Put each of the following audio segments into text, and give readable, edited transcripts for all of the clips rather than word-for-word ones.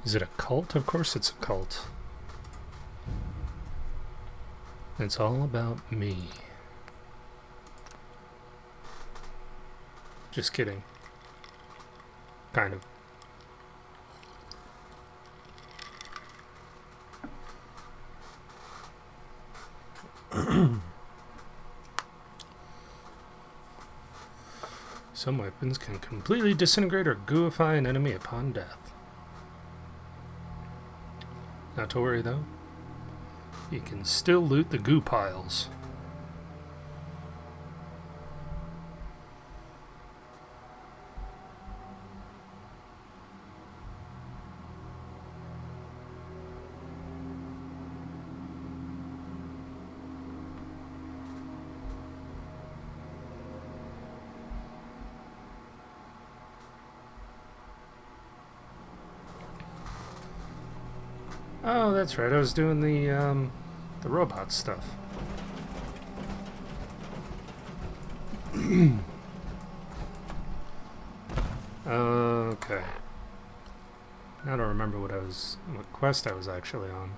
Is it a cult? Of course it's a cult. It's all about me. Just kidding. Kind of. Some weapons can completely disintegrate or gooify an enemy upon death. Not to worry though. You can still loot the goo piles. Oh, that's right. I was doing the robot stuff. Okay. Now I don't remember what quest I was actually on.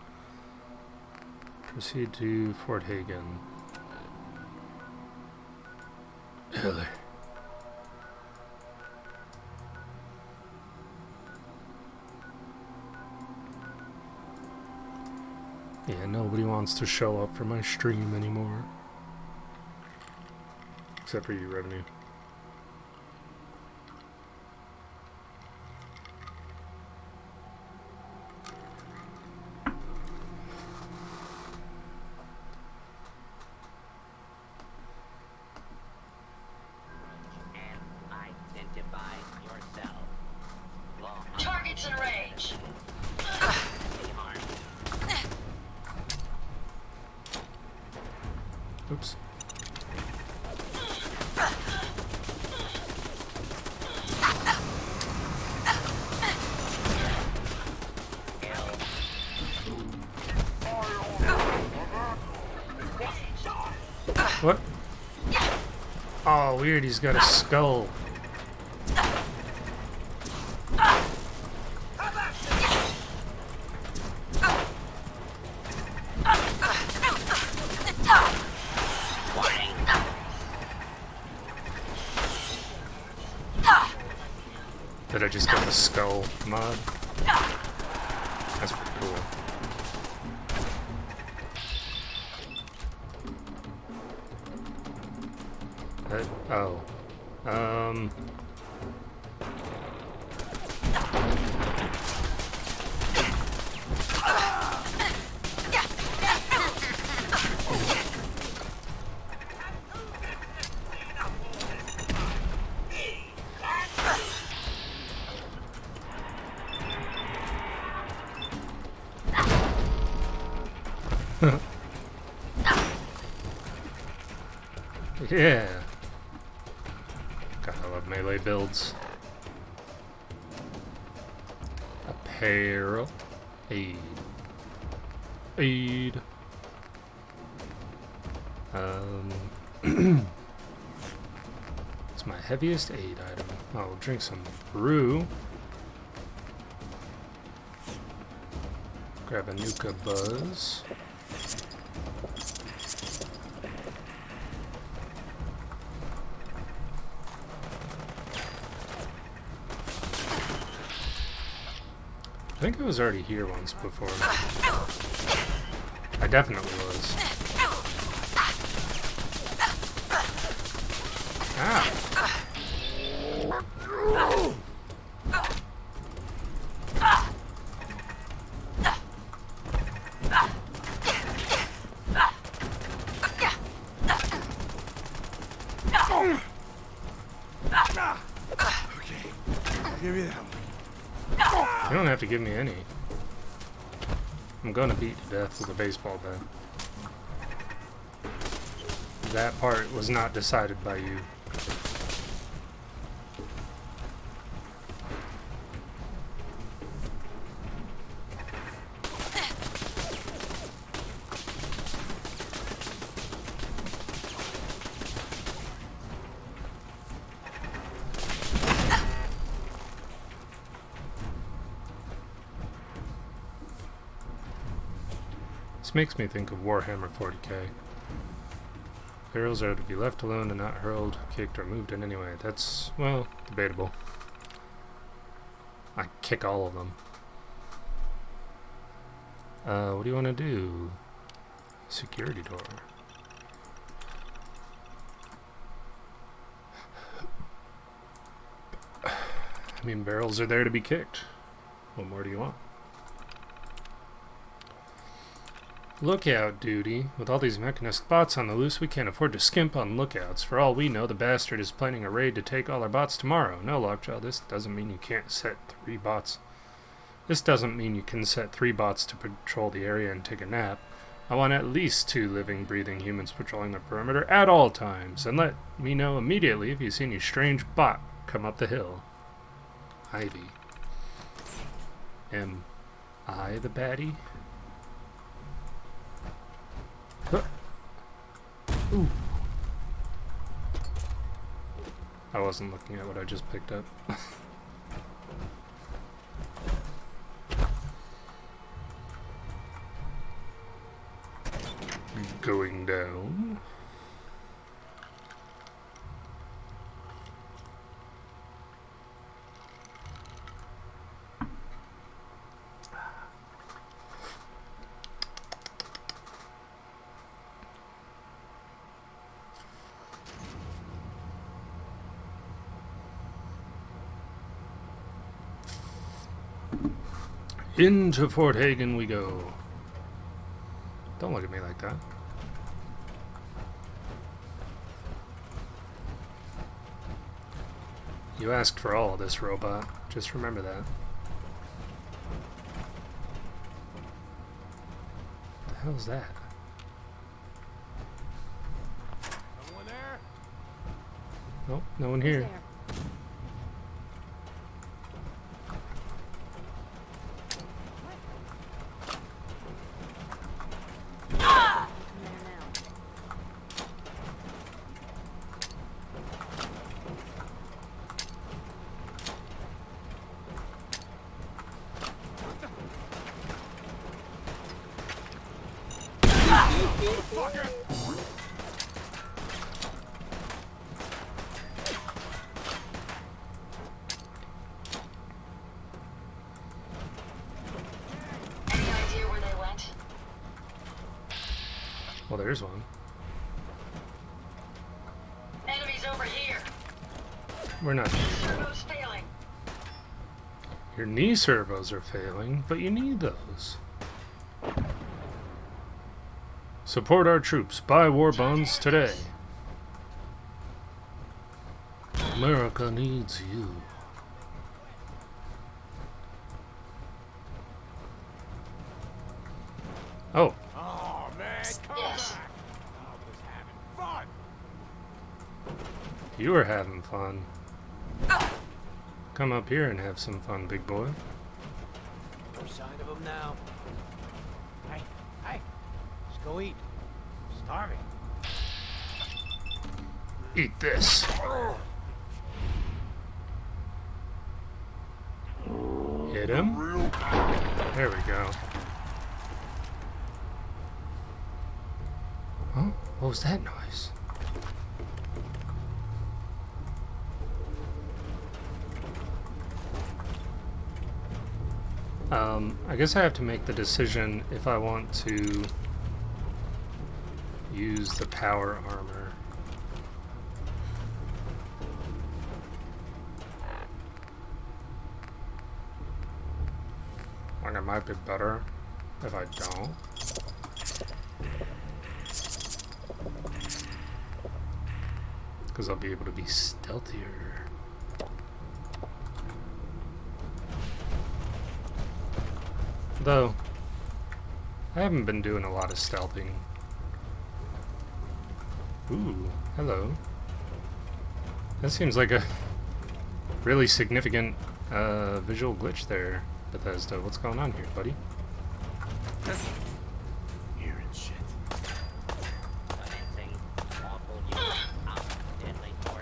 Proceed to Fort Hagen. Ellie. Yeah, nobody wants to show up for my stream anymore. Except for you, Revenue. Targets in range. Oops. What? Oh, weird, he's got a skull. Did I just get the skull mod? That's pretty cool. Oh. Yeah. God, I love melee builds. Apparel. Aid. Aid. It's my heaviest aid item. I'll drink some brew. Grab a Nuka Buzz. I think I was already here once before. I definitely was. Ah. Okay, give me that one. You don't have to give me any. I'm gonna beat to death with a baseball bat. That part was not decided by you. makes me think of Warhammer 40k. Barrels are to be left alone and not hurled, kicked, or moved in any way. That's, well, debatable. I kick all of them. What do you want to do? Security door. I mean, barrels are there to be kicked. What more do you want? Lookout duty. With all these mechanist bots on the loose, we can't afford to skimp on lookouts. For all we know, the bastard is planning a raid to take all our bots tomorrow. No, Lockjaw, this doesn't mean you can't set 3 bots. This doesn't mean you can set 3 bots to patrol the area and take a nap. I want at least 2 living, breathing humans patrolling the perimeter at all times. And let me know immediately if you see any strange bot come up the hill. Ivy. Am I the baddie? Huh. Ooh. I wasn't looking at what I just picked up. Going down. Into Fort Hagen we go. Don't look at me like that. You asked for all of this, robot. Just remember that. What the hell is that? Someone there? Nope, no one here. Well, there's one. Enemies over here. We're not. Servo's failing. Your knee servos are failing, but you need those. Support our troops. Buy war bonds today. America needs you. Oh. Oh, man, come Yes. back. I was having fun. You were having fun. Come up here and have some fun, big boy. No sign of him now. Hey, hey, let's go eat. I'm starving. Eat this. Hit him. There we go. Huh? What was that noise? I guess I have to make the decision if I want to use the power armor. Like, it might be better if I don't. Because I'll be able to be stealthier. Though, I haven't been doing a lot of stealthing. Ooh, hello. That seems like a really significant visual glitch there, Bethesda. What's going on here, buddy? Hearing shit. Commencing lawful use of deadly force.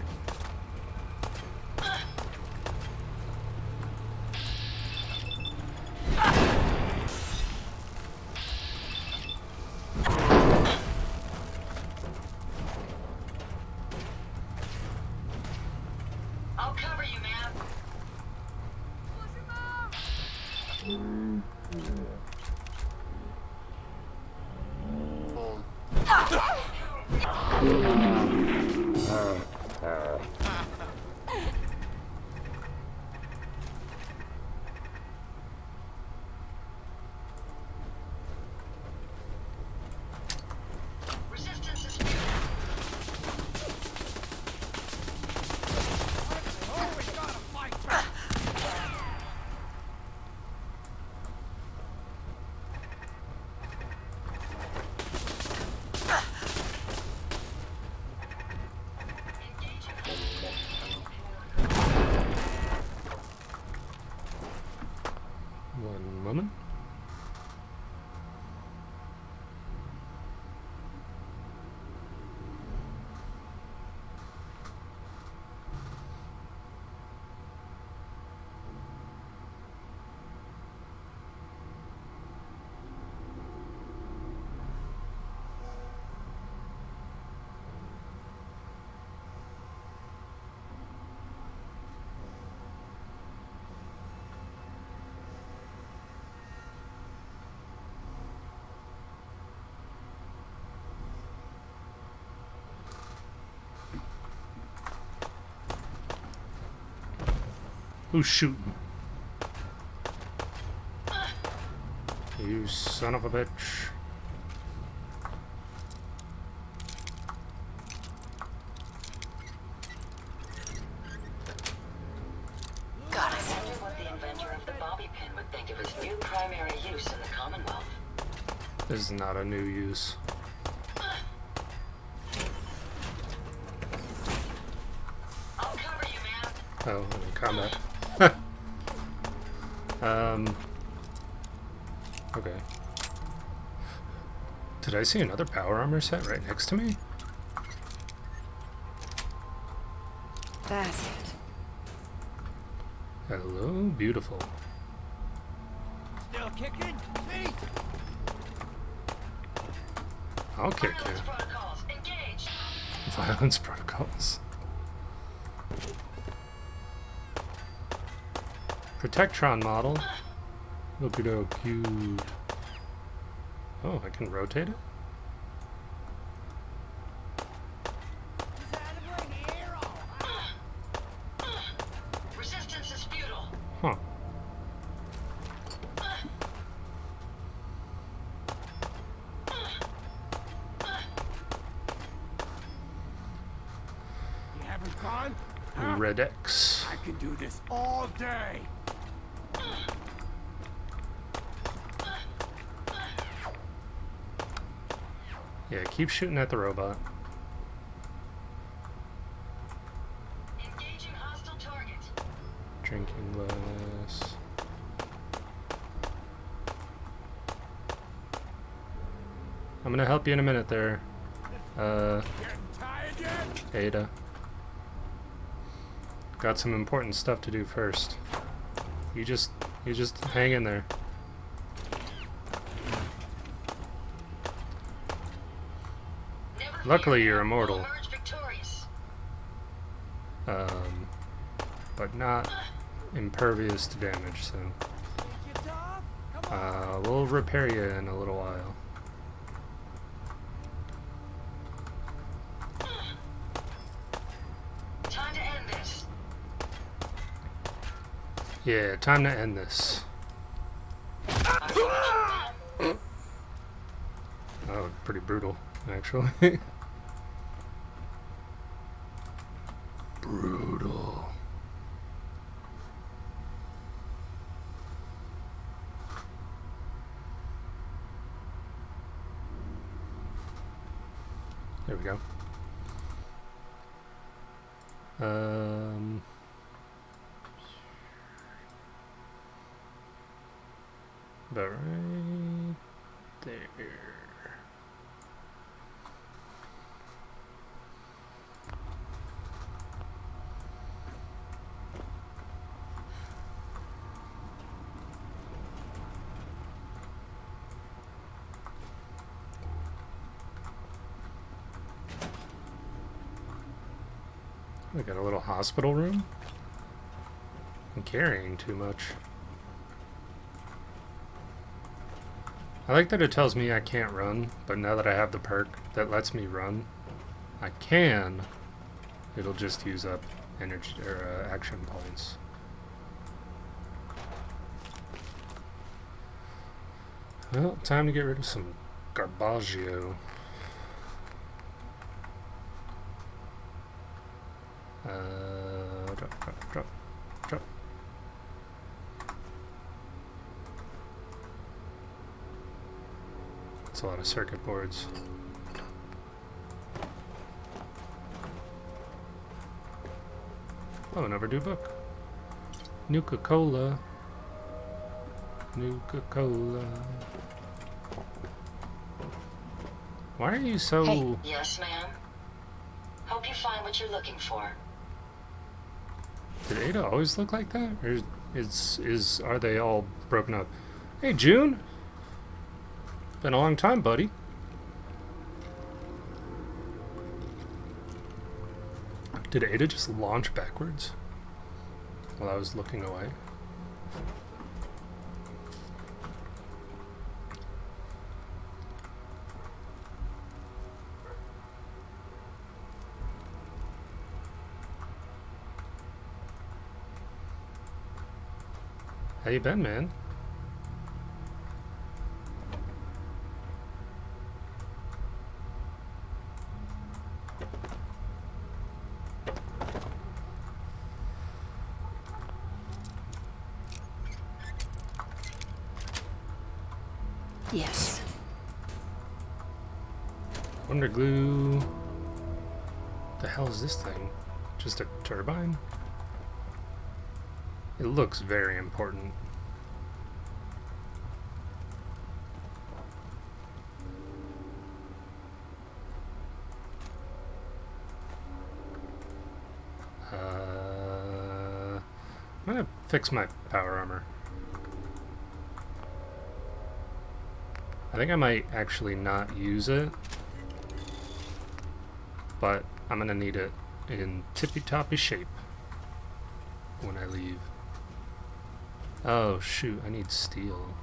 Resistance is futile. Oh, we gotta fight back. One moment. Who's shooting? You son of a bitch. God, I wonder what the inventor of the bobby pin would think of its new primary use in the Commonwealth. This is not a new use. I'll cover you, man. Oh, in combat. Okay. Did I see another power armor set right next to me? That's it. Hello, beautiful. Still kicking? See? I'll kick you. Violence protocols, engage. Violence protocols. Protectron model. Look at how cute. Oh, I can rotate it? Resistance is futile. Huh. You having fun? Huh? Red X. I can do this all day. Yeah, keep shooting at the robot. Engaging hostile target. Drinking less. I'm gonna help you in a minute there. Getting tired yet? Ada. Got some important stuff to do first. You just hang in there. Never Luckily, fear, you're we'll immortal. emerge victorious. But not impervious to damage, so You tough? Come on. we'll repair you in a little while. Time to end this. Yeah, time to end this. Oh, pretty brutal, actually. Brutal. There we go. About right there. We got a little hospital room. I'm carrying too much. I like that it tells me I can't run, but now that I have the perk that lets me run, I can. it'll just use up energy or action points. Well, time to get rid of some Garbaggio. Drop. That's a lot of circuit boards. Oh, an overdue book. Nuka-Cola. Nuka-Cola. Why are you so... Hey. Yes, ma'am? Hope you find what you're looking for. Did Ada always look like that? Or are they all broken up? Hey, June! Been a long time, buddy. Did Ada just launch backwards while I was looking away? How you been, man? Yes. Wonder glue. The hell is this thing? Just a turbine? It looks very important. I'm gonna fix my power armor. I think I might actually not use it, but I'm gonna need it in tippy-toppy shape when I leave. Oh shoot, I need steel.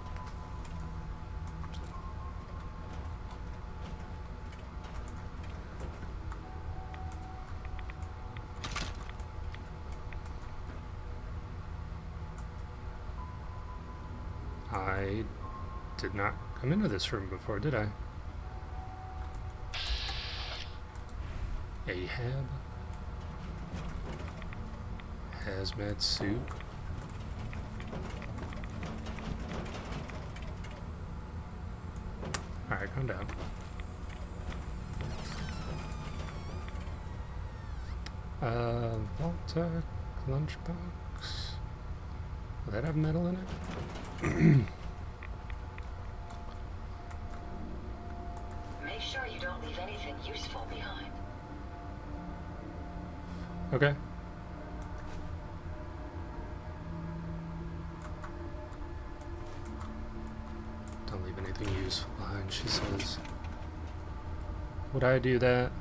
I did not come into this room before, did I? Ahab. Hazmat suit. Alright, calm down. Volta lunchbox. Will that have metal in it? Make sure you don't leave anything useful behind. Okay. Don't leave anything useful behind, she says. Would I do that?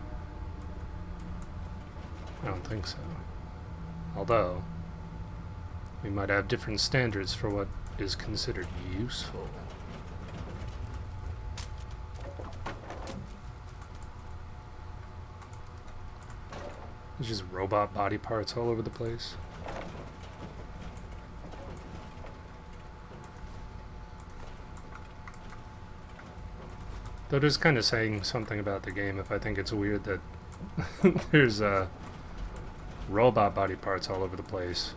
I don't think so. Although, we might have different standards for what is considered useful. There's just robot body parts all over the place. Though just kind of saying something about the game if I think it's weird that there's robot body parts all over the place,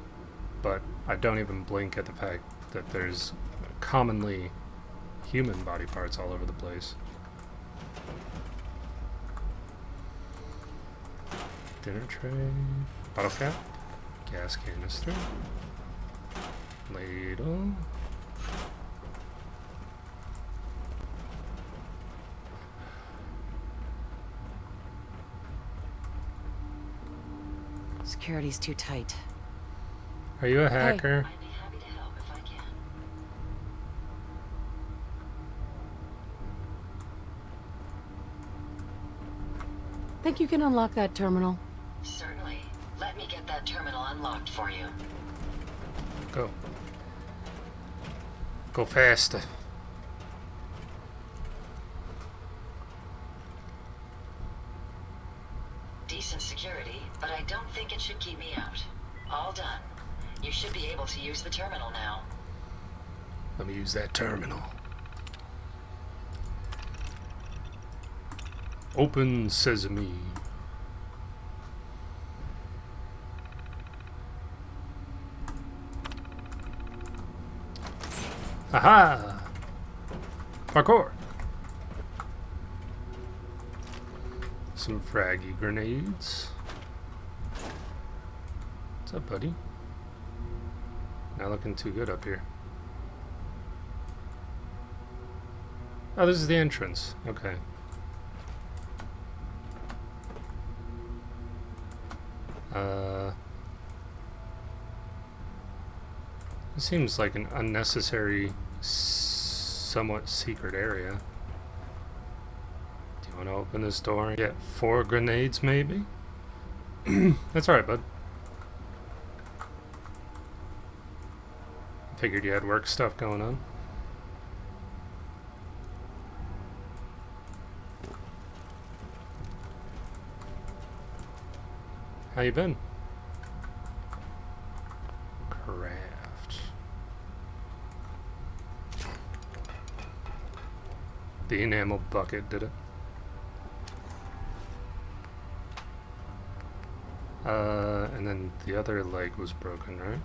but I don't even blink at the fact that there's commonly human body parts all over the place. Dinner tray, bottle cap, gas canister, ladle. Security's too tight. Are you a hacker? I'd be happy to help if I can. Think you can unlock that terminal? Certainly. Let me get that terminal unlocked for you. Go. Go faster. decent security, but I don't think it should keep me out. All done. You should be able to use the terminal now. Let me use that terminal. Open sesame. Aha! Parkour! Some fraggy grenades. What's up, buddy? Not looking too good up here. Oh, this is the entrance. Okay. It seems like an unnecessary, somewhat secret area. Do you want to open this door and get 4 grenades, maybe? That's alright, bud. Figured you had work stuff going on. How you been? Craft. The enamel bucket did it. And then the other leg was broken, right?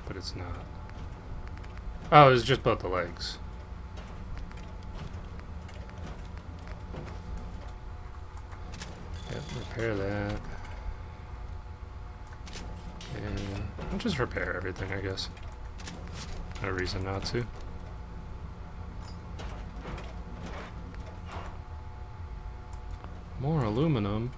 But it's not. Oh, it was just both the legs. Yep, repair that. And I'll just repair everything, I guess. No reason not to. More aluminum.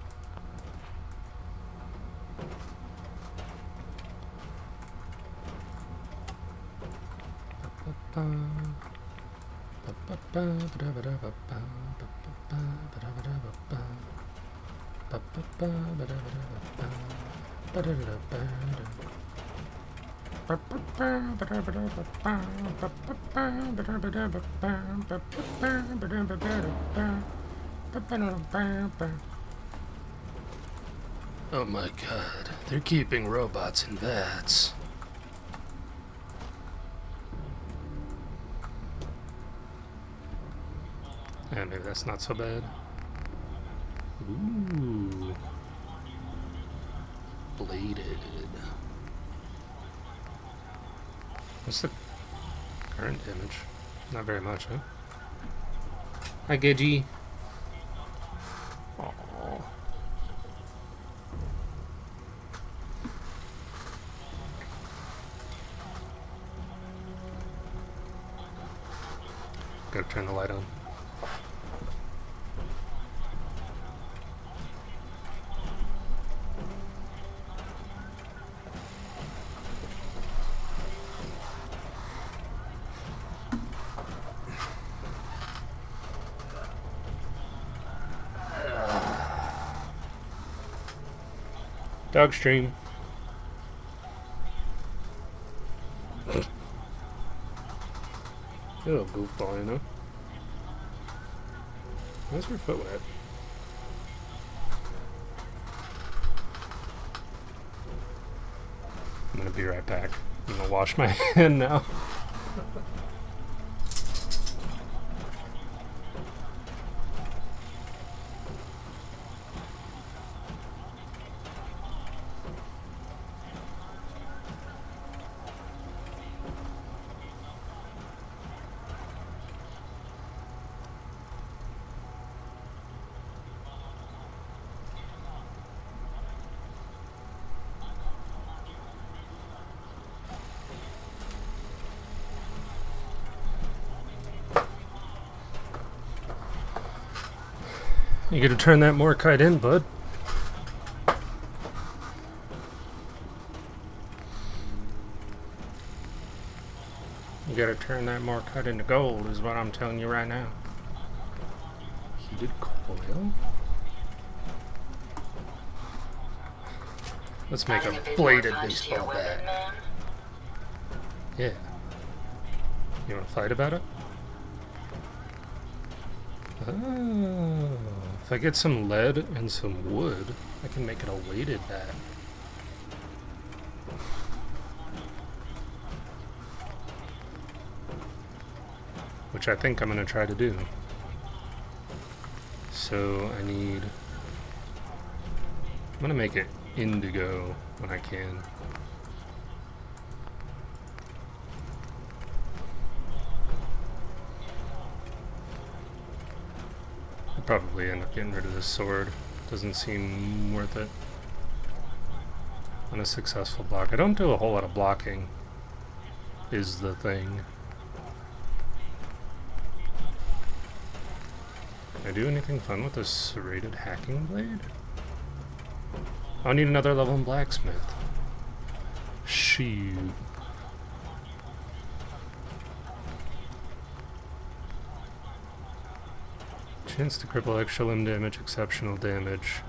Oh my god, they're keeping robots in vats. Yeah, maybe that's not so bad. Ooh. Bladed. What's the current damage? Not very much, huh? Hi, Gidgey. Aww. Gotta turn the light on. Dog stream. You're a little goofball, you know? Where's your foot wet? I'm gonna be right back. I'm gonna wash my hand now. You gotta turn that Morkite in, bud. You gotta turn that Morkite into gold, is what I'm telling you right now. Heated coil? Let's make Adding a bit bladed more punch to your baseball weapon, bat. man? Yeah. You wanna fight about it? Oh. If I get some lead and some wood, I can make it a weighted bat. Which I think I'm gonna try to do. So I need... I'm gonna make it indigo when I can. I'll probably end up getting rid of this sword. Doesn't seem worth it. On a successful block. I don't do a whole lot of blocking, is the thing. Can I do anything fun with this serrated hacking blade? I need another level in blacksmith. Shoot. Chance to cripple, extra limb damage, exceptional damage.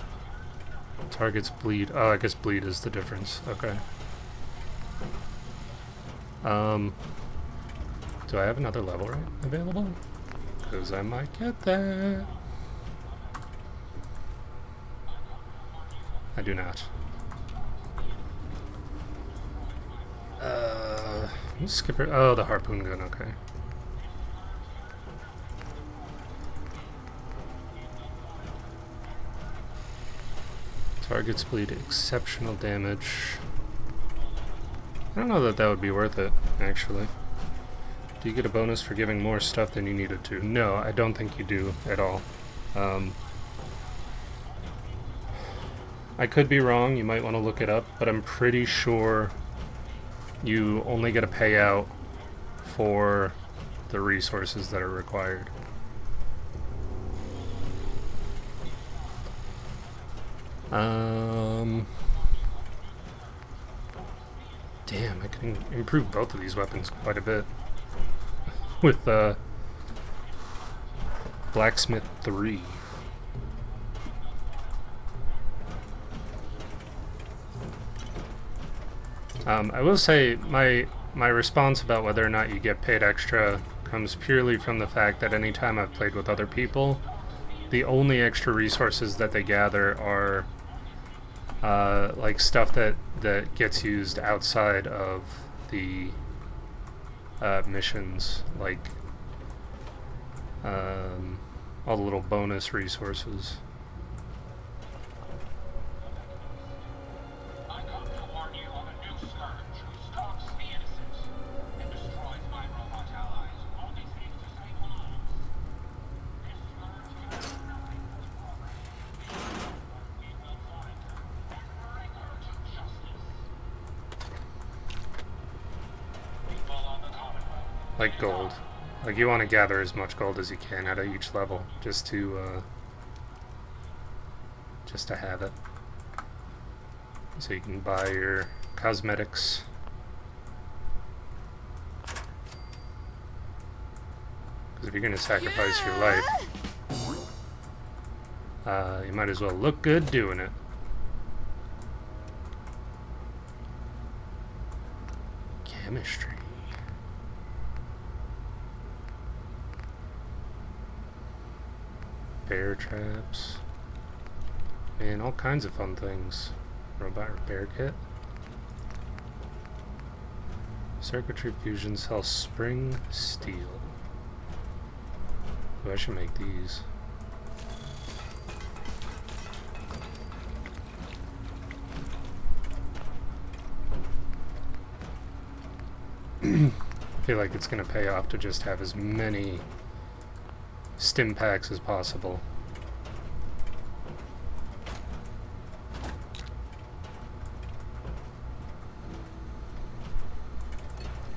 Targets bleed. Oh, I guess bleed is the difference. Okay. Do I have another level right available? Because I might get that. I do not. Skipper. Oh, the harpoon gun. Okay. Targets bleed exceptional damage. I don't know that that would be worth it, actually. Do you get a bonus for giving more stuff than you needed to? No, I don't think you do at all. I could be wrong, you might want to look it up, but I'm pretty sure you only get a payout for the resources that are required. Damn, I can improve both of these weapons quite a bit. With, Blacksmith 3. I will say, my response about whether or not you get paid extra comes purely from the fact that anytime I've played with other people, the only extra resources that they gather are like stuff that gets used outside of the missions, like all the little bonus resources. I come to warn you of a new scourge who stalks the innocent and destroys my robot allies who only seek to save lives. This scourge cares nothing for the program. We will find her and bring her to justice. People on the Commonwealth. Like gold. Like, you want to gather as much gold as you can out of each level, just to have it. So you can buy your cosmetics. Because if you're going to sacrifice your life, you might as well look good doing it. Chemistry. Bear traps. And all kinds of fun things. Robot repair kit. Circuitry fusion cell spring steel. Oh, I should make these. I feel like it's gonna pay off to just have as many stim packs as possible.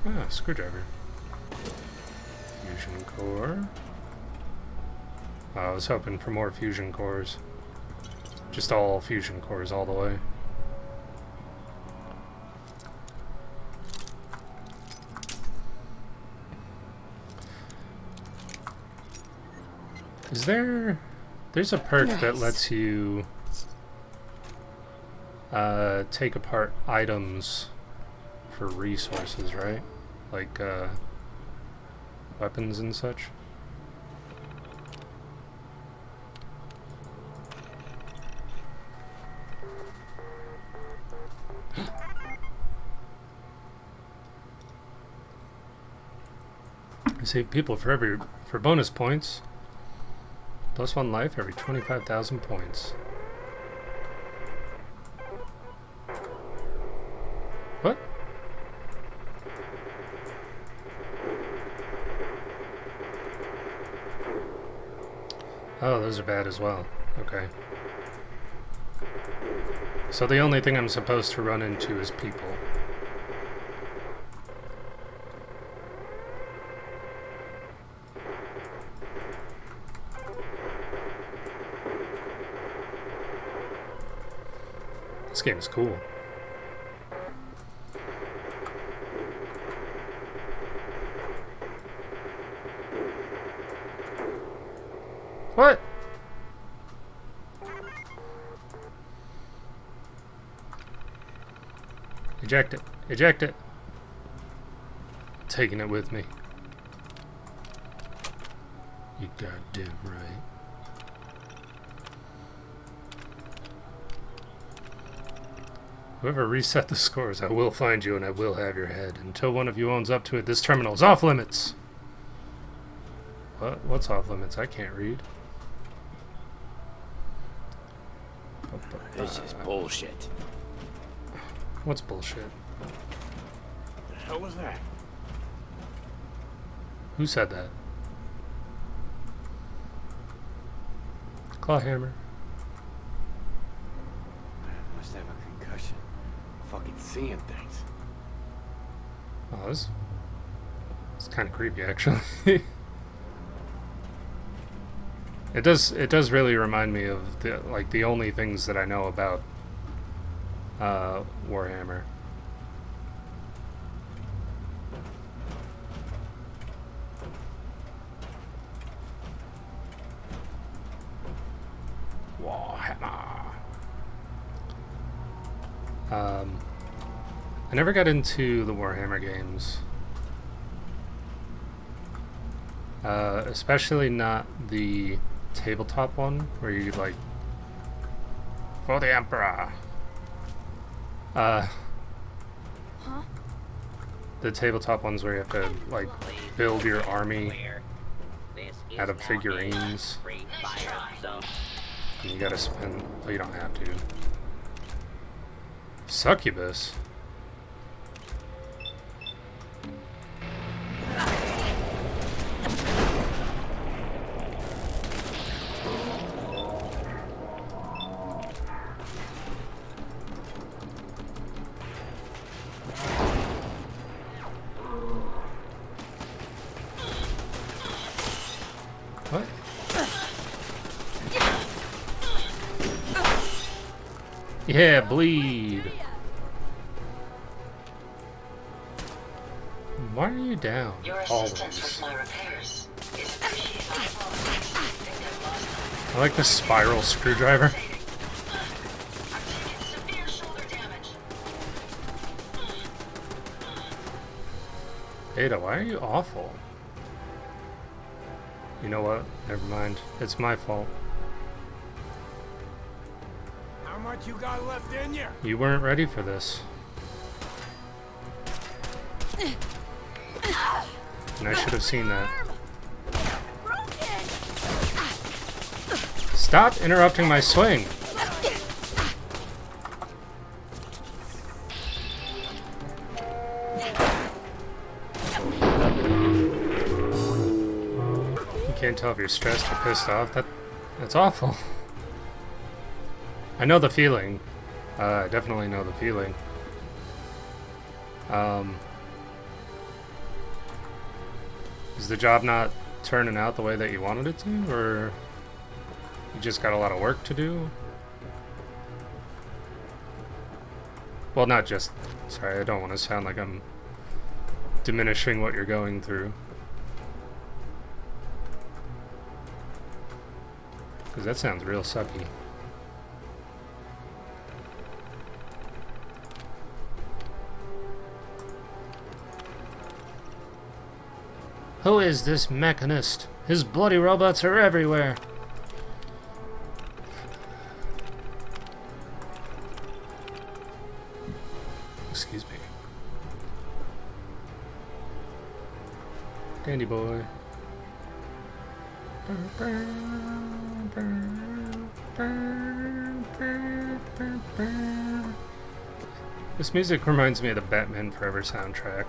Ah, screwdriver. Fusion core. Oh, I was hoping for more fusion cores. Just all fusion cores all the way. Is there's a perk that lets you take apart items for resources, right? Like weapons and such. Save people for bonus points. Plus 1 life every 25,000 points. What? Oh, those are bad as well. Okay. So the only thing I'm supposed to run into is people. This game is cool. What? Eject it. Eject it. Taking it with me. You goddamn right. Whoever reset the scores, I will find you and I will have your head. Until one of you owns up to it, this terminal is off limits. What? What's off limits? I can't read. This is bullshit. What's bullshit? The hell was that? Who said that? Clawhammer. Must have a concussion. Fucking seeing things. Oh, this it's kind of creepy, actually. It does really remind me of the only things that I know about Warhammer. I never got into the Warhammer games. Especially not the tabletop one where you like for the Emperor. The tabletop ones where you have to like build your army out of figurines. And you gotta spend. Oh, you don't have to. Succubus. What? Yeah, bleed. Why are you down? Your assistance with my repairs is appreciated. I apologize. I think I've lost them. I like the spiral screwdriver. I'm taking severe shoulder damage. Ada, why are you awful? You know what? Never mind. It's my fault. How much you got left in you? You weren't ready for this. And I should have seen that. Stop interrupting my swing! You can't tell if you're stressed or pissed off. That's awful. I know the feeling. I definitely know the feeling. Is the job not turning out the way that you wanted it to, or you just got a lot of work to do? Well, not just... Sorry, I don't want to sound like I'm diminishing what you're going through. Because that sounds real sucky. Who is this mechanist? His bloody robots are everywhere. Excuse me. Dandy boy. This music reminds me of the Batman Forever soundtrack.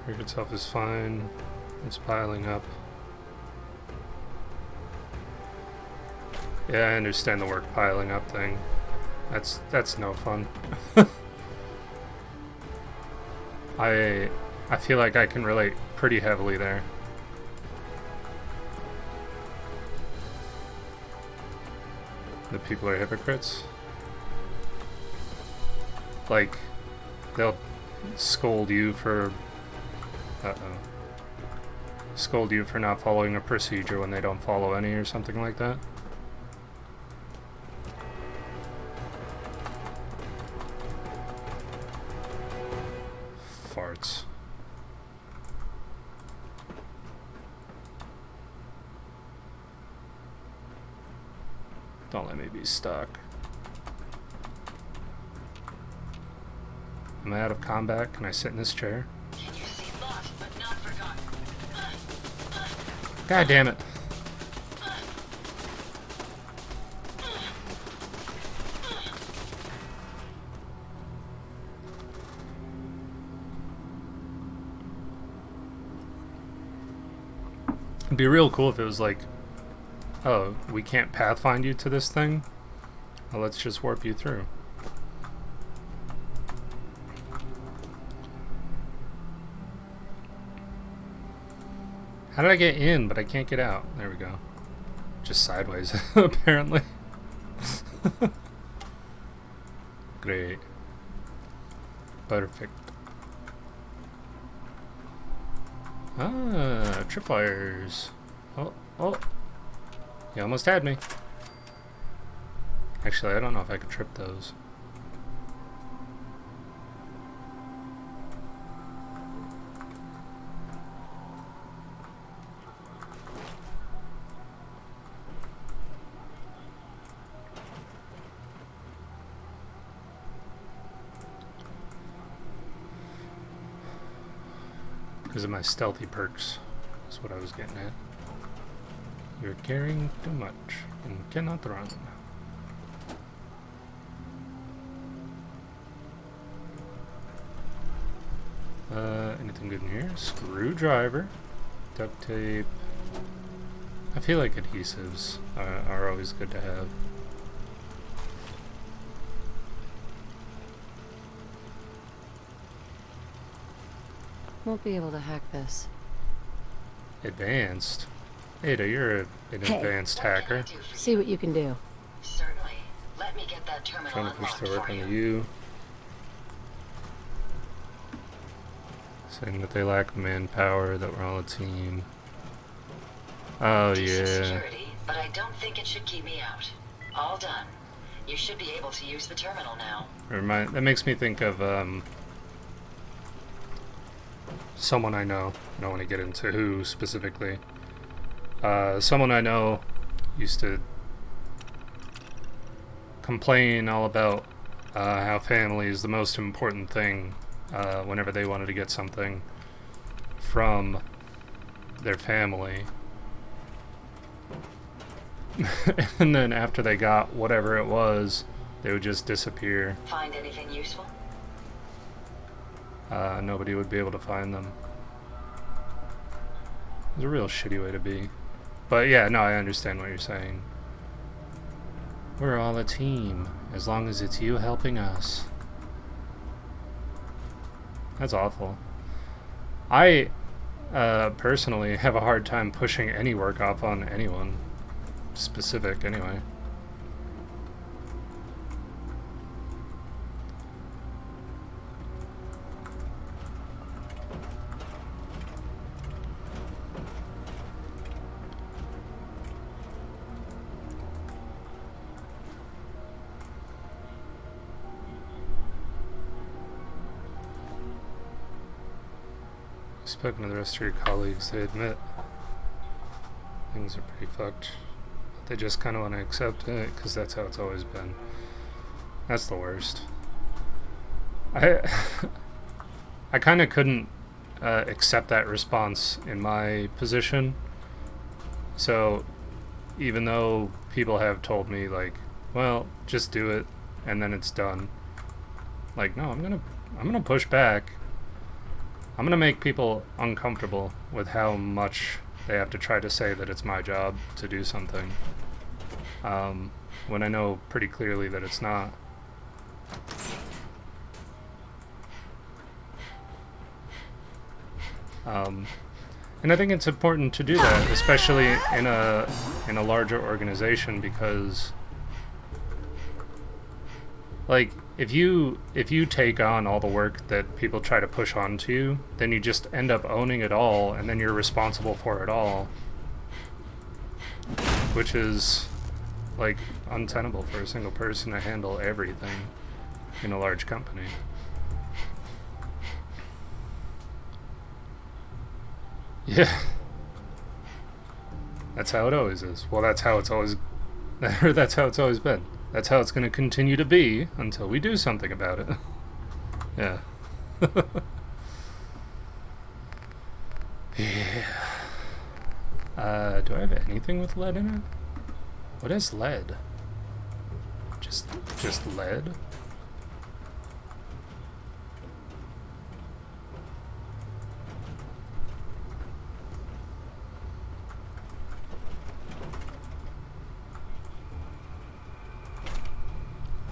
Rig itself is fine. It's piling up. Yeah, I understand the work piling up thing. That's no fun. I feel like I can relate pretty heavily there. The people are hypocrites. Like, they'll scold you for scold you for not following a procedure when they don't follow any or something like that. Farts. Don't let me be stuck. Am I out of combat? Can I sit in this chair? Can you see lost but not forgotten? God damn it. It'd be real cool if it was like, oh, we can't pathfind you to this thing? Well, let's just warp you through. How did I get in, but I can't get out? There we go. Just sideways, apparently. Great. Perfect. Ah, tripwires. Oh, oh. You almost had me. Actually, I don't know if I could trip those. Because of my stealthy perks. That's what I was getting at. You're carrying too much and cannot run. Anything good in here? Screwdriver. Duct tape. I feel like adhesives are always good to have. Won't be able to hack this. Advanced? Ada, you're an advanced hacker. See what you can do. Certainly. Let me get that terminal Trying to push unlocked the work for onto you. you. Saying that they lack manpower, that we're all a team. Oh Decent yeah. security, but I don't think it should keep me out. All done. You should be able to use the terminal now. That makes me think of someone I know. I don't want to get into who specifically. Someone I know used to complain all about how family is the most important thing whenever they wanted to get something from their family. And then after they got whatever it was, they would just disappear. Find anything useful? Nobody would be able to find them. It's a real shitty way to be. But yeah, no, I understand what you're saying. We're all a team, as long as it's you helping us. That's awful. I personally have a hard time pushing any work off on anyone. Specific, anyway. Spoken to the rest of your colleagues, they admit things are pretty fucked. They just kind of want to accept it because that's how it's always been. That's the worst. I I kind of couldn't accept that response in my position. So even though people have told me like, well, just do it and then it's done. Like, no, I'm gonna push back. I'm gonna make people uncomfortable with how much they have to try to say that it's my job to do something, when I know pretty clearly that it's not. And I think it's important to do that, especially in a larger organization, because like if you take on all the work that people try to push onto you, then you just end up owning it all, and then you're responsible for it all, which is like untenable for a single person to handle everything in a large company. Yeah. That's how it always is. Well, that's how it's always that's how it's always been. That's how it's going to continue to be until we do something about it. Yeah. Yeah. Do I have anything with lead in it? What is lead? Just lead?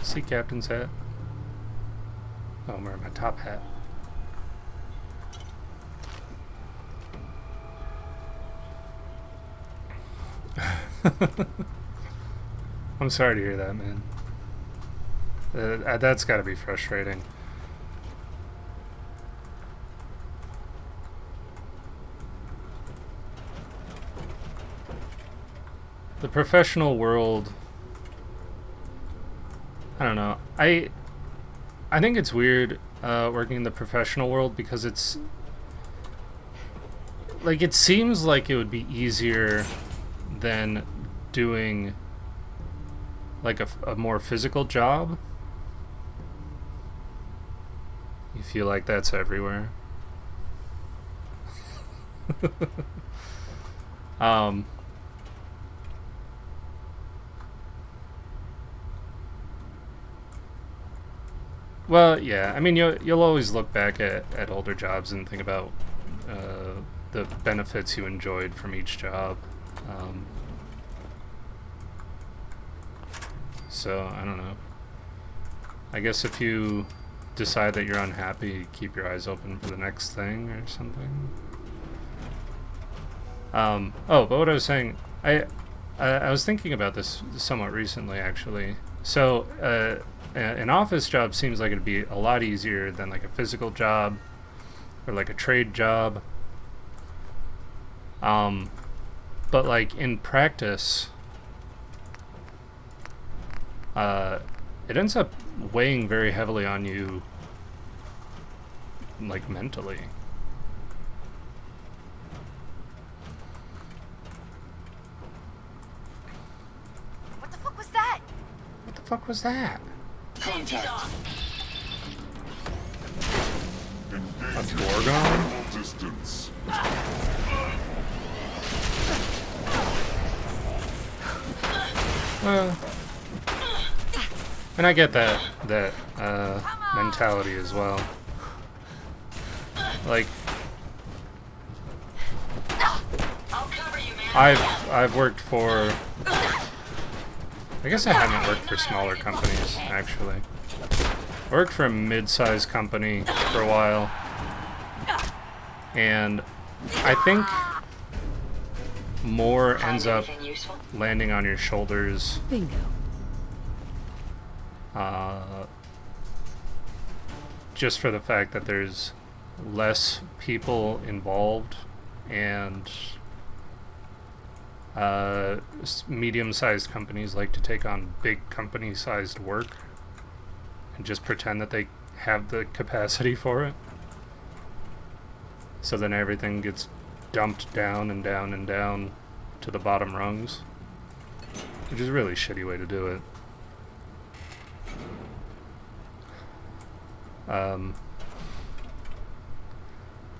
Sea captain's hat. Oh, I'm wearing my top hat. I'm sorry to hear that, man. That's gotta be frustrating. The professional world, I don't know. I think it's weird working in the professional world, because it's like, it seems like it would be easier than doing like a more physical job. You feel like that's everywhere. Well, yeah. I mean, you'll always look back at older jobs and think about the benefits you enjoyed from each job. So, I don't know. I guess if you decide that you're unhappy, keep your eyes open for the next thing or something. Oh, but what I was saying, I was thinking about this somewhat recently, actually. So, an office job seems like it'd be a lot easier than like a physical job or like a trade job. But like in practice, it ends up weighing very heavily on you, like mentally. What the fuck was that? What the fuck was that? A Gorgon? Distance. And I get that mentality as well. Like, I've worked for, I guess I haven't worked for smaller companies, actually. I worked for a mid-sized company for a while, and I think more ends up landing on your shoulders. Bingo. Just for the fact that there's less people involved, and medium-sized companies like to take on big company-sized work and just pretend that they have the capacity for it. So then everything gets dumped down and down and down to the bottom rungs, which is a really shitty way to do it.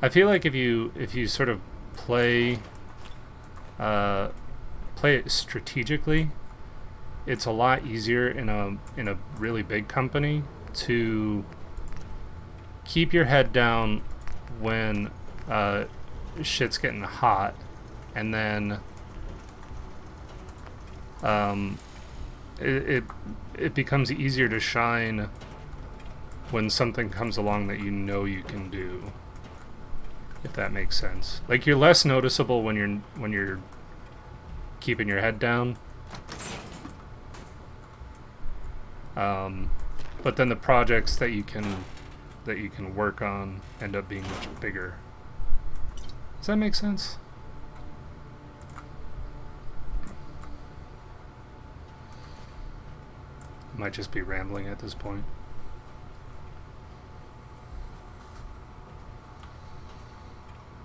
I feel like if you sort of play it strategically, it's a lot easier in a really big company to keep your head down when shit's getting hot, and then it becomes easier to shine when something comes along that you know you can do, if that makes sense. Like, you're less noticeable when you're keeping your head down, but then the projects that you can work on end up being much bigger. Does that make sense? Might just be rambling at this point.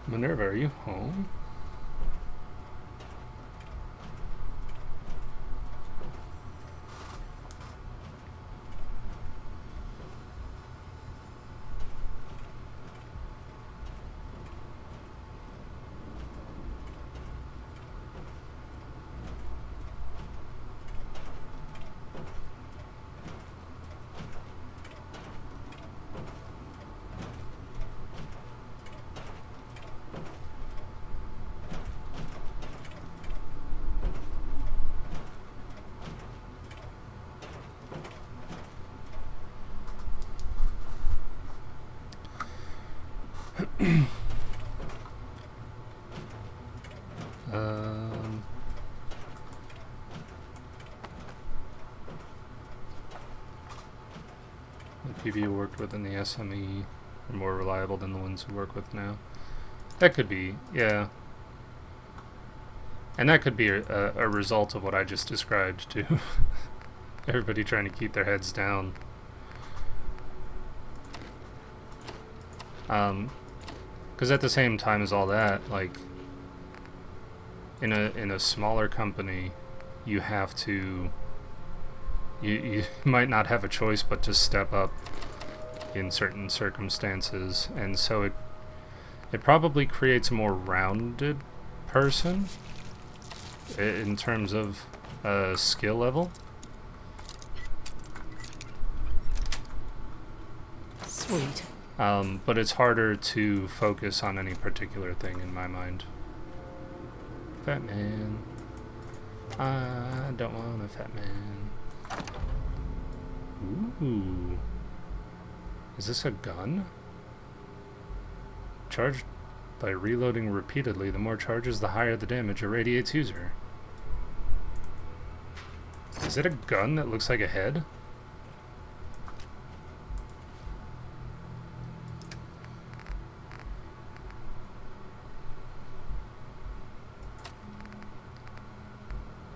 Minerva, are you home? The people you worked with in the SME are more reliable than the ones who work with now. That could be, yeah. And that could be a result of what I just described, too. Everybody trying to keep their heads down. Because at the same time as all that, like, in a smaller company, you have to, you might not have a choice but to step up in certain circumstances, and so it probably creates a more rounded person in terms of skill level. Sweet. But it's harder to focus on any particular thing in my mind. Fat man. I don't want a fat man. Ooh. Is this a gun? Charged by reloading repeatedly. The more charges, the higher the damage irradiates user. Is it a gun that looks like a head?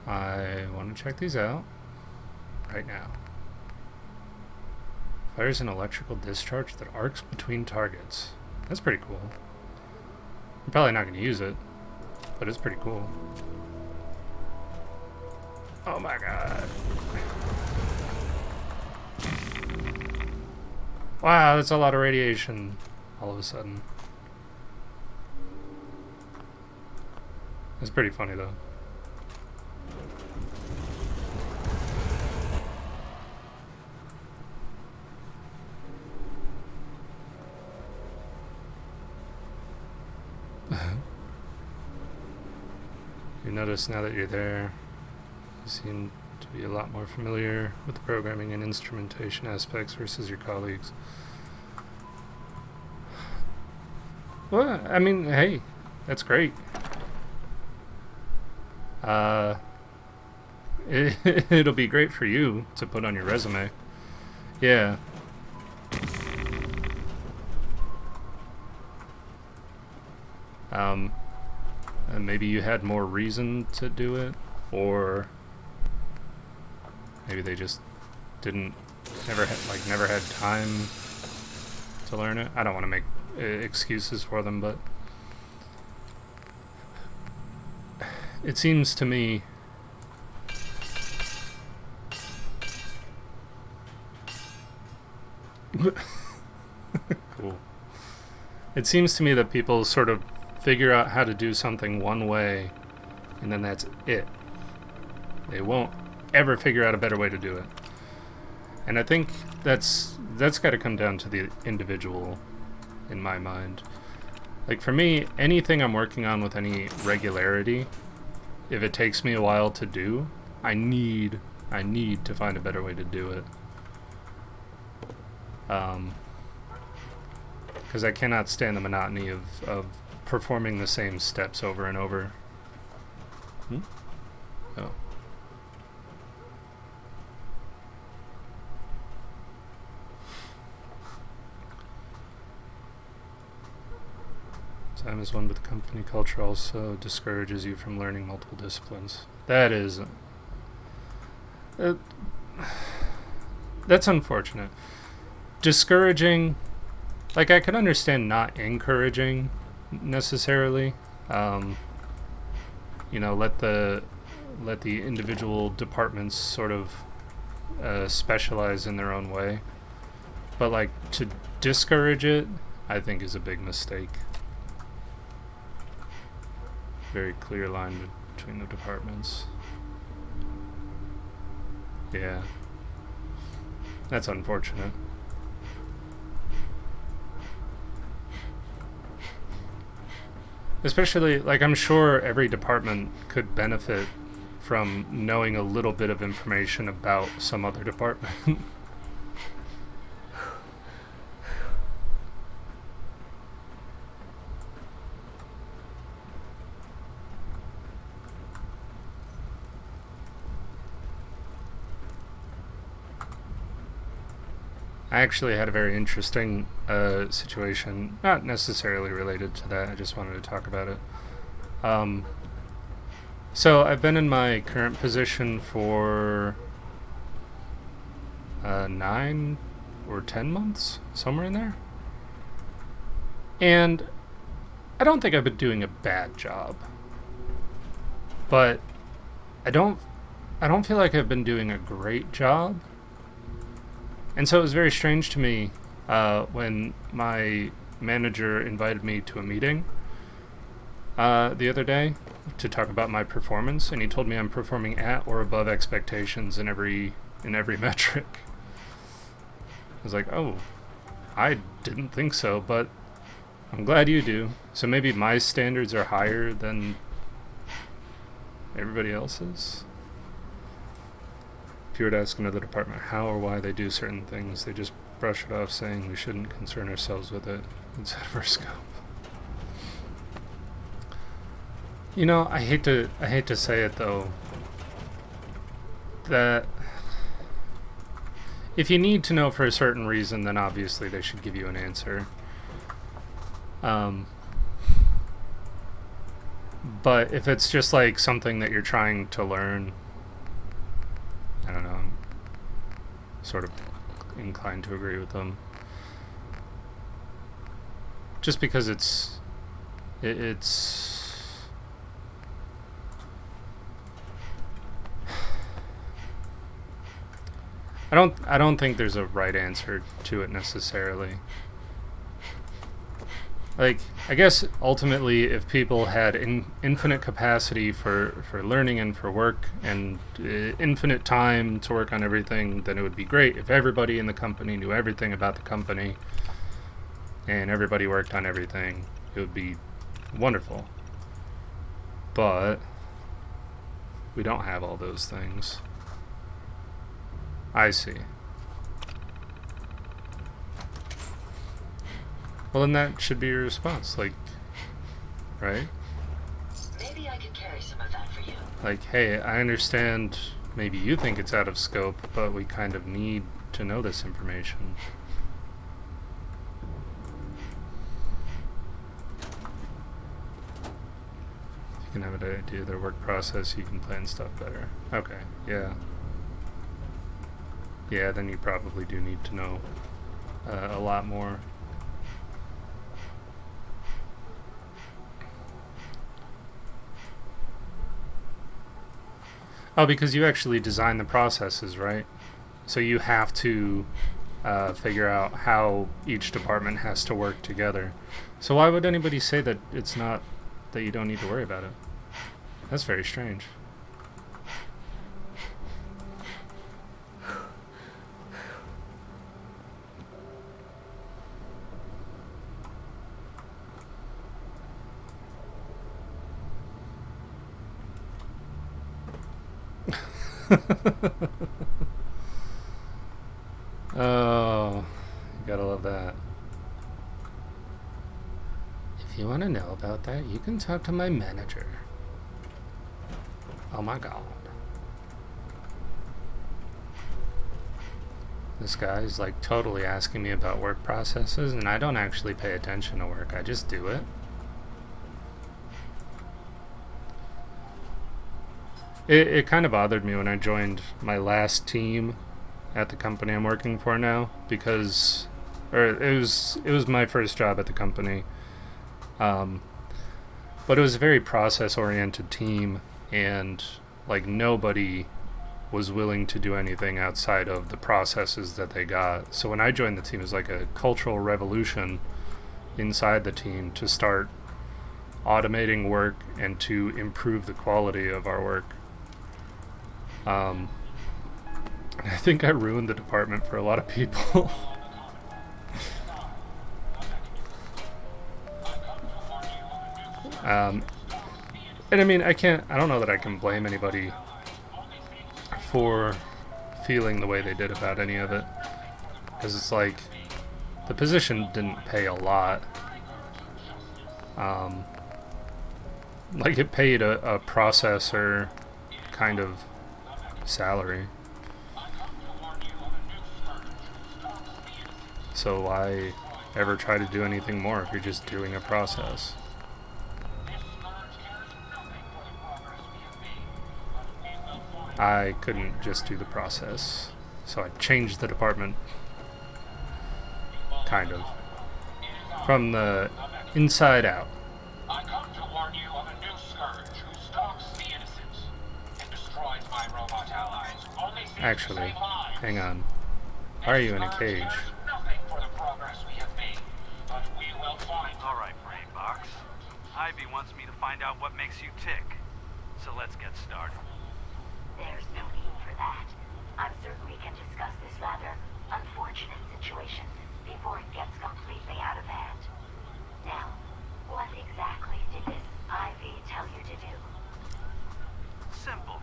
I want to check these out right now. Fires an electrical discharge that arcs between targets. That's pretty cool. I'm probably not going to use it, but it's pretty cool. Oh my god. Wow, that's a lot of radiation all of a sudden. It's pretty funny though. You notice now that you're there, you seem to be a lot more familiar with the programming and instrumentation aspects versus your colleagues. Well, I mean, hey, that's great. It'll be great for you to put on your resume. Yeah. And maybe you had more reason to do it, or maybe they just never had time to learn it. I don't want to make excuses for them, but it seems to me cool. It seems to me that people sort of figure out how to do something one way, and then that's it. They won't ever figure out a better way to do it. And I think that's got to come down to the individual, in my mind. Like for me, anything I'm working on with any regularity, if it takes me a while to do, I need to find a better way to do it. Because I cannot stand the monotony of performing the same steps over and over. Oh. Time is one, but the company culture also discourages you from learning multiple disciplines. That is... that's unfortunate. Discouraging... Like, I could understand not encouraging, necessarily. You know, let the individual departments sort of specialize in their own way. But, like, to discourage it, I think is a big mistake. Very clear line between the departments. Yeah. That's unfortunate. Especially, like, I'm sure every department could benefit from knowing a little bit of information about some other department. I actually had a very interesting situation, not necessarily related to that, I just wanted to talk about it. So I've been in my current position for 9 or 10 months, somewhere in there. And I don't think I've been doing a bad job. But I don't feel like I've been doing a great job. And so it was very strange to me when my manager invited me to a meeting the other day to talk about my performance, and he told me I'm performing at or above expectations in every metric. I was like, oh, I didn't think so, but I'm glad you do. So maybe my standards are higher than everybody else's. If you were to ask another department how or why they do certain things, they just brush it off saying we shouldn't concern ourselves with it inside of our scope. You know, I hate to say it though, that if you need to know for a certain reason, then obviously they should give you an answer. But if it's just like something that you're trying to learn, I don't know, I'm sort of inclined to agree with them. Just because it's I don't think there's a right answer to it necessarily. Like, I guess ultimately if people had infinite capacity for learning and for work and infinite time to work on everything, then it would be great if everybody in the company knew everything about the company and everybody worked on everything. It would be wonderful. But we don't have all those things. I see. Well, then that should be your response, like, right? Maybe I could carry some of that for you. Like, hey, I understand maybe you think it's out of scope, but we kind of need to know this information. If you can have an idea of their work process, you can plan stuff better. Okay, yeah. Yeah, then you probably do need to know a lot more. Oh, because you actually design the processes, right? So you have to figure out how each department has to work together. So why would anybody say that it's not, that you don't need to worry about it? That's very strange. Oh, you gotta love that. If you want to know about that, you can talk to my manager. Oh my god. This guy's like totally asking me about work processes, and I don't actually pay attention to work, I just do it. It kind of bothered me when I joined my last team at the company I'm working for now, because it was my first job at the company, but it was a very process oriented team, and like nobody was willing to do anything outside of the processes that they got. So when I joined the team, it was like a cultural revolution inside the team to start automating work and to improve the quality of our work. I think I ruined the department for a lot of people. And I mean, I don't know that I can blame anybody for feeling the way they did about any of it. Because it's like, the position didn't pay a lot. Like it paid a processor kind of salary. So why ever try to do anything more if you're just doing a process? I couldn't just do the process, so I changed the department, kind of, from the inside out. I come to warn you of a new scourge who stalks the innocent and destroys my robot allies. Only seeks to Actually, save lives. hang on. Why are you in a Scourge cage? cares nothing for the progress we have made, but we will find her. All right, Brainbox. Ivy wants me to find out what makes you tick. So let's get started. There's no need for that. I'm certain we can discuss this rather unfortunate situation before it gets completely out of hand. Now, what exactly did this Ivy tell you to do? Simple.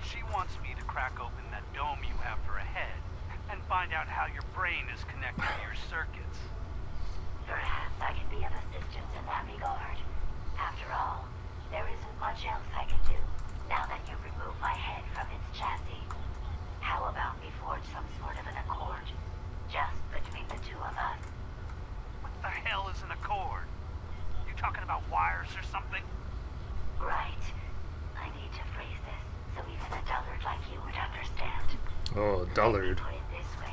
She wants me to crack open that dome you have for a head and find out how your brain is connected to your circuits. Perhaps I can be of assistance in that regard. After all, there isn't much else I can do now that you've removed my head from its chassis. How about we forge some sort of an accord, just between the two of us? What the hell is an accord? You talking about wires or something? Right. I need to phrase this so even a dullard like you would understand. Oh, dullard. Put it this way.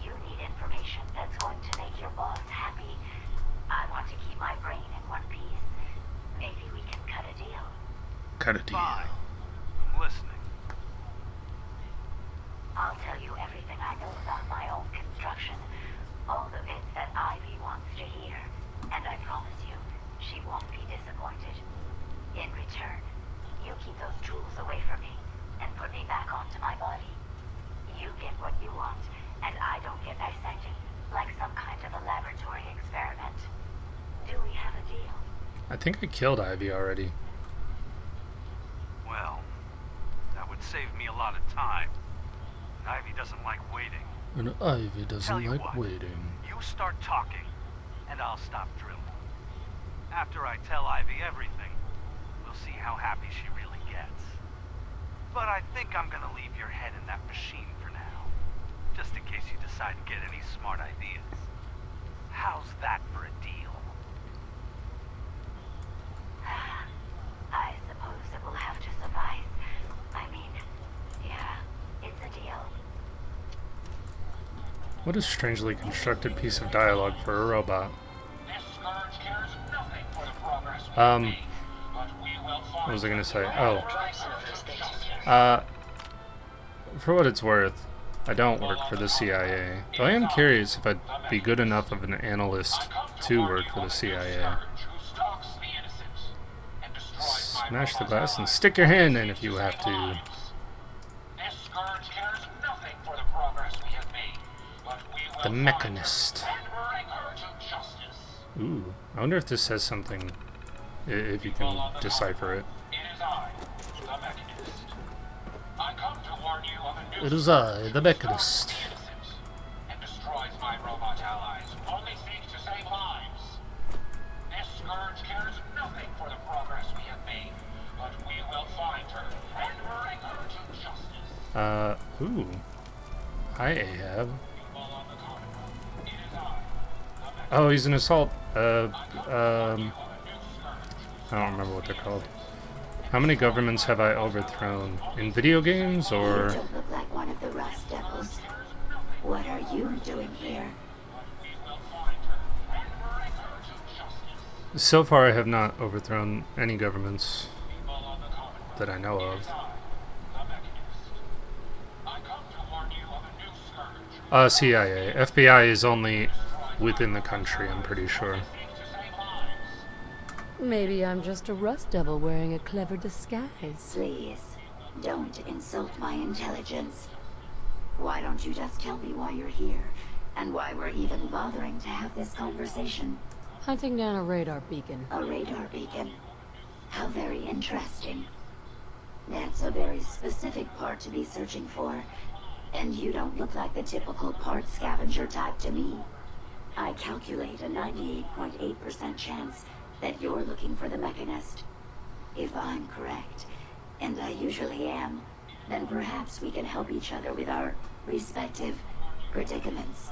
You need information that's going to make your boss happy. I want to keep my brain in one piece. Maybe we can cut a deal. Cut a deal. Fine. I'm listening. I'll tell you everything I know about my own construction. All the bits that Ivy wants to hear. And I promise you, she won't be disappointed. In return, you keep those tools away from me and put me back onto my body. You get what you want, and I don't get dissected like some kind of a laboratory experiment. Do we have a deal? I think I killed Ivy already. Well, that would save me a lot of time. Ivy doesn't like waiting. And Ivy Tell doesn't you like what. waiting. You start talking, and I'll stop drilling. After I tell Ivy everything, we'll see how happy she really gets. But I think I'm gonna leave your head in that machine for now, just in case you decide to get any smart ideas. How's that for a deal? I suppose it will have to suffice. I mean, yeah, it's a deal. What a strangely constructed piece of dialogue for a robot. This scourge cares nothing for the progress we have Um, made, but we will find What was I gonna say? her. Oh. Try some of those things. For what it's worth, I don't work for the CIA. Though I am curious if I'd be good enough of an analyst to work for the CIA. Smash the glass and stick your hand in if you have to. This scourge cares nothing for the progress we have made, but we will The Mechanist. find her and bring her to justice. Ooh, I wonder if this says something, if you can decipher it. It is I, the Mechanist. I come to warn you of a new It is I, the scourge Mechanist. who stalks the innocent and destroys my robot allies who only seek to save lives. This scourge cares nothing for the progress we have made, but we will find her and bring her to justice. Ooh. Hi, Ahab. People on the Commonwealth, it is I, the Mechanist. Oh, he's an assault, Of a new scourge. I don't remember what they're called. How many governments have I overthrown? In video games, You or... don't look like one of the Rust Devils. What are you doing here? We will find her and bring her to justice. So far, I have not overthrown any governments People on the Commonwealth, that I know of. I, the Mechanist. I come to warn you of a new scourge. CIA. FBI is only within the country, I'm pretty sure. Seek to save lives. Maybe I'm just a Rust Devil wearing a clever disguise. Please, don't insult my intelligence. Why don't you just tell me why you're here, and why we're even bothering to have this conversation? Hunting down a radar beacon. A radar beacon. How very interesting. That's a very specific part to be searching for, and you don't look like the typical part scavenger type to me. I calculate a 98.8% chance that you're looking for the Mechanist. If I'm correct, and I usually am, then perhaps we can help each other with our respective predicaments.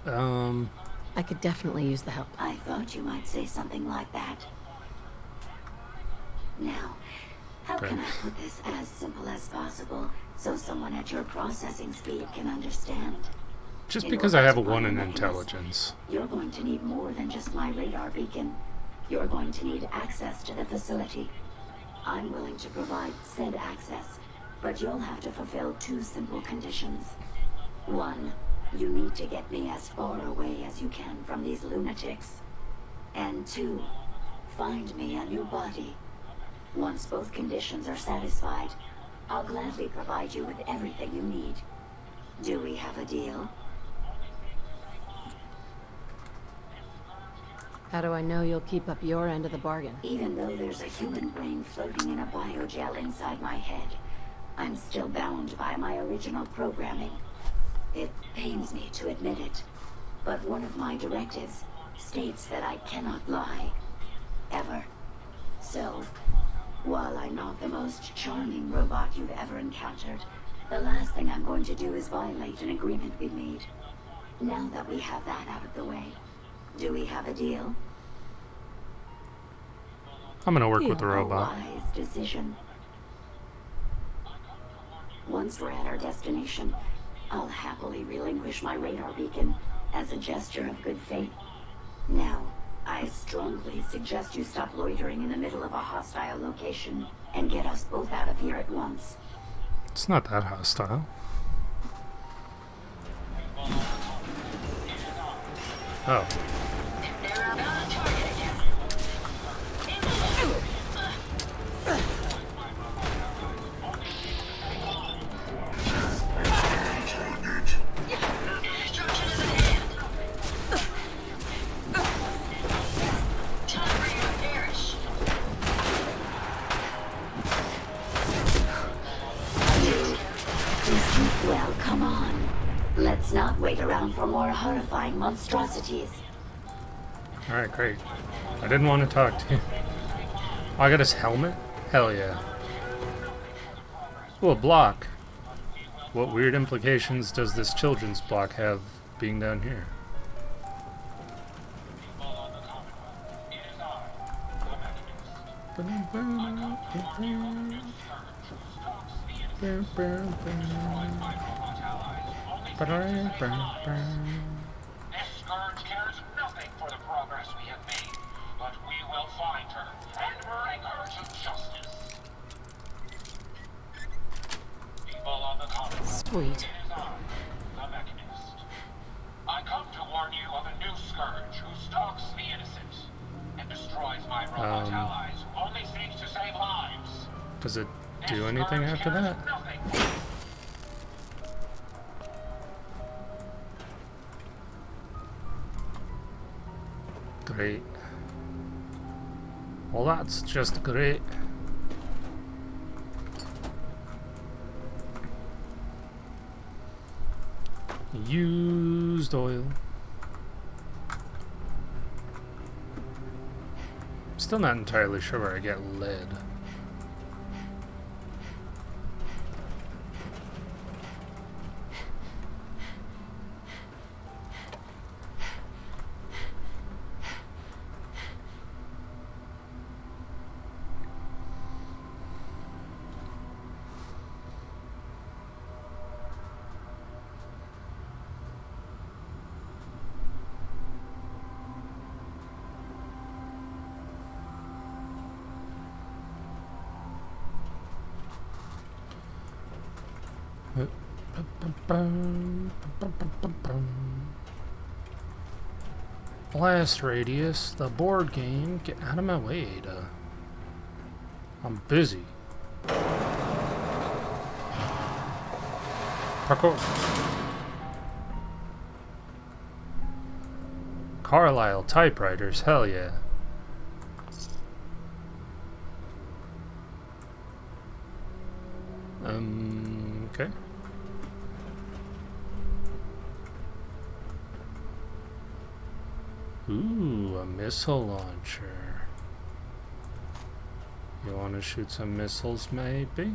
I could definitely use the help. I thought you might say something like that. Now, how Okay. can I put this as simple as possible so someone at your processing speed can understand? Just In because order I have to a 1 find in the Mechanist, intelligence. You're going to need more than just my radar beacon. You're going to need access to the facility. I'm willing to provide said access, but you'll have to fulfill 2 simple conditions. 1, you need to get me as far away as you can from these lunatics. And 2, find me a new body. Once both conditions are satisfied, I'll gladly provide you with everything you need. Do we have a deal? How do I know you'll keep up your end of the bargain? Even though there's a human brain floating in a biogel inside my head, I'm still bound by my original programming. It pains me to admit it, but one of my directives states that I cannot lie. Ever. So, while I'm not the most charming robot you've ever encountered, the last thing I'm going to do is violate an agreement we made. Now that we have that out of the way, do we have a deal? I'm gonna work with the Yeah. robot. A wise decision. Once we're at our destination, I'll happily relinquish my radar beacon as a gesture of good faith. Now, I strongly suggest you stop loitering in the middle of a hostile location and get us both out of here at once. It's not that hostile. Oh. Well, come on. Let's not wait around for more horrifying monstrosities. Alright, great. I didn't want to talk to you. Oh, I got his helmet? Hell yeah. Ooh, a block. What weird implications does this children's block have being down here? This scourge cares nothing for the progress we have made, Sweet. It is I, the Mechanist. I come to warn you of a new scourge who stalks the innocent and destroys my robot allies who only seeks to save lives. Does it This do anything scourge after cares that? Nothing. Great. Well, that's just great. Used oil. Still not entirely sure where I get lead. Blast Radius, the board game. Get out of my way, Ada. I'm busy. Parkour. Carlisle typewriters, hell yeah. Okay. Ooh, a missile launcher. You want to shoot some missiles, maybe?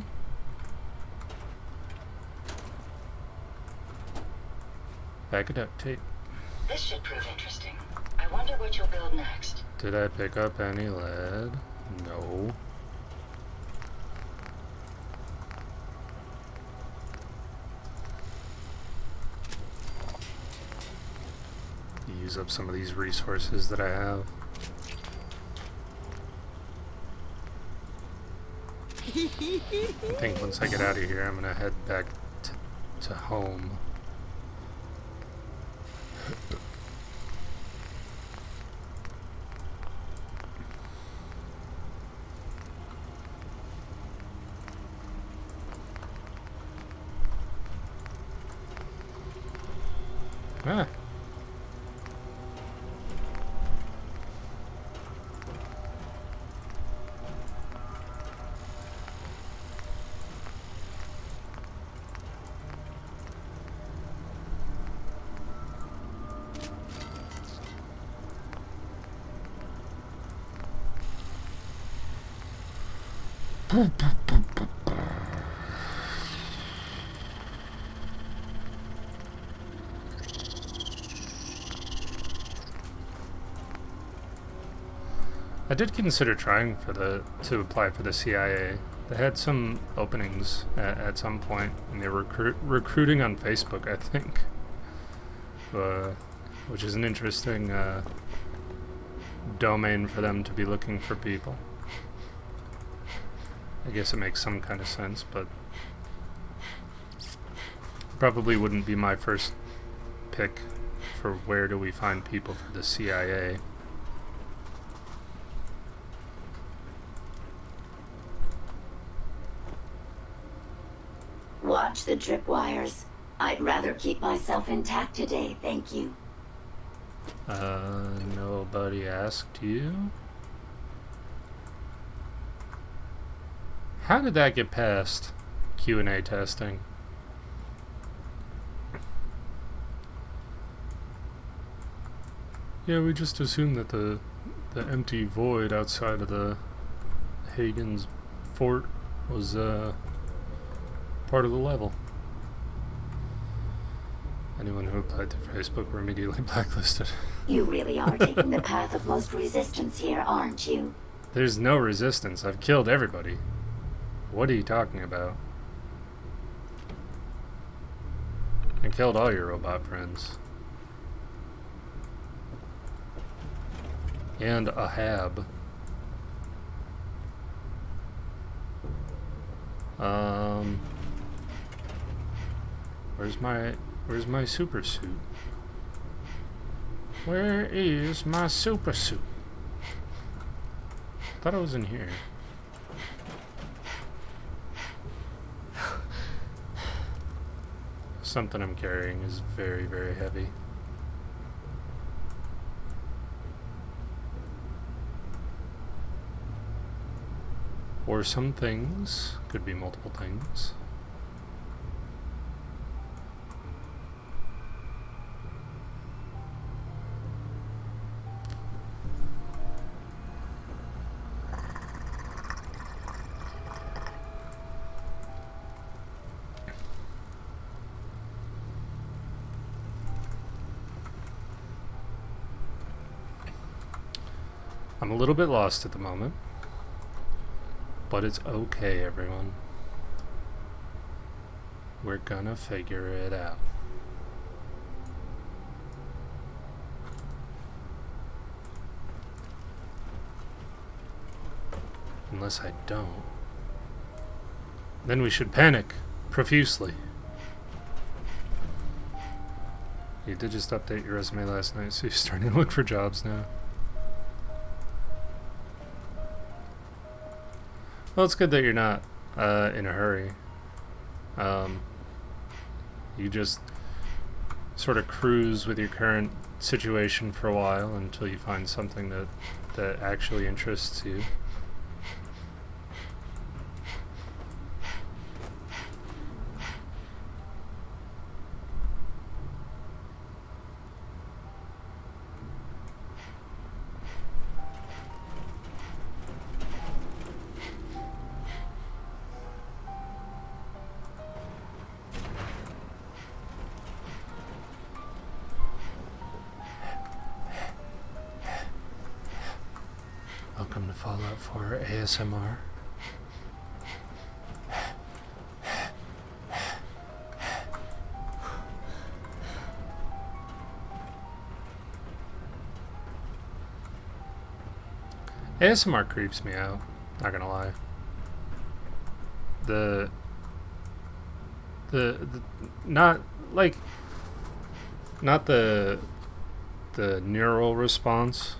Bag of duct tape. This should prove interesting. I wonder what you'll build next. Did I pick up any lead? No. Use up some of these resources that I have. I think once I get out of here, I'm gonna head back to home. Ah. I did consider trying to apply for the CIA. They had some openings at some point, and they were recruiting on Facebook, I think, which is an interesting domain for them to be looking for people. I guess it makes some kind of sense, but probably wouldn't be my first pick for where do we find people for the CIA. Watch the tripwires. I'd rather keep myself intact today, thank you. Nobody asked you? How did that get past Q&A testing? Yeah, we just assumed that the empty void outside of the Hagen's fort was part of the level. Anyone who applied to Facebook were immediately blacklisted. You really are taking the path of most resistance here, aren't you? There's no resistance. I've killed everybody. What are you talking about? I killed all your robot friends. And Ahab. Where's my super suit? Where is my super suit? Thought it was in here. Something I'm carrying is very, very heavy. Or some things. Could be multiple things. I'm a little bit lost at the moment, but it's okay, everyone. We're gonna figure it out. Unless I don't. Then we should panic profusely. You did just update your resume last night, so you're starting to look for jobs now. Well, it's good that you're not in a hurry. You just sort of cruise with your current situation for a while until you find something that actually interests you. Welcome to Fallout 4 ASMR. ASMR creeps me out, not gonna lie. The not like not the neural response.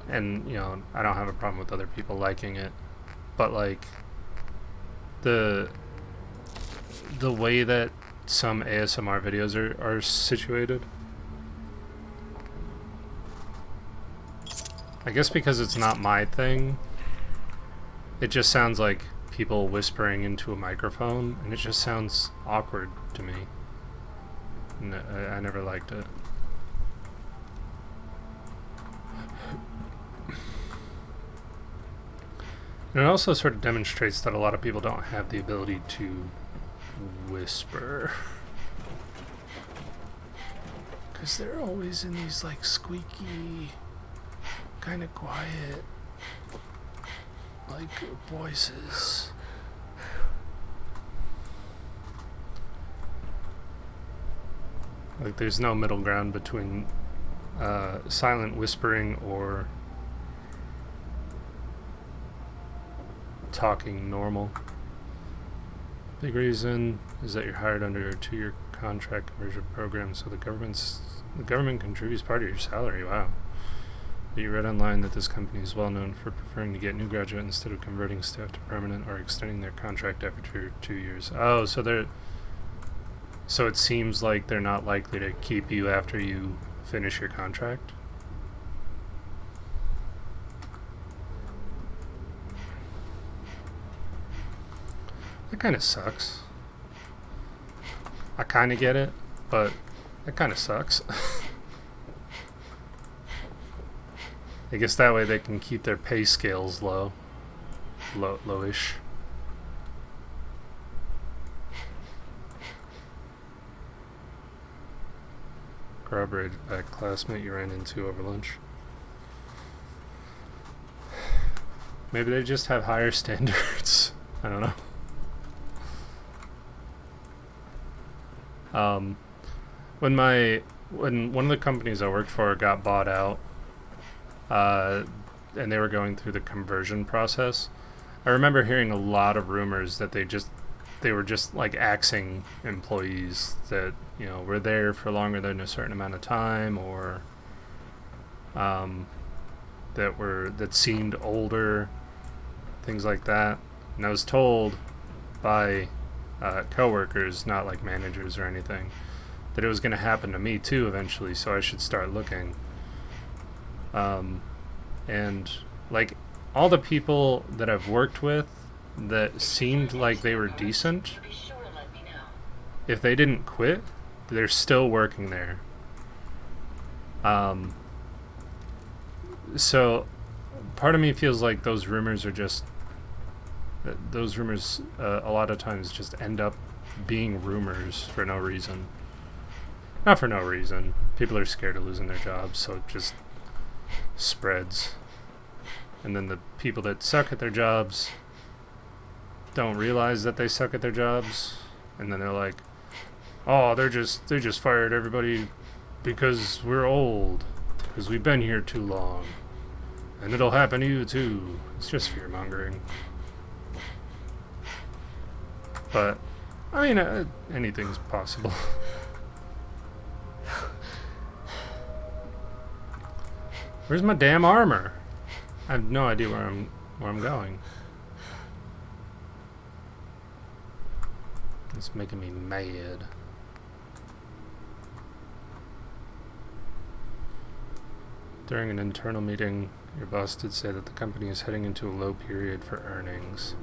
And you know, I don't have a problem with other people liking it, but like the way that some ASMR videos are situated, I guess because it's not my thing, it just sounds like people whispering into a microphone, and it just sounds awkward to me. No, I never liked it. And it also sort of demonstrates that a lot of people don't have the ability to whisper. Because they're always in these like squeaky, kind of quiet, like voices. Like there's no middle ground between silent whispering or talking normal. Big reason is that you're hired under a 2-year contract conversion program, so the government contributes part of your salary. Wow. But you read online that this company is well known for preferring to get new graduates instead of converting staff to permanent or extending their contract after 2 years. Oh, so it seems like they're not likely to keep you after you finish your contract? That kind of sucks. I kind of get it, but that kind of sucks. I guess that way they can keep their pay scales lowish. Corroborated by a classmate you ran into over lunch. Maybe they just have higher standards. I don't know. When one of the companies I worked for got bought out, and they were going through the conversion process, I remember hearing a lot of rumors that they just they were just like axing employees that, you know, were there for longer than a certain amount of time, or that seemed older, things like that. And I was told by coworkers, not like managers or anything, that it was going to happen to me too eventually, so I should start looking. And like all the people that I've worked with that seemed like they were decent, if they didn't quit, they're still working there. So part of me feels like those rumors are just, those rumors a lot of times just end up being rumors for no reason. Not for no reason. People are scared of losing their jobs, so it just spreads. And then the people that suck at their jobs don't realize that they suck at their jobs, and then they're like, oh, they just fired everybody because we're old, because we've been here too long, and it'll happen to you too. It's just fear mongering. But I mean, anything's possible. Where's my damn armor? I have no idea where I'm going. It's making me mad. During an internal meeting, your boss did say that the company is heading into a low period for earnings.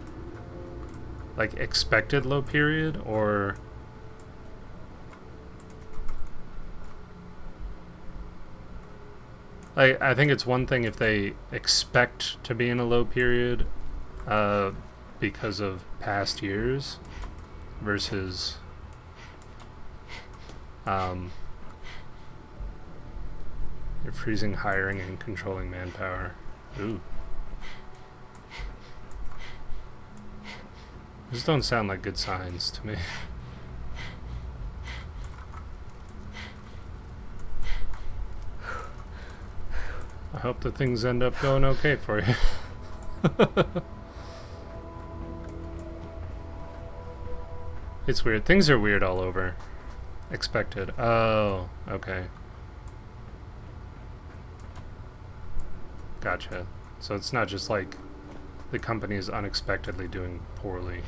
Like expected low period, or I think it's one thing if they expect to be in a low period because of past years versus you're freezing hiring and controlling manpower. Ooh. Those don't sound like good signs to me. I hope that things end up going okay for you. It's weird. Things are weird all over. Expected. Oh, okay. Gotcha. So it's not just like the company is unexpectedly doing poorly.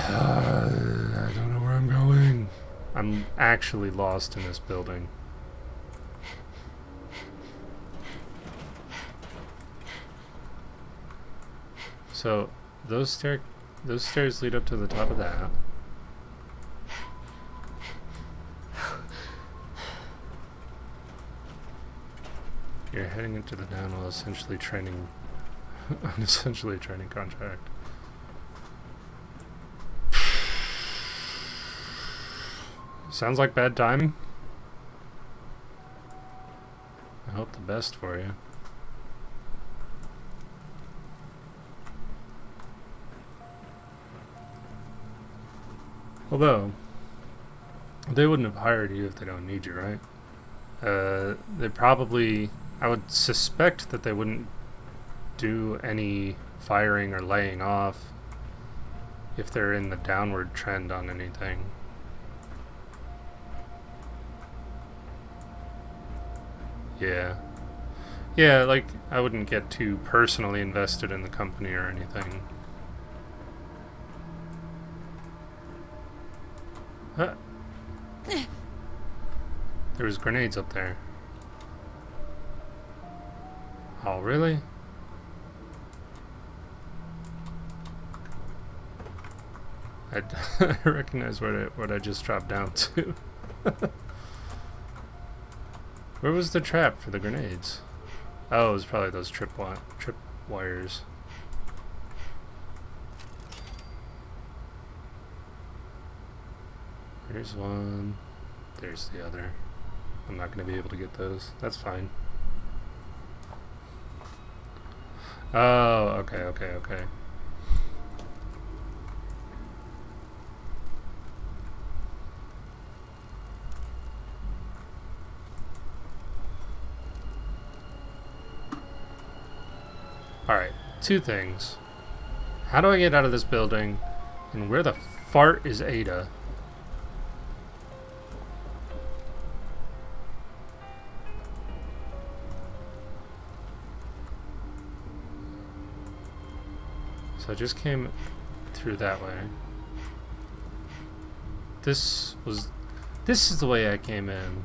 I don't know where I'm going. I'm actually lost in this building. So those stairs lead up to the top of that. You're heading into the downwell, essentially training essentially a training contract. Sounds like bad timing. I hope the best for you. Although, they wouldn't have hired you if they don't need you, right? They probably, I would suspect that they wouldn't do any firing or laying off if they're in the downward trend on anything. Yeah. Yeah, like, I wouldn't get too personally invested in the company or anything. Huh. There was grenades up there. Oh, really? I recognize what I just dropped down to. Where was the trap for the grenades? Oh, it was probably those trip wires. There's one. There's the other. I'm not going to be able to get those. That's fine. Oh, okay. Alright, two things. How do I get out of this building? And where the fart is Ada? So I just came through that way. This is the way I came in.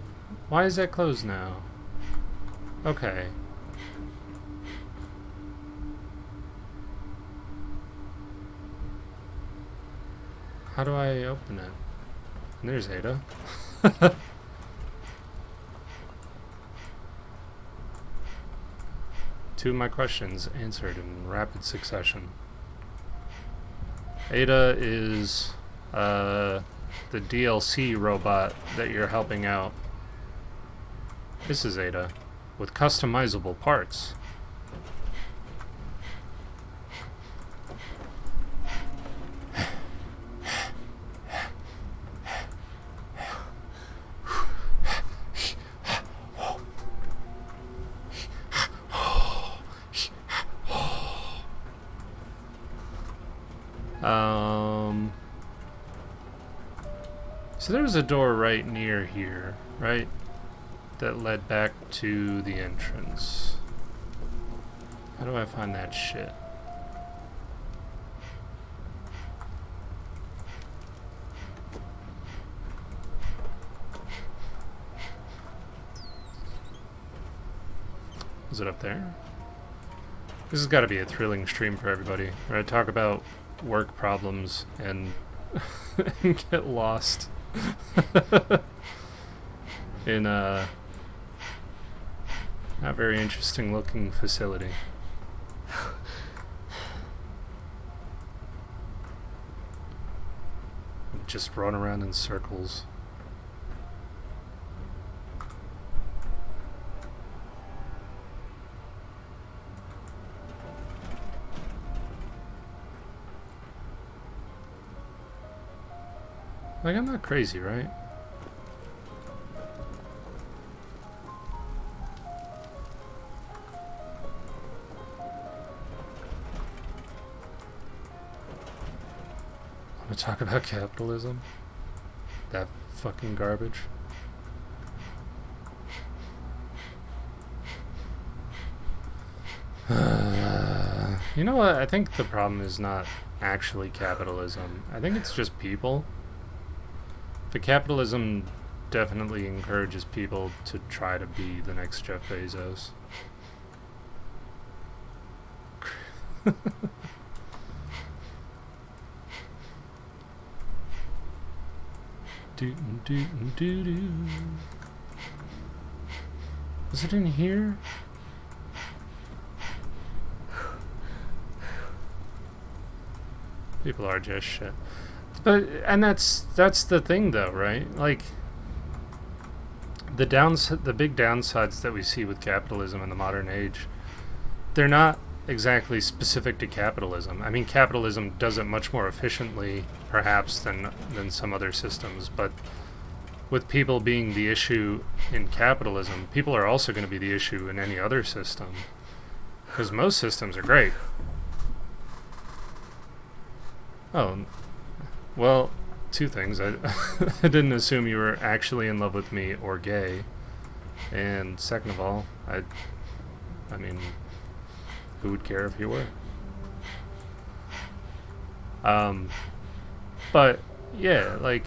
Why is that closed now? Okay. How do I open it? And there's Ada. Two of my questions answered in rapid succession. Ada is the DLC robot that you're helping out. This is Ada with customizable parts. So there was a door right near here, right? That led back to the entrance. How do I find that shit? Is it up there? This has got to be a thrilling stream for everybody, where I talk about work problems and, and get lost in a not very interesting looking facility. Just run around in circles. Like, I'm not crazy, right? Want to talk about capitalism? That fucking garbage. You know what? I think the problem is not actually capitalism. I think it's just people. But capitalism definitely encourages people to try to be the next Jeff Bezos. Is it in here? People are just shit. But and that's the thing though, right? Like the big downsides that we see with capitalism in the modern age, they're not exactly specific to capitalism. I mean, capitalism does it much more efficiently perhaps than some other systems, but with people being the issue in capitalism, people are also going to be the issue in any other system. Because most systems are great. Oh, well, two things. I didn't assume you were actually in love with me or gay. And second of all, I mean, who would care if you were? But, yeah, like,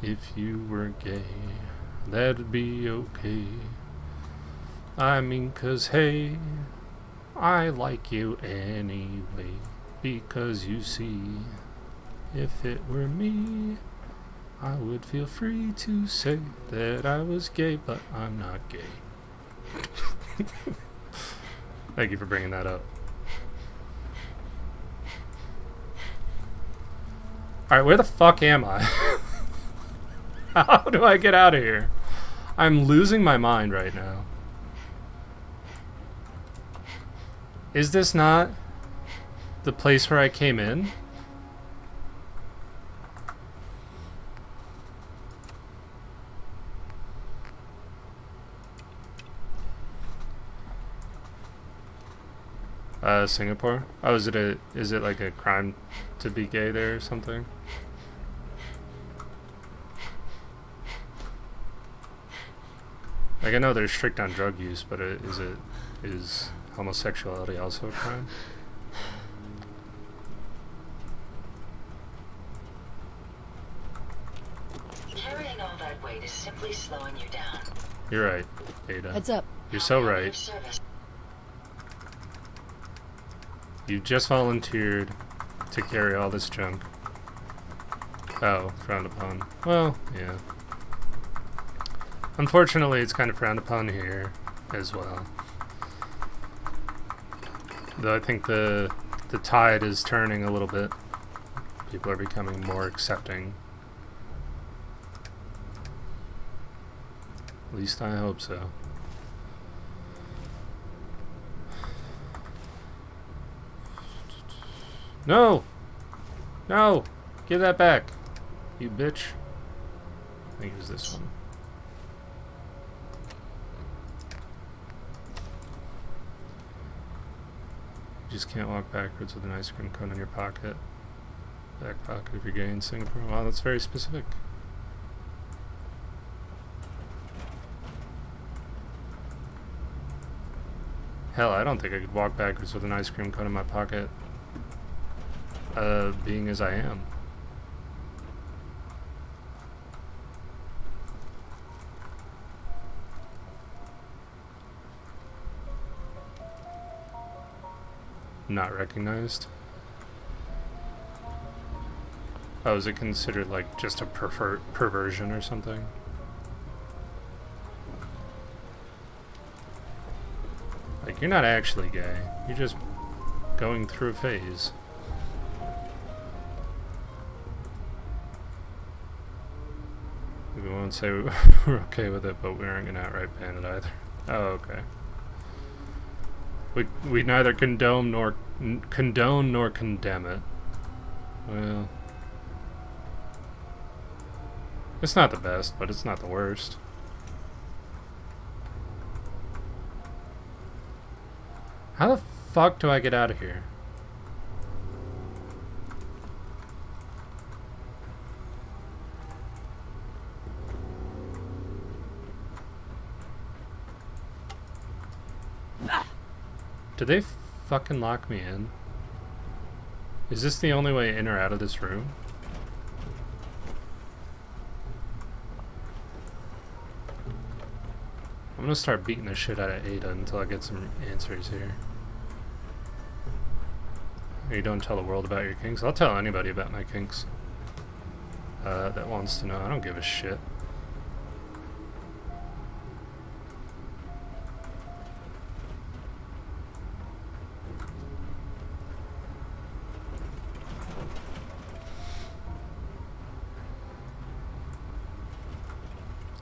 if you were gay, that'd be okay. I mean, 'cause hey, I like you anyway. Because you see, if it were me, I would feel free to say that I was gay, but I'm not gay. Thank you for bringing that up. Alright, where the fuck am I? How do I get out of here? I'm losing my mind right now. Is this not the place where I came in? Singapore? Oh, is it like a crime to be gay there or something? Like I know they're strict on drug use, but is homosexuality also a crime? Carrying all that weight is simply slowing you down. You're right, Ada. Heads up. You're so right. You just volunteered to carry all this junk. Oh, frowned upon. Well, yeah. Unfortunately, it's kind of frowned upon here as well. Though I think the tide is turning a little bit. People are becoming more accepting. At least I hope so. No! No! Give that back! You bitch. I think it was this one. You just can't walk backwards with an ice cream cone in your pocket. Back pocket if you're gay in Singapore. Wow, that's very specific. Hell, I don't think I could walk backwards with an ice cream cone in my pocket. Being as I am. Not recognized. Oh, is it considered like just a perversion or something? Like, you're not actually gay. You're just going through a phase. We won't say we're okay with it, but we aren't gonna outright ban it either. Oh, okay. We neither condone nor condemn it. Well, it's not the best, but it's not the worst. How the fuck do I get out of here? Did they fucking lock me in? Is this the only way in or out of this room? I'm gonna start beating the shit out of Ada until I get some answers here. You don't tell the world about your kinks? I'll tell anybody about my kinks. That wants to know. I don't give a shit.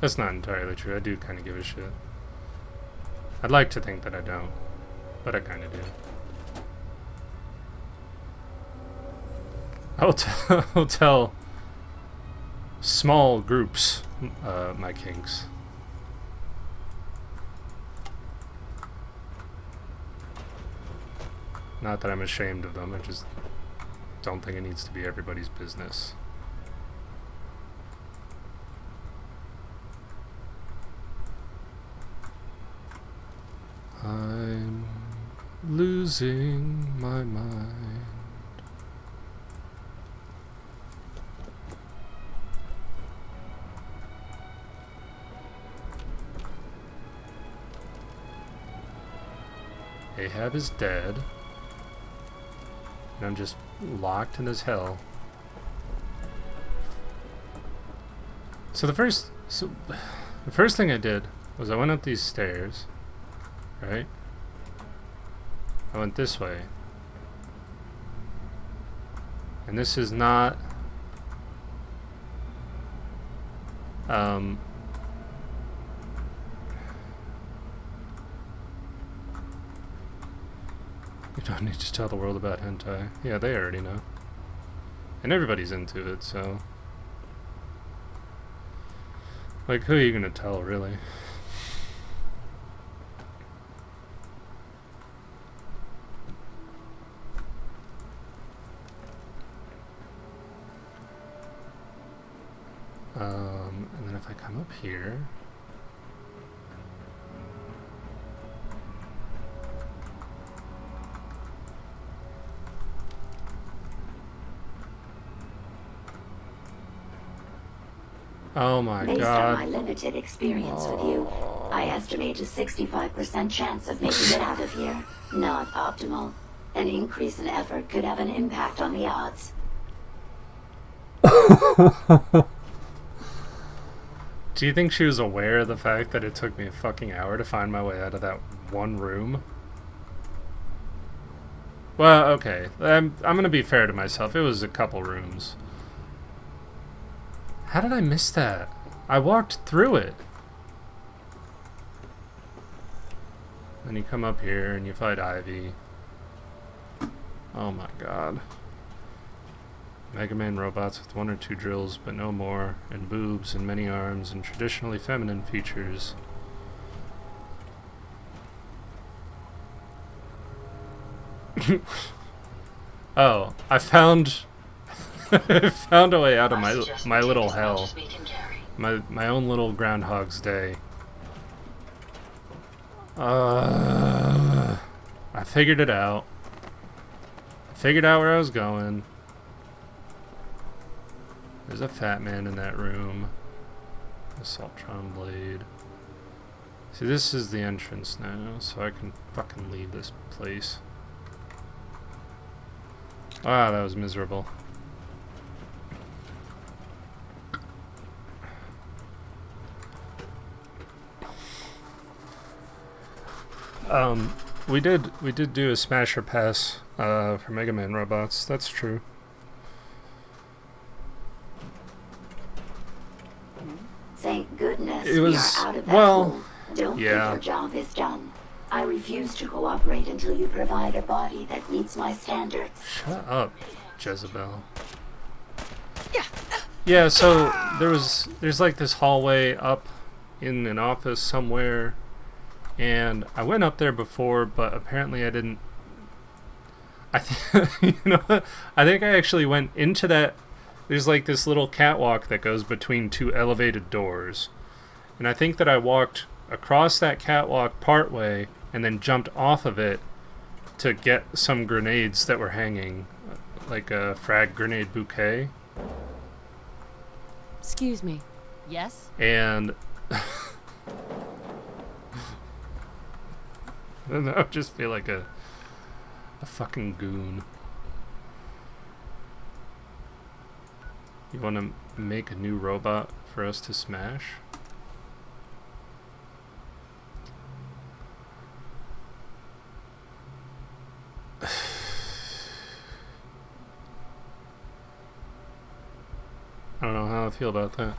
That's not entirely true. I do kind of give a shit. I'd like to think that I don't, but I kind of do. I'll tell small groups my kinks. Not that I'm ashamed of them, I just don't think it needs to be everybody's business. I'm losing my mind. Ahab is dead. And I'm just locked in this hell. So the first thing I did was I went up these stairs. Right? I went this way. And this is not you don't need to tell the world about hentai. Yeah, they already know. And everybody's into it, so like, who are you gonna tell, really? Come up here. Oh my Based god. on my limited experience with you, I estimate a 65% chance of making it out of here. Not optimal. An increase in effort could have an impact on the odds. Do you think she was aware of the fact that it took me a fucking hour to find my way out of that one room? Well, okay. I'm gonna be fair to myself. It was a couple rooms. How did I miss that? I walked through it. Then you come up here and you fight Ivy. Oh my god. Mega Man robots with 1 or 2 drills, but no more, and boobs and many arms and traditionally feminine features. Oh, I found I found a way out of my little hell. My own little Groundhog's Day. I figured it out. Figured out where I was going. There's a fat man in that room. Assaultron blade. See, this is the entrance now, so I can fucking leave this place. Wow, that was miserable. We did do a smasher pass for Mega Man robots. That's true. Thank goodness It was, we are out of that well, hole. Don't yeah. think your job is done. I refuse to cooperate until you provide a body that meets my standards. Shut up, Jezebel. Yeah, so there's like this hallway up in an office somewhere, and I went up there before, but apparently I didn't. I think you know what? I think I actually went into that. There's like this little catwalk that goes between 2 elevated doors, and I think that I walked across that catwalk partway and then jumped off of it to get some grenades that were hanging, like a frag grenade bouquet. Excuse me. Yes? And and I just feel like a fucking goon. You want to make a new robot for us to smash? I don't know how I feel about that.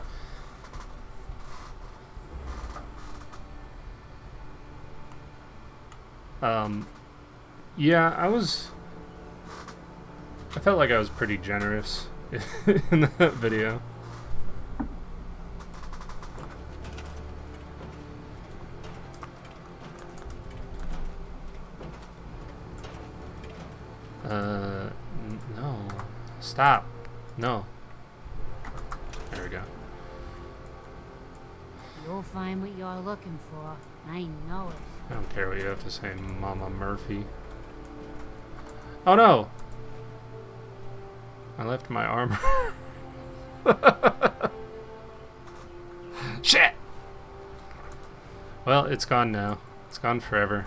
Yeah, I felt like I was pretty generous in that video. No. Stop. No. There we go. You'll find what you're looking for. I know it. I don't care what you have to say, Mama Murphy. Oh no! I left my armor. Shit! Well, it's gone now. It's gone forever.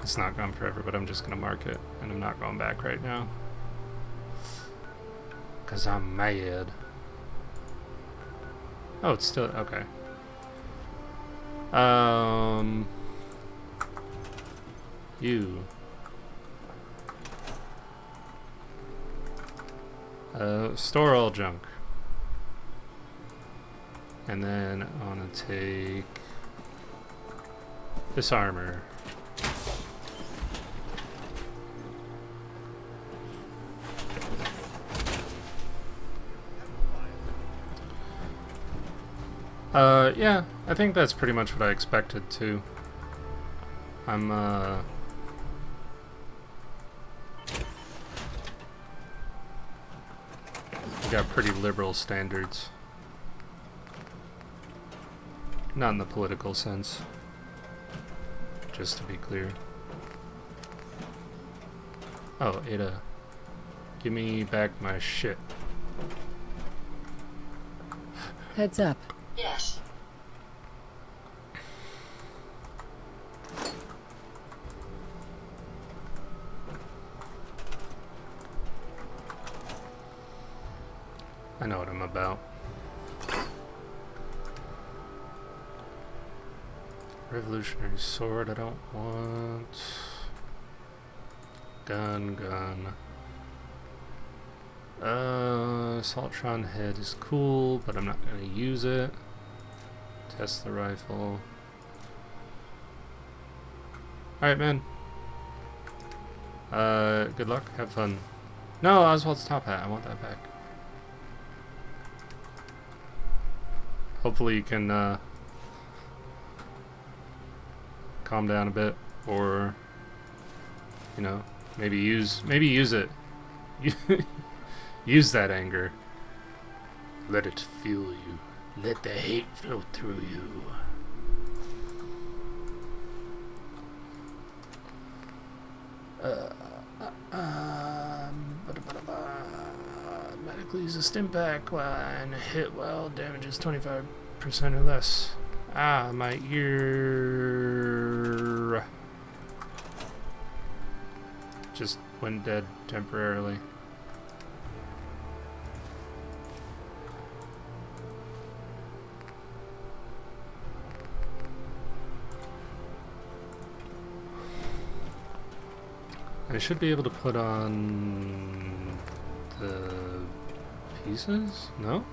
It's not gone forever, but I'm just gonna mark it, and I'm not going back right now. 'Cause I'm mad. Oh, it's still... okay. You. Store all junk. And then I want to take this armor. Yeah, I think that's pretty much what I expected too. I'm, I got pretty liberal standards. Not in the political sense. Just to be clear. Oh, Ada. Give me back my shit. Heads up. Yes. I know what I'm about. Revolutionary sword, I don't want. Gun. Assaultron head is cool, but I'm not gonna use it. Test the rifle. Alright, man. Good luck, have fun. No, Oswald's top hat, I want that back. Hopefully you can, calm down a bit, or, you know, maybe use it. Use that anger. Let it fuel you. Let the hate flow through you. Medically use a stim pack and hit well damages 25% or less. Ah, my ear just went dead temporarily. I should be able to put on the pieces? No?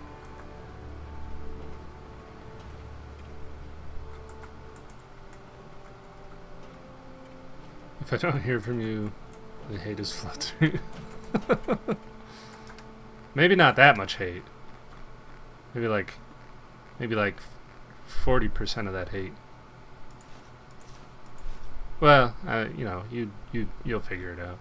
If I don't hear from you, the hate is flow through. Maybe not that much hate. Maybe like 40% of that hate. Well, you know, you'll figure it out.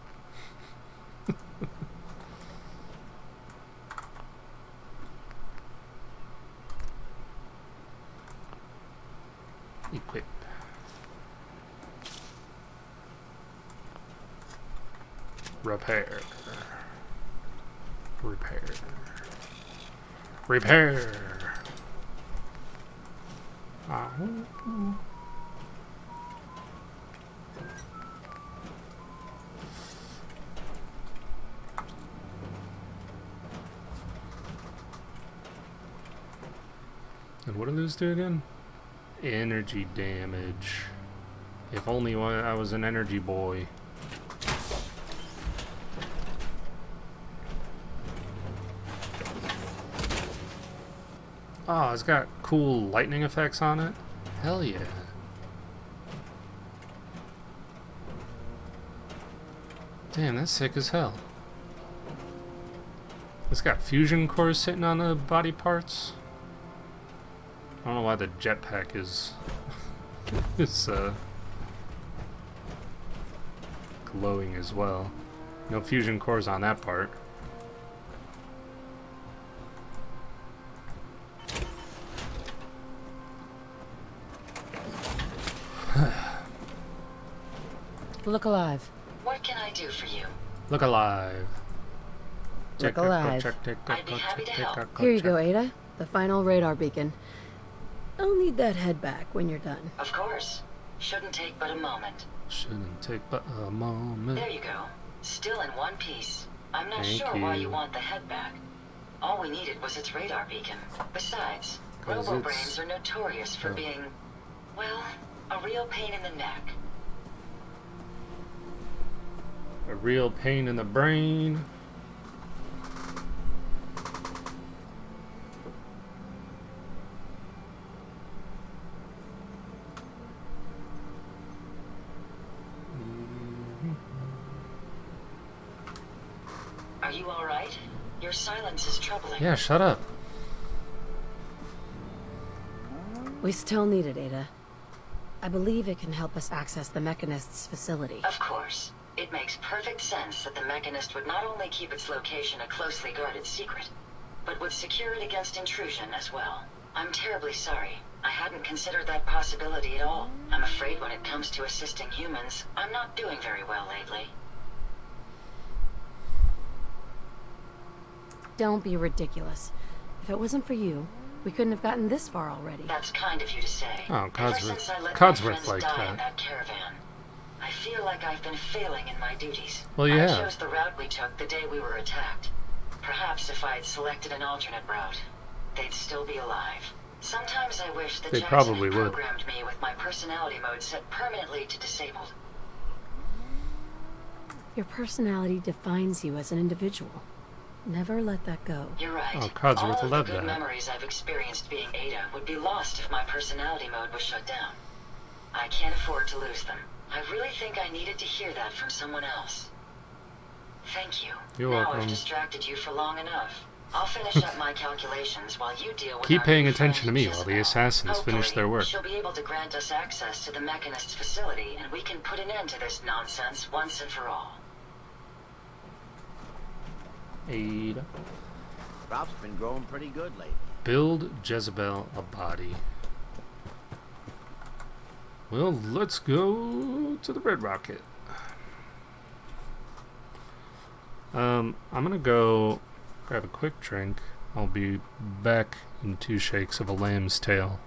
Equip. Repair. And what do those do again? Energy damage. If only I was an energy boy. Oh, it's got cool lightning effects on it. Hell yeah. Damn, that's sick as hell. It's got fusion cores sitting on the body parts. I don't know why the jetpack is glowing as well. No fusion cores on that part. Look alive. What can I do for you? Look alive. Look alive. I'd be happy to help. Here you go, Ada. The final radar beacon. I'll need that head back when you're done. Of course. Shouldn't take but a moment. Shouldn't take but a moment. There you go. Still in one piece. I'm not Thank sure why you. you want the head back. All we needed was its radar beacon. Besides, 'Cause robo-brains it's- are notorious for being, well, a real pain in the neck. A real pain in the brain. Are you alright? Your silence is troubling. Yeah, shut up. We still need it, Ada. I believe it can help us access the Mechanist's facility. Of course. It makes perfect sense that the Mechanist would not only keep its location a closely guarded secret, but would secure it against intrusion as well. I'm terribly sorry. I hadn't considered that possibility at all. I'm afraid when it comes to assisting humans, I'm not doing very well lately. Don't be ridiculous. If it wasn't for you, we couldn't have gotten this far already. That's kind of you to say. Oh, Ever since I let my Codsworth friends like die in that. that caravan, I feel like I've been failing in my duties. Well, you I have. chose the route we took the day we were attacked. Perhaps if I had selected an alternate route, they'd still be alive. Sometimes I wish that They Jackson probably had would. programmed me with my personality mode set permanently to disabled. Your personality defines you as an individual. Never let that go. You're right. Oh, Codsworth All will of the love good that. memories I've experienced being Ada would be lost if my personality mode was shut down. I can't afford to lose them. I really think I needed to hear that from someone else. Thank you. You're now welcome. I've distracted you for long enough. I'll finish up my calculations while you deal with Keep our paying new attention to friend, me while the Jezebel. assassins finish Hopefully, their work. she'll be able to grant us access to the Mechanist's facility, and we can put an end to this nonsense once and for all. Ada. Crop's been growing pretty good lately. Build Jezebel a body. Well, let's go to the Red Rocket. I'm gonna go grab a quick drink. I'll be back in 2 shakes of a lamb's tail.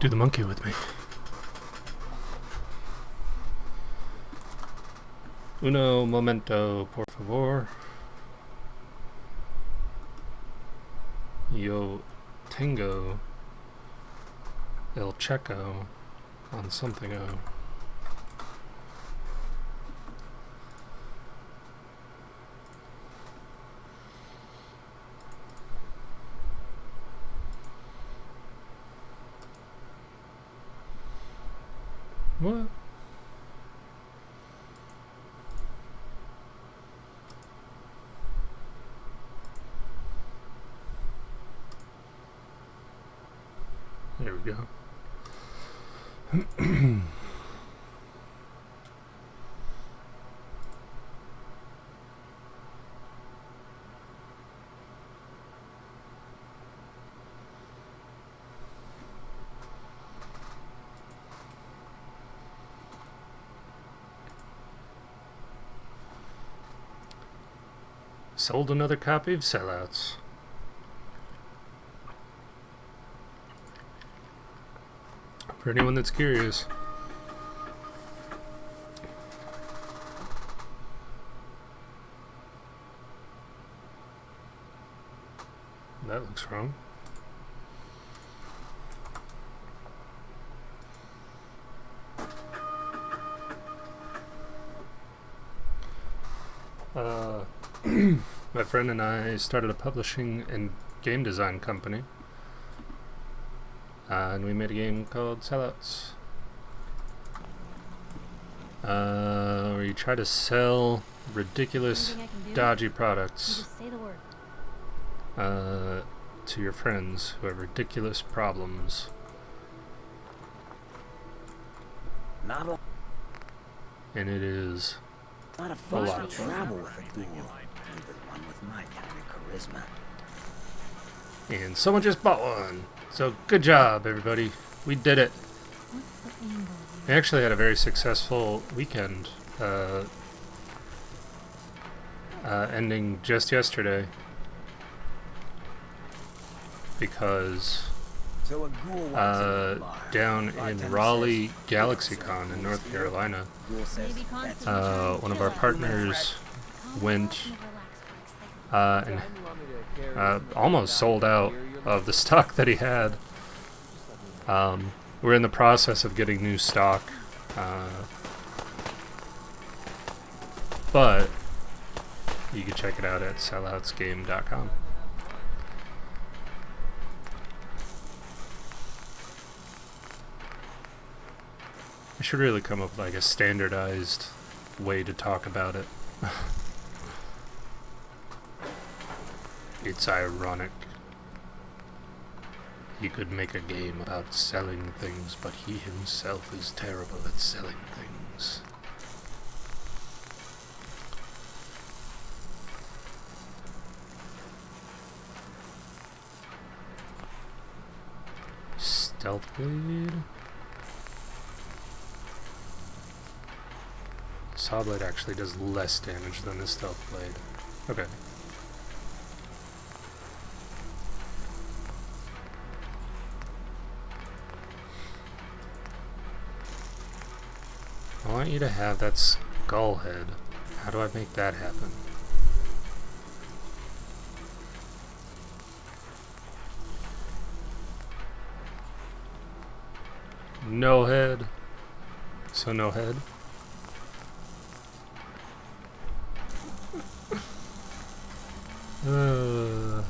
Do the monkey with me. Uno momento, por favor. Yo tengo el checo on something. What? There we go. Sold another copy of Sellouts. For anyone that's curious. That looks wrong. My friend and I started a publishing and game design company. And we made a game called Sellouts. Where you try to sell ridiculous, dodgy products Just say the word. to your friends who have ridiculous problems. Not a And it is lot of a fun lot to of fun. travel with a ghoul. Even one with my kind of charisma. And someone just bought one. So good job, everybody. We did it. What's the angle? We actually had a very successful weekend, ending just yesterday, because So a ghoul walks into a bar. down in Raleigh GalaxyCon in North Carolina, Maybe constant one of our partners went and almost sold out of the stock that he had. We're in the process of getting new stock, but you can check it out at selloutsgame.com. I should really come up with like a standardized way to talk about it. It's ironic. He could make a game about selling things, but he himself is terrible at selling things. Stealth Blade. Saw Blade actually does less damage than the Stealth Blade. Okay. I want you to have that skull head. How do I make that happen? No head. So no head. Oh,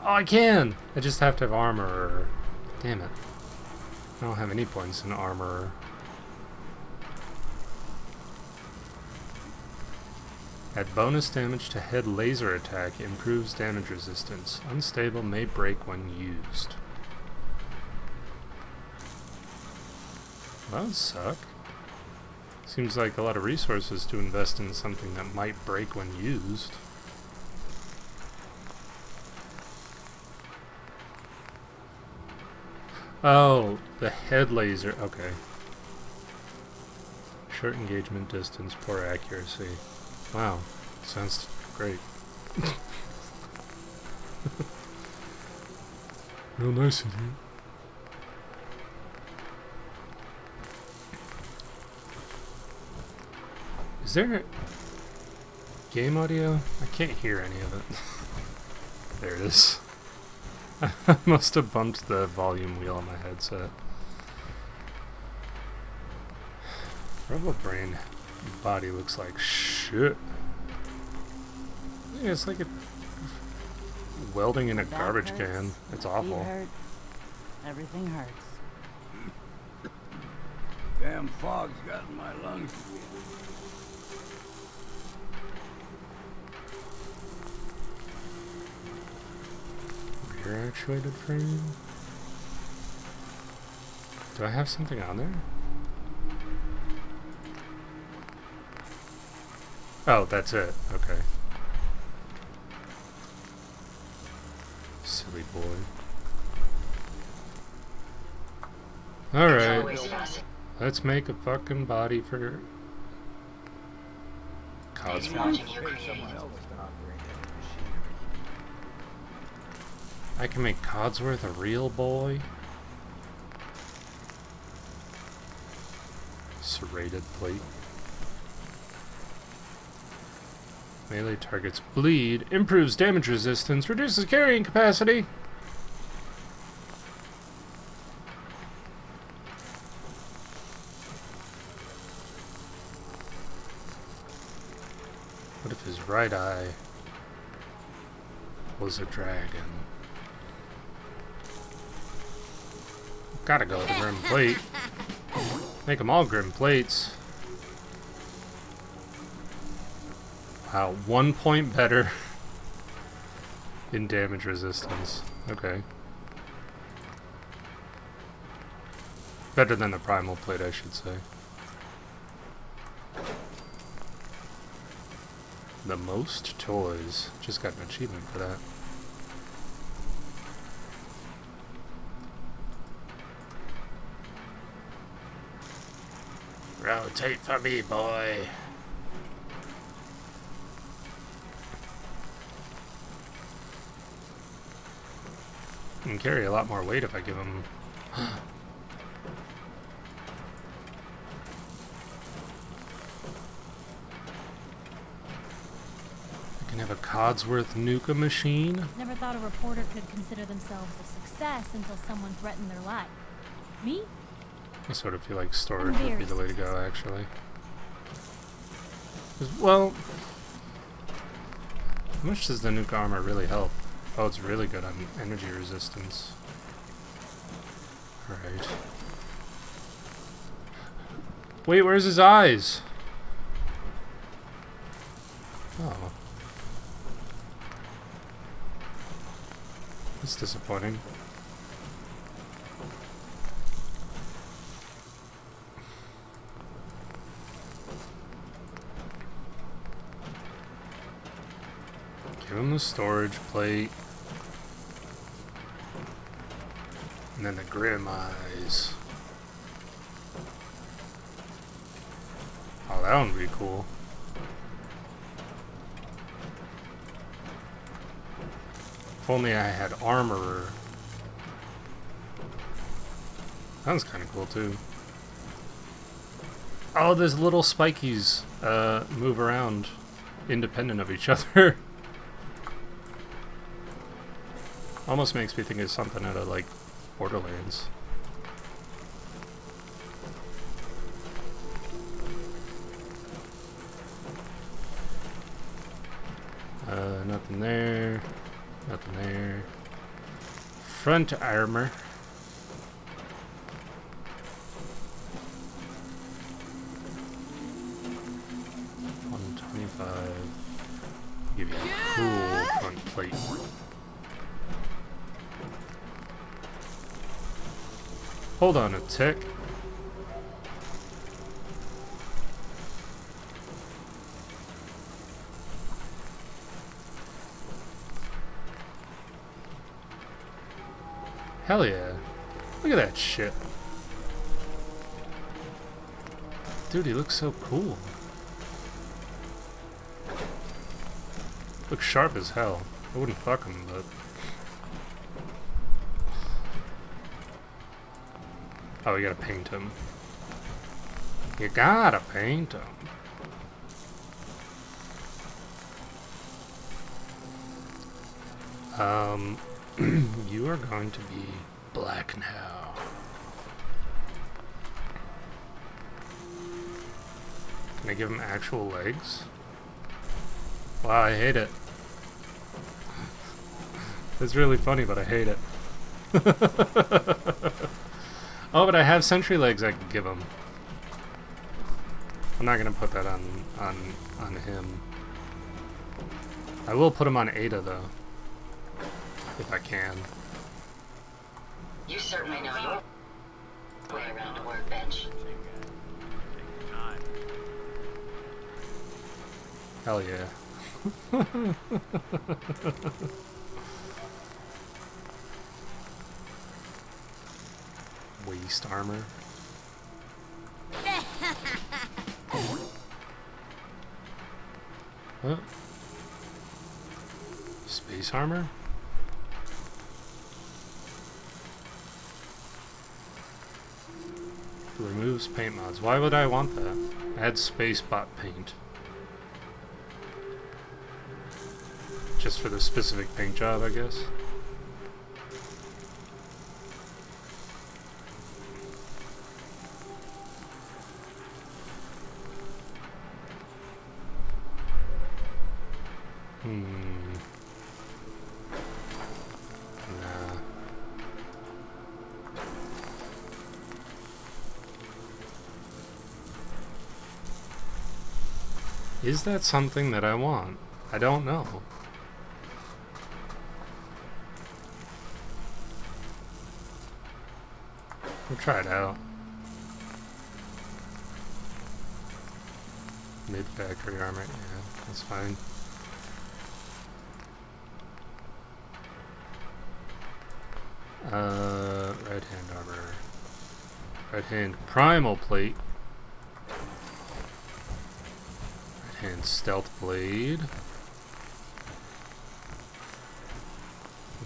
I can! I just have to have armor. Damn it. I don't have any points in armor. Add bonus damage to head laser attack. Improves damage resistance. Unstable, may break when used. That would suck. Seems like a lot of resources to invest in something that might break when used. Oh, the head laser. Okay. Short engagement distance, poor accuracy. Wow, sounds great. Real nice of you. Is there game audio? I can't hear any of it. There it is. I must have bumped the volume wheel on my headset. Rebel Brain body looks like shit. Yeah, it's like welding in a garbage can. It's awful. Everything hurts. Damn fog's got in my lungs. Rear actuated frame. Do I have something on there? Oh, that's it. Okay. Silly boy. Alright. Always fasten. Let's make a fucking body for Maybe Codsworth. watching you create. Someone else to operate that machinery. I can make Codsworth a real boy. Serrated plate. Melee targets bleed, improves damage resistance, reduces carrying capacity. What if his right eye was a dragon? Gotta go with the Grim Plate. Make them all Grim Plates. Wow, 1 point better in damage resistance. Okay. Better than the Primal Plate, I should say. The most toys. Just got an achievement for that. Rotate for me, boy. He can carry a lot more weight if I give him. I can have a Codsworth Nuka machine. Never thought a reporter could consider themselves a success until someone threatened their life. Me? I sort of feel like storage would be the way to go, actually. 'Cause, well, how much does the Nuka armor really help? Oh, it's really good on energy resistance. Alright. Wait, where's his eyes? Oh. That's disappointing. Give him the storage plate. And then the Grim Eyes. Oh, that one would be cool. If only I had Armorer. That one's kind of cool too. Oh, those little spikies move around independent of each other. Almost makes me think of something out of like Borderlands. Nothing there. Nothing there. Front armor. $125. Give you a cool front plate. Hold on a tick. Hell yeah. Look at that shit. Dude, he looks so cool. Looks sharp as hell. I wouldn't fuck him, but... Oh, we gotta paint him. You gotta paint him. You are going to be black now. Can I give him actual legs? Wow, I hate it. It's really funny, but I hate it. Oh, but I have sentry legs I can give him. I'm not gonna put that on him. I will put him on Ada though, if I can. You certainly know your way around a workbench. Hell yeah. Waste armor. What? Space armor? Removes paint mods. Why would I want that? Add space bot paint. Just for the specific paint job, I guess. Nah. Is that something that I want? I don't know. We'll try it out. Mid-factory armor, yeah, that's fine. Right hand armor. Right hand primal plate. Right hand stealth blade.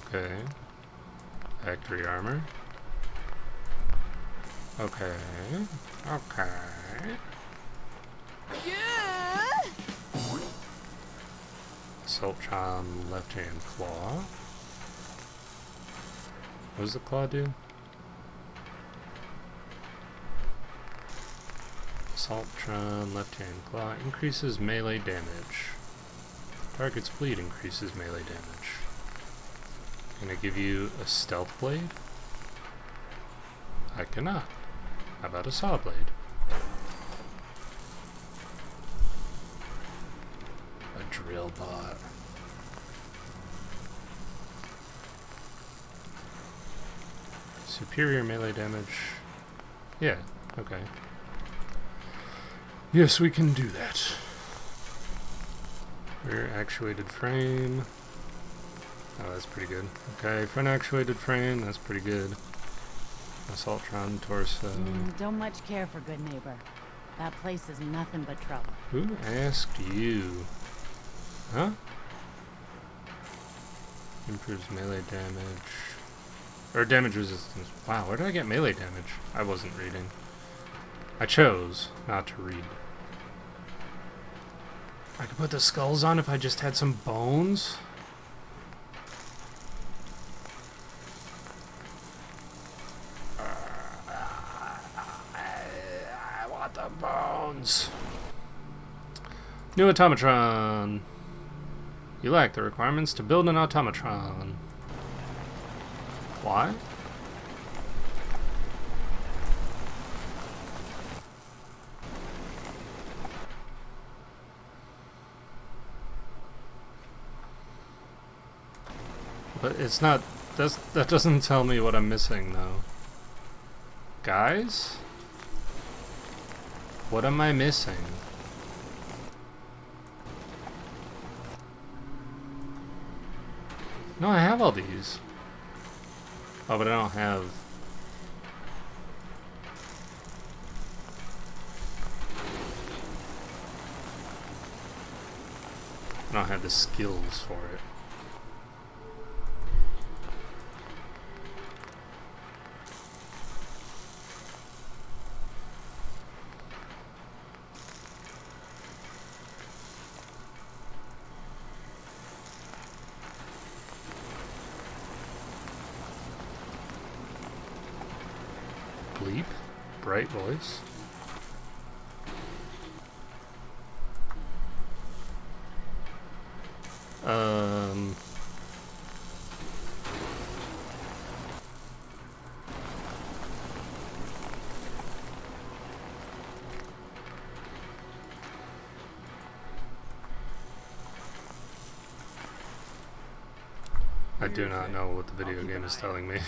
Okay. Factory armor. Okay. Okay. Yeah. Assaultron left hand claw. What does the claw do? Assaultron left hand claw increases melee damage. Target's bleed increases melee damage. Can I give you a stealth blade? I cannot. How about a saw blade? A drill bot. Superior melee damage. Yeah, okay. Yes, we can do that. Rear actuated frame. Oh, that's pretty good. Okay, front actuated frame, that's pretty good. Assaultron torso. Don't much care for Good Neighbor. That place is nothing but trouble. Who asked you? Huh? Improves melee damage. Or damage resistance. Wow, where did I get melee damage? I wasn't reading. I chose not to read. I could put the skulls on if I just had some bones. I want the bones. New automatron. You lack the requirements to build an automatron. Why? But it's not, that doesn't tell me what I'm missing though. Guys? What am I missing? No, I have all these. Oh, but I don't have... I don't have the skills for it. Bleep, bright voice. I do not know what the video game is telling me.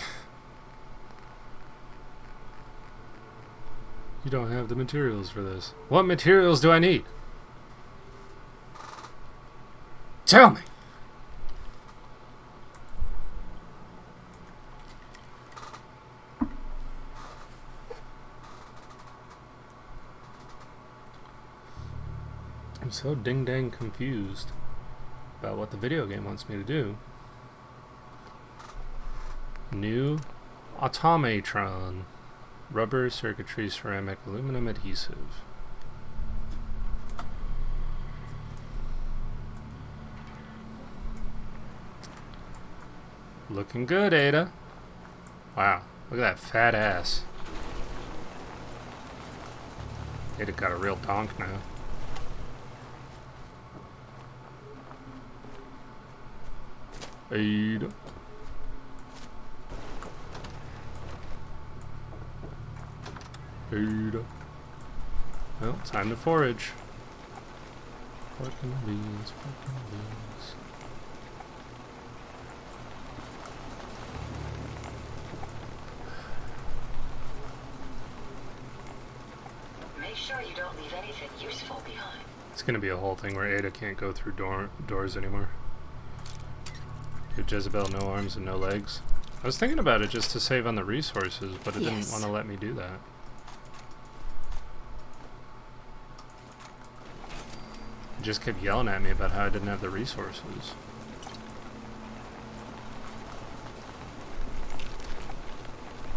You don't have the materials for this. What materials do I need? Tell me! I'm so ding-dang confused about what the video game wants me to do. New automatron. Rubber, circuitry, ceramic, aluminum adhesive. Looking good, Ada. Wow, look at that fat ass. Ada got a real donk now. Ada. Ada. Well, time to forage. Pork and beans, pork and beans. Make sure you don't leave anything useful behind. It's gonna be a whole thing where Ada can't go through doors anymore. Give Jezebel no arms and no legs. I was thinking about it just to save on the resources, but it didn't want to let me do that. It just kept yelling at me about how I didn't have the resources.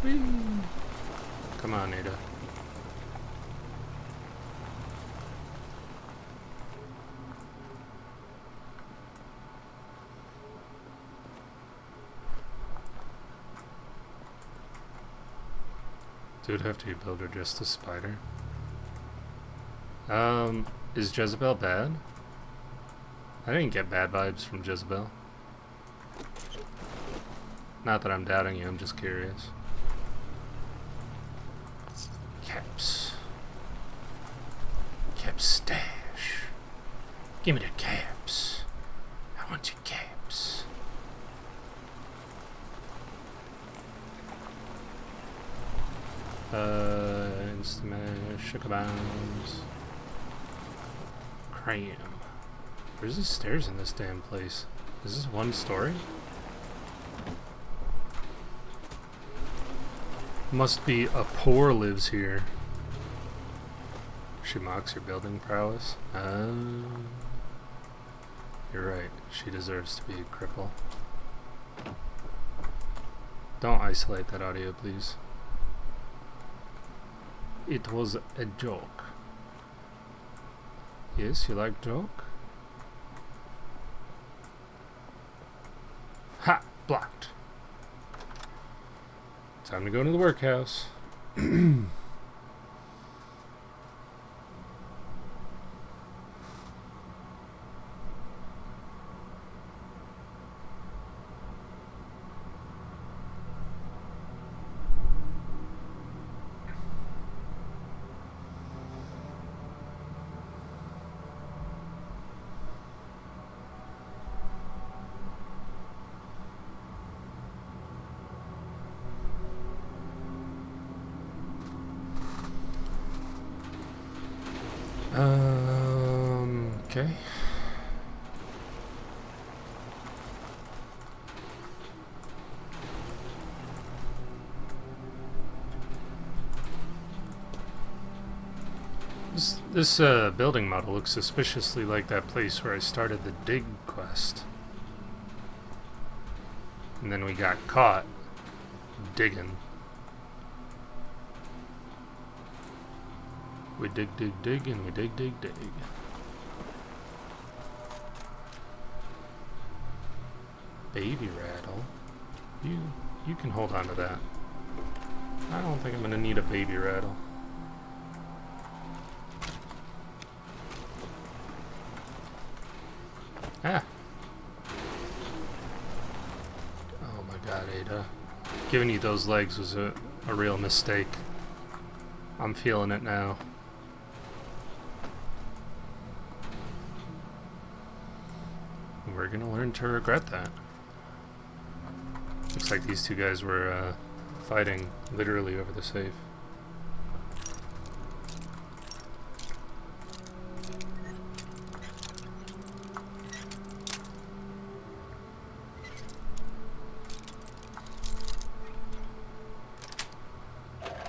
Whee! Come on, Ada. Dude, have to be build or just a spider. Is Jezebel bad? I didn't get bad vibes from Jezebel. Not that I'm doubting you, I'm just curious. Caps. Cap stash. Give me the caps. I want your caps. Instamash, sugar bombs. Cram. Where's the stairs in this damn place? Is this one story? Must be a poor lives here. She mocks your building prowess. You're right. She deserves to be a cripple. Don't isolate that audio, please. It was a joke. Yes, you like joke? Ha! Blocked. Time to go to the workhouse. Okay. This building model looks suspiciously like that place where I started the dig quest. And then we got caught digging. We dig, dig, dig, and we dig, dig, dig. Baby rattle. You can hold on to that. I don't think I'm gonna need a baby rattle. Ah. Oh my god, Ada. Giving you those legs was a real mistake. I'm feeling it now. We're gonna learn to regret that. Looks like these two guys were fighting literally over the safe.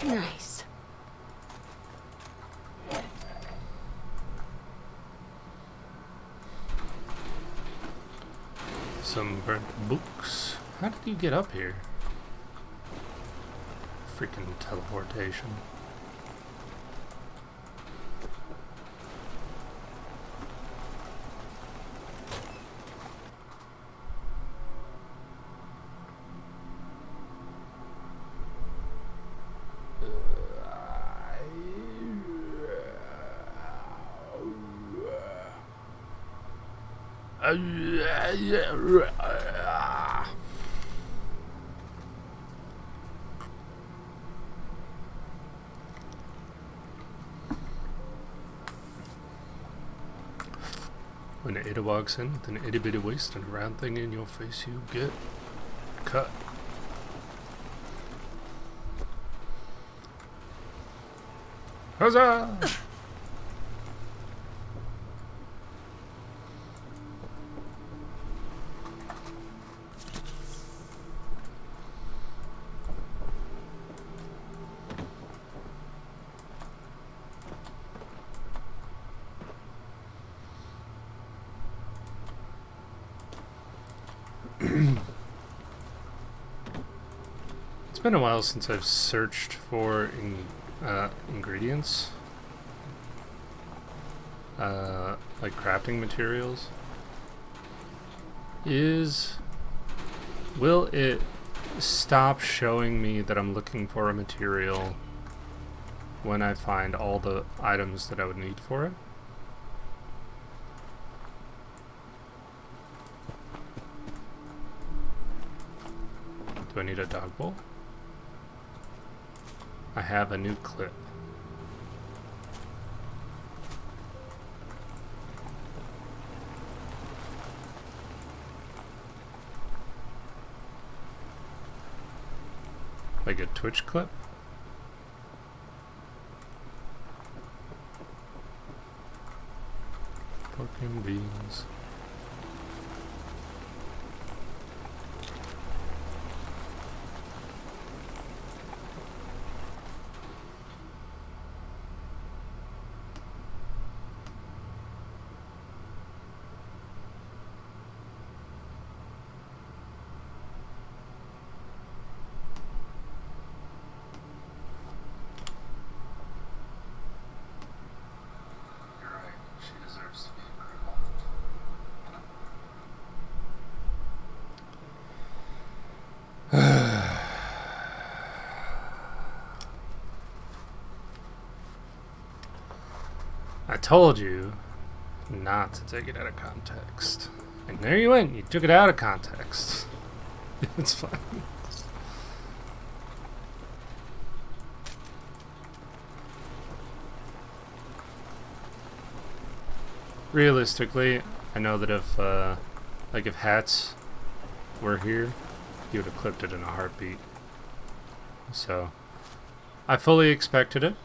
Nice. Some burnt books. How did you get up here? Freaking teleportation. When Ada walks in with an itty bitty waist and a round thing in your face, you get cut. Huzzah! It's been a while since I've searched for ingredients, like crafting materials. Will it stop showing me that I'm looking for a material when I find all the items that I would need for it? Do I need a dog bowl? I have a new clip. Like a Twitch clip? Pork and beans. I told you not to take it out of context. And there you went, you took it out of context. It's fine. Realistically, I know that if if Hats were here, he would have clipped it in a heartbeat. So, I fully expected it.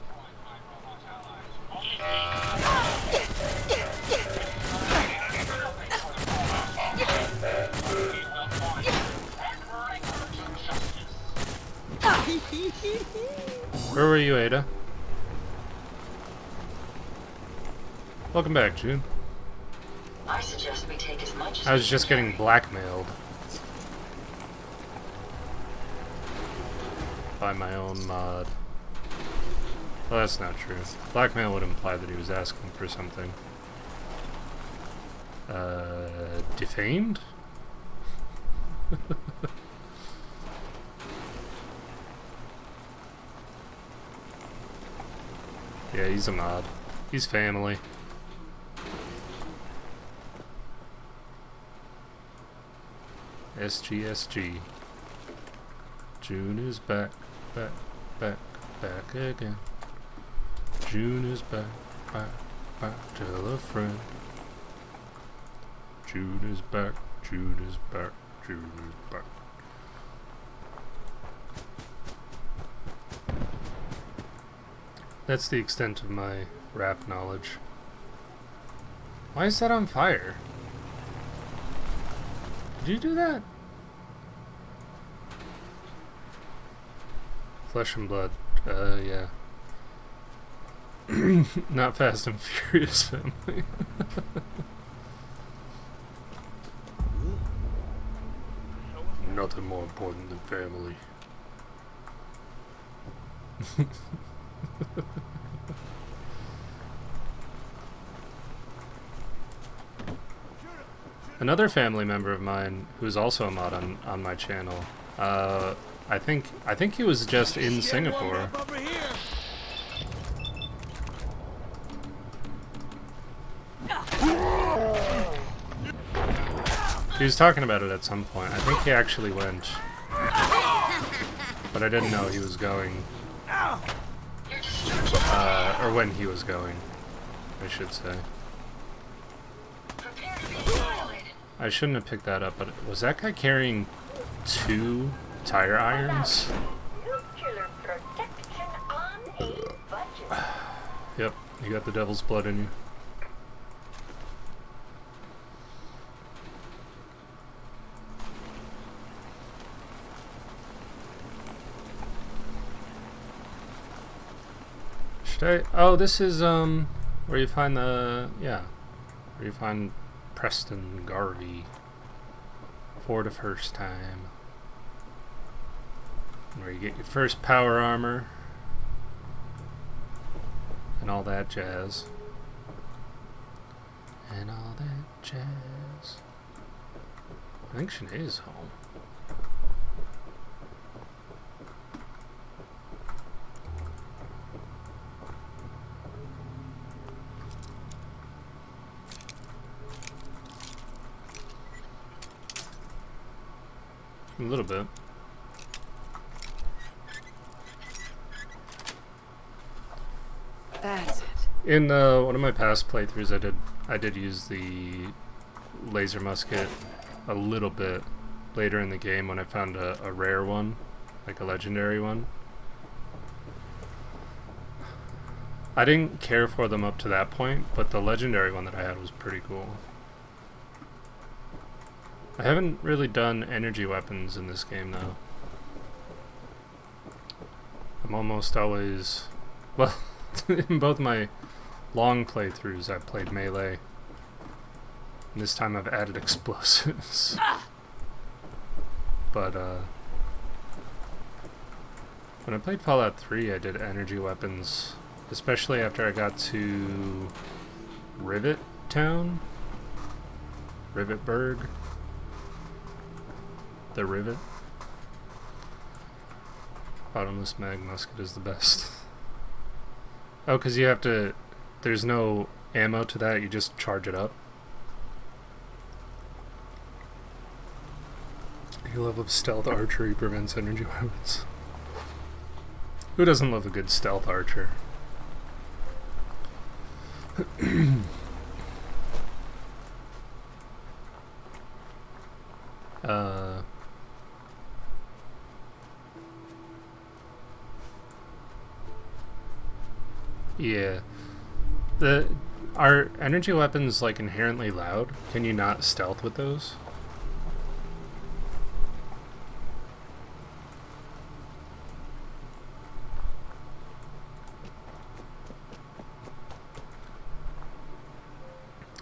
Where were you, Ada? Welcome back, June. I suggest we take as much as I was just getting blackmailed by my own mod. Well, that's not true. Blackmail would imply that he was asking for something. Defamed? Yeah, he's a mod. He's family. SGSG. June is back, back, back, back again. June is back, back, back, tell a friend. June is back, June is back, June is back. That's the extent of my rap knowledge. Why is that on fire? Did you do that? Flesh and Blood. Yeah. Not Fast and Furious family. Nothing more important than family. Another family member of mine, who's also a mod on my channel, I think he was just in Singapore. He was talking about it at some point. I think he actually went, but I didn't know he was going, or when he was going, I should say. I shouldn't have picked that up, but was that guy carrying 2 tire irons? Yep, you got the devil's blood in you. Should I? Oh, this is where you find the where you find Preston Garvey for the first time. Where you get your first power armor and all that jazz. And all that jazz. I think Sinead's home. A little bit. That's it. In one of my past playthroughs, I did use the laser musket a little bit later in the game when I found a rare one, like a legendary one. I didn't care for them up to that point, but the legendary one that I had was pretty cool. I haven't really done energy weapons in this game though. I'm almost always, well, in both my long playthroughs I've played melee. And this time I've added explosives. But when I played Fallout 3 I did energy weapons, especially after I got to Rivet Town? Rivetburg? The Rivet. Bottomless mag musket is the best. Oh, because you have to, there's no ammo to that, you just charge it up. Your love of stealth archery prevents energy weapons. Who doesn't love a good stealth archer? Yeah. Are energy weapons like inherently loud? Can you not stealth with those?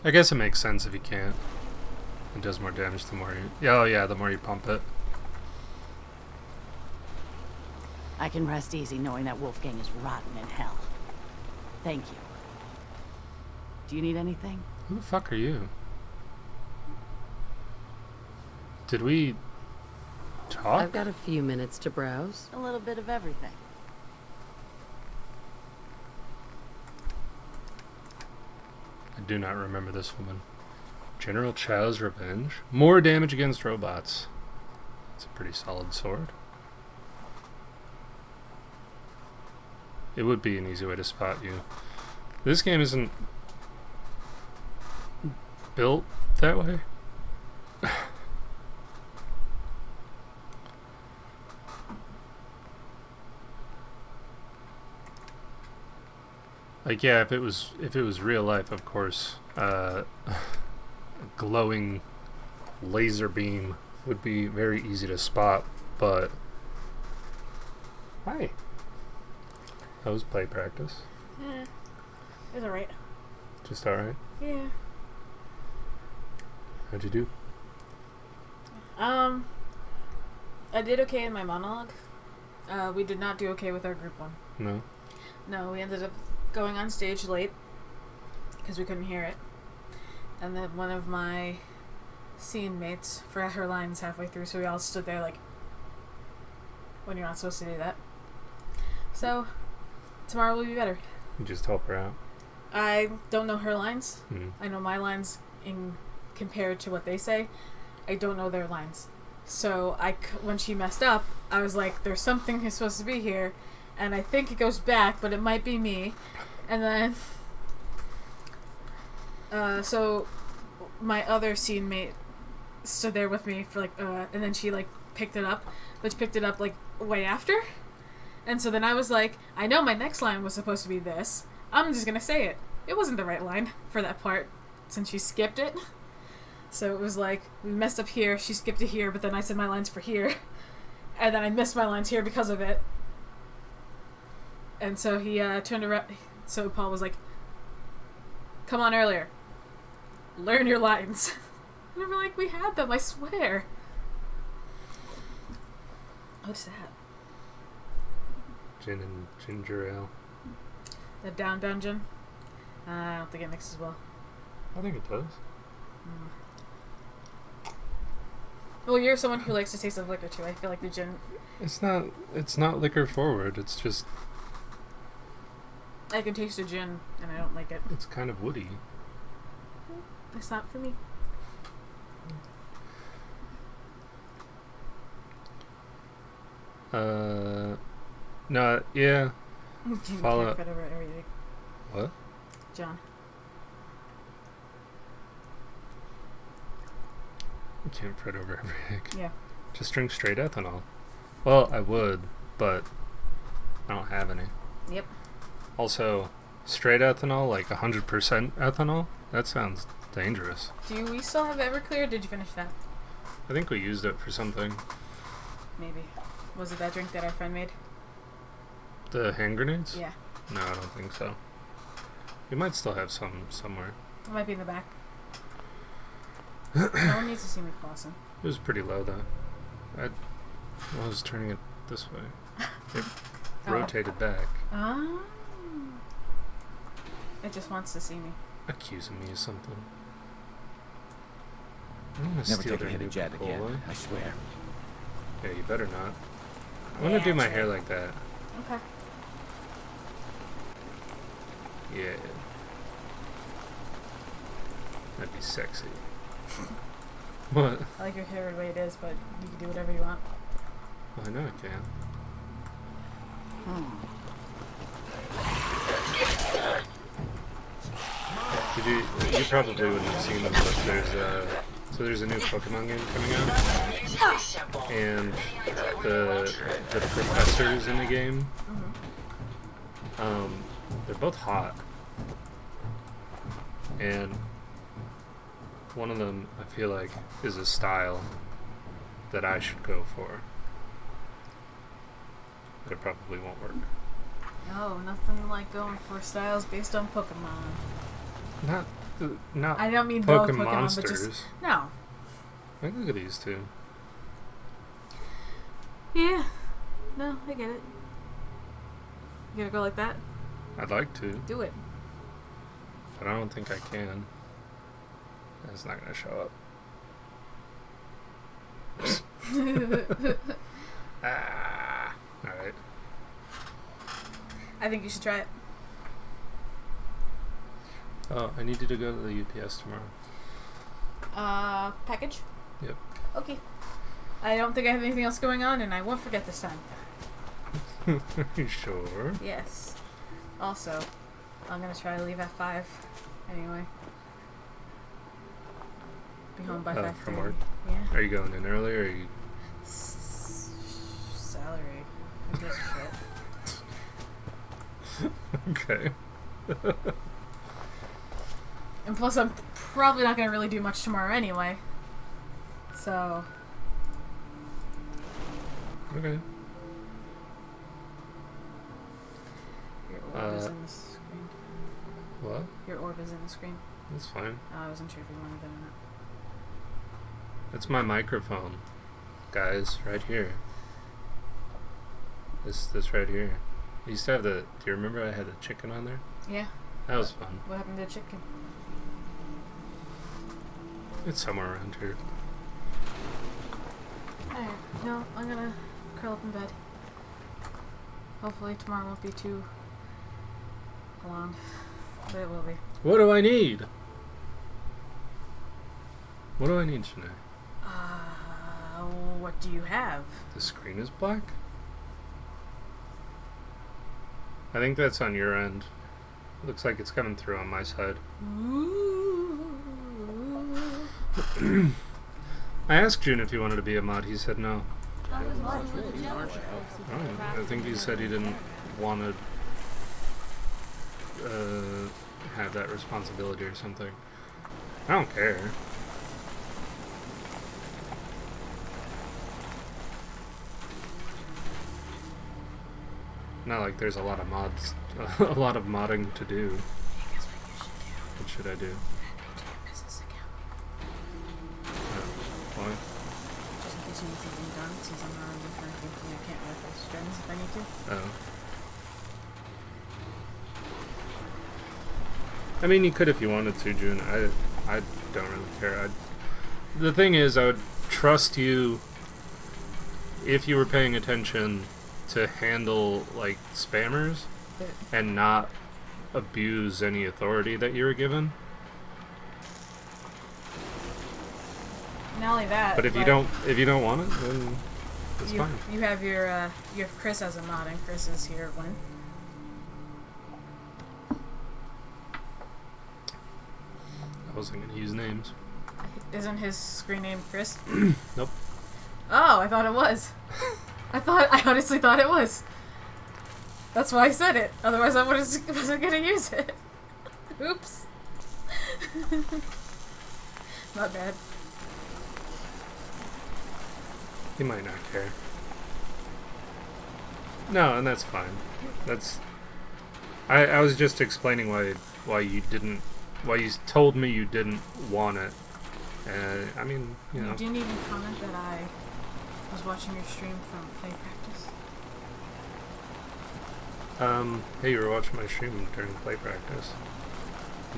I guess it makes sense if you can't. It does more damage the more you... Oh yeah, the more you pump it. I can rest easy knowing that Wolfgang is rotten in hell. Thank you. Do you need anything? Who the fuck are you? Did we talk? I've got a few minutes to browse. A little bit of everything. I do not remember this woman. General Chow's Revenge. More damage against robots. It's a pretty solid sword. It would be an easy way to spot you. This game isn't built that way. Like, yeah, if it was real life, of course, a glowing laser beam would be very easy to spot, but... Hi. How was play practice? Yeah. It was alright. Just alright? Yeah. How'd you do? I did okay in my monologue. We did not do okay with our group one. No? No, we ended up going on stage late because we couldn't hear it. And then one of my scene mates forgot her lines halfway through, so we all stood there like, when you're not supposed to do that. So, tomorrow will be better. You just help her out? I don't know her lines. Mm. I know my lines in compared to what they say. I don't know their lines. So when she messed up, I was like, there's something who's supposed to be here, and I think it goes back, but it might be me. And then, so my other scene mate stood there with me for like, and then she like picked it up, but she picked it up like way after. And so then I was like, I know my next line was supposed to be this. I'm just gonna say it. It wasn't the right line for that part, since she skipped it. So it was like, we messed up here, she skipped it here, but then I said my lines for here. And then I missed my lines here because of it. And so he turned around, so Paul was like, come on earlier. Learn your lines. And we're like, we had them, I swear. What's that? Gin and ginger ale. The Down Dungeon? I don't think it mixes well. I think it does. Mm. Well, you're someone who likes the taste of liquor too. I feel like the gin... It's not liquor forward, it's just... I can taste the gin, and I don't like it. It's kind of woody. It's not for me. No, yeah. Follow... What? John. You can't fret over every egg. Yeah. Just drink straight ethanol. Well, I would, but I don't have any. Yep. Also, straight ethanol, like 100% ethanol, that sounds dangerous. Do we still have Everclear, or did you finish that? I think we used it for something. Maybe. Was it that drink that our friend made? The hand grenades? Yeah. No, I don't think so. We might still have some somewhere. It might be in the back. No one needs to see me flossing. It was pretty low, though. I was turning it this way. It rotated back. Oh. It just wants to see me. Accusing me of something. I'm gonna Never steal take a their hit new of Jad again, Cola. I swear. Yeah, you better not. I want to do my hair like that. Okay. Yeah. That'd be sexy. What? I like your hair the way it is, but you can do whatever you want. Well, I know I can. You probably wouldn't have seen them, but there's a new Pokemon game coming out, and the professors in the game, they're both hot, and one of them I feel like is a style that I should go for, but it probably won't work. No, nothing like going for styles based on Pokemon. Not I don't mean both Pokemon Pokemon, monsters. but just no. Like, look at these two. Yeah. No, I get it. You gonna go like that? I'd like to, Do it. but I don't think I can. It's not gonna show up. Alright. I think you should try it. Oh, I needed to go to the UPS tomorrow. Package? Yep. Okay. I don't think I have anything else going on, and I won't forget this time. You sure? Yes. Also, I'm gonna try to leave at 5 anyway. Be home by 5:30. From work? Yeah. Are you going in early, or are you... Salary. Who gives a shit? Okay. And plus, I'm probably not gonna really do much tomorrow anyway. So. Okay. Your orb is in the screen. What? Your orb is in the screen. That's fine. I wasn't sure if you wanted that or not. That's my microphone, guys, right here. This right here. I used to have the. Do you remember I had the chicken on there? Yeah. That was fun. What happened to the chicken? It's somewhere around here. Alright, no, I'm gonna curl up in bed. Hopefully tomorrow won't be too long, but it will be. What do I need? What do I need, Shanae? What do you have? The screen is black? I think that's on your end. Looks like it's coming through on my side. I asked June if he wanted to be a mod. He said no. Oh, I think he said he didn't want to have that responsibility or something. I don't care. Not like there's a lot of mods, a lot of modding to do. What should I do? Why? Just in case you need something done, since I'm not on the current thing, I can't reference strings if I need to. Oh. I mean, you could if you wanted to, June. I don't really care. The thing is, I would trust you if you were paying attention to handle, like, spammers and not abuse any authority that you were given. Not only that, but if you don't want it, then it's fine. You have you have Chris as a mod, and Chris is here when? I wasn't gonna use names. Isn't his screen name Chris? Nope. Oh, I thought it was. I honestly thought it was. That's why I said it. Otherwise, I wasn't gonna use it. Oops. Not bad. He might not care. No, and that's fine. That's. I was just explaining why you told me you didn't want it. I mean, you know. You didn't even comment that I was watching your stream from play practice. Hey, you were watching my stream during play practice.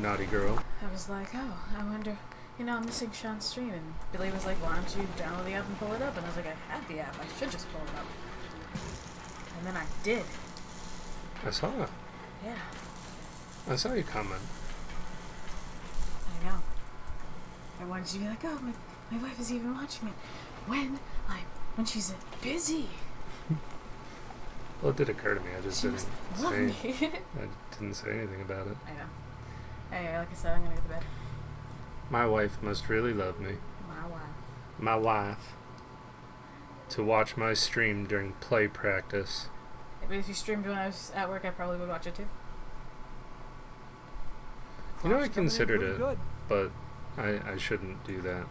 Naughty girl. I was like, oh, I wonder, I'm missing Sean's stream, and Billy was like, why don't you download the app and pull it up? And I was like, I have the app, I should just pull it up. And then I did. I saw it. Yeah. I saw you comment. I know. I wanted you to be like, oh, my wife is even watching it. When she's busy. Well, it did occur to me. I just didn't say. Me. I didn't say anything about it. I know. Anyway, like I said, I'm gonna go to bed. My wife must really love me. My wife. To watch my stream during play practice. But if you streamed when I was at work, I probably would watch it too. You know, I considered it, but I shouldn't do that.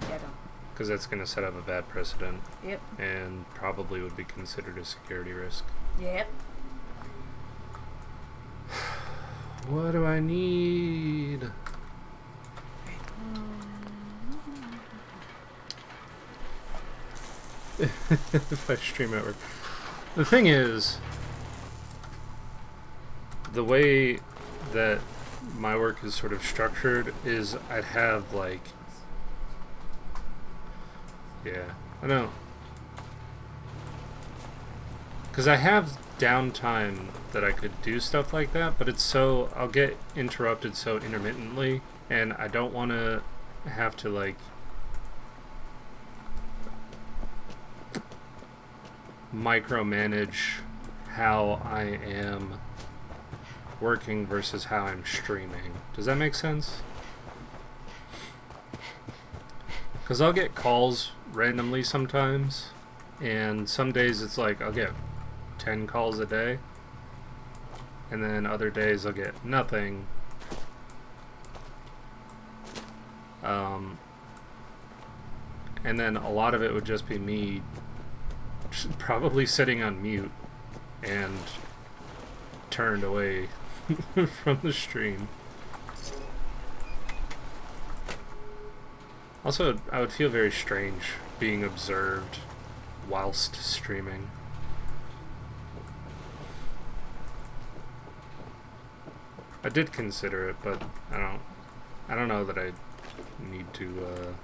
Yeah, don't. Because that's going to set up a bad precedent. Yep. And probably would be considered a security risk. Yep. What do I need? If I stream at work. The thing is, the way that my work is sort of structured is I'd have like, yeah, I know, because I have downtime that I could do stuff like that, but it's so, I'll get interrupted so intermittently, and I don't want to have to like micromanage how I am working versus how I'm streaming. Does that make sense? Because I'll get calls randomly sometimes, and some days it's like I'll get 10 calls a day, and then other days I'll get nothing. And then a lot of it would just be me probably sitting on mute and turned away from the stream. Also, I would feel very strange being observed whilst streaming. I did consider it, but I don't know that I need to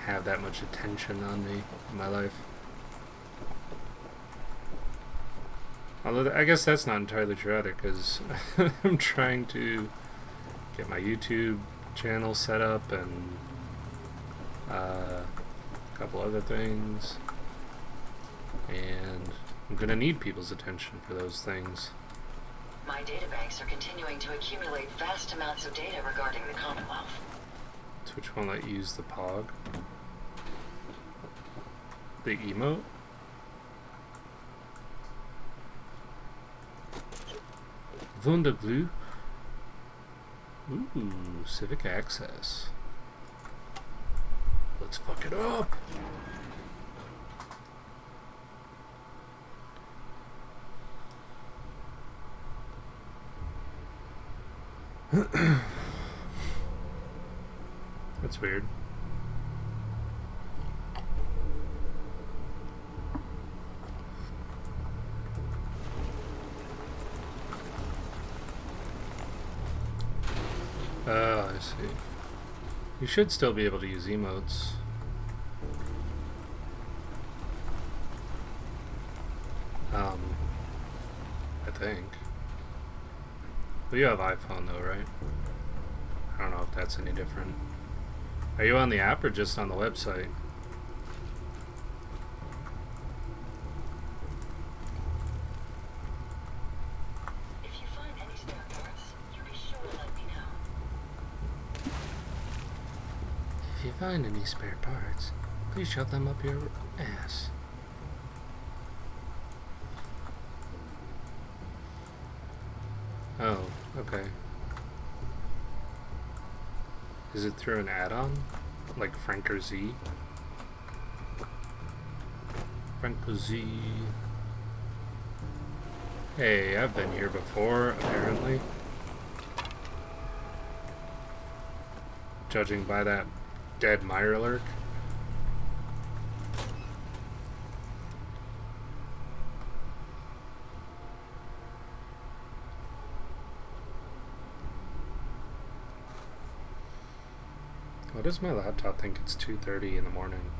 have that much attention on me in my life. Although I guess that's not entirely true either, because I'm trying to get my YouTube channel set up and a couple other things, and I'm gonna need people's attention for those things. My databanks are continuing to accumulate vast amounts of data regarding the Commonwealth. Twitch won't let you use the POG. The emote? Wunderglue. Ooh, civic access. Let's fuck it up. That's weird. Oh, I see. You should still be able to use emotes. I think. Well, you have iPhone though, right? I don't know if that's any different. Are you on the app or just on the website? If you find any spare parts, you be sure to let me know. If you find any spare parts, please shove them up your ass. Oh, okay. Is it through an add-on? Like Franker Z? Franker Z. Hey, I've been here before, apparently. Judging by that dead Mirelurk. Why does my laptop think it's 2:30 in the morning?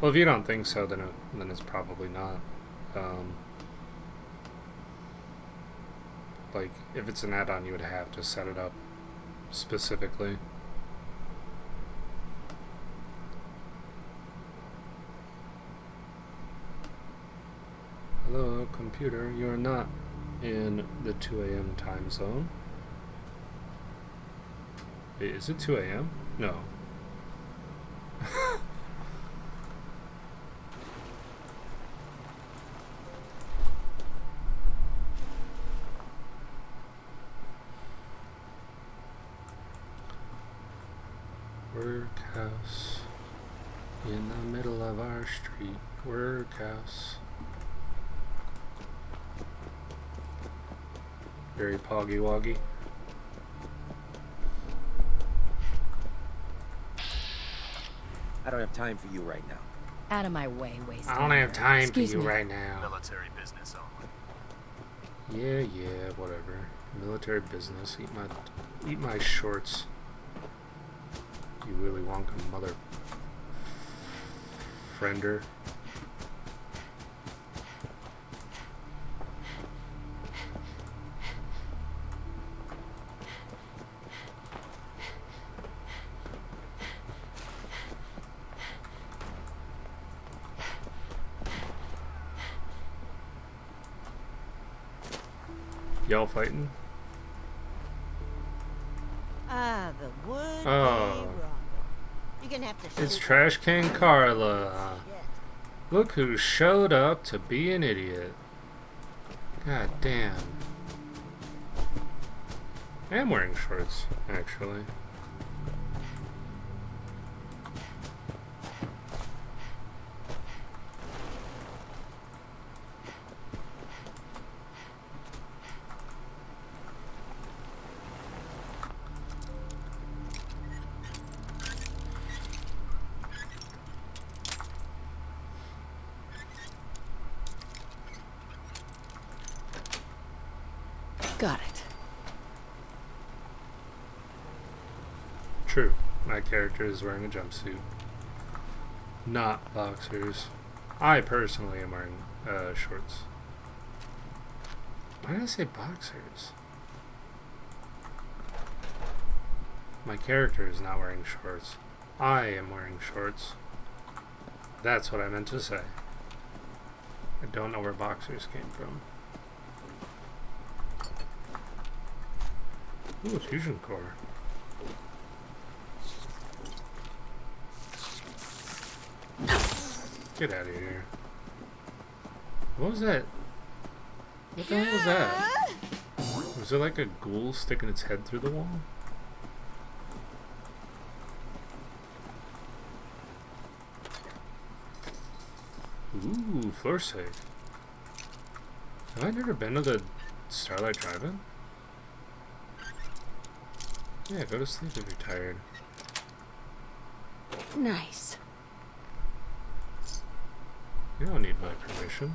Well, if you don't think so, then it's probably not. Like, if it's an add-on, you would have to set it up specifically. Hello, computer. You are not in the 2 a.m. time zone. Wait, is it 2 a.m.? No. Workhouse in the middle of our street. Workhouse. Very poggy woggy. I don't have time for you right now. Out of my way, waste. I don't have time Excuse for you me. right now. Military business only. Yeah, whatever. Military business. Eat my shorts. You Willy Wonka mother friender. Y'all fighting? Ah, the would-be Oh. robber. You're gonna have to It's shoot. Trash Can Carla. Look who showed up to be an idiot. God damn. I am wearing shorts, actually. Got it. True. My character is wearing a jumpsuit. Not boxers. I personally am wearing shorts. Why did I say boxers? My character is not wearing shorts. I am wearing shorts. That's what I meant to say. I don't know where boxers came from. Ooh, fusion core. Get out of here. What was that? What the hell was that? Was it like a ghoul sticking its head through the wall? Ooh, floor safe. Have I never been to the Starlight Drive-In? Yeah, go to sleep if you're tired. Nice. You don't need my permission.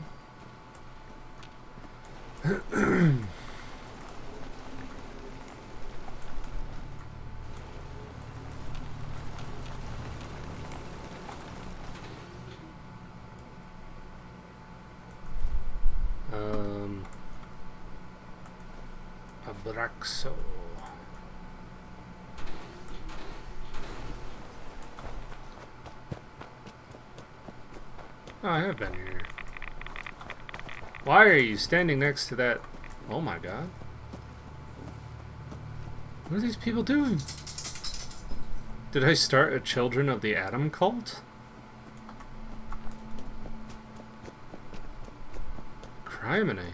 Abraxo. Oh, I have been here. Why are you standing next to that? Oh my god. What are these people doing? Did I start a Children of the Atom cult? Criminy.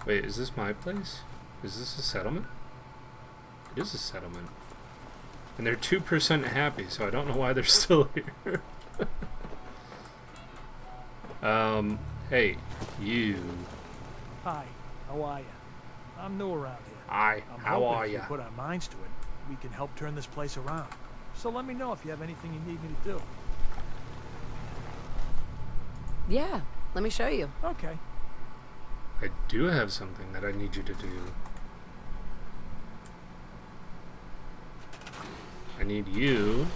Wait, is this my place? Is this a settlement? It is a settlement. And they're 2% happy, so I don't know why they're still here. Hey, you. Hi, how are you? I'm new around here. Hi, how are If ya? we put our minds to it, we can help turn this place around. So let me know if you have anything you need me to do. Yeah, let me show you. Okay. I do have something that I need you to do. I need you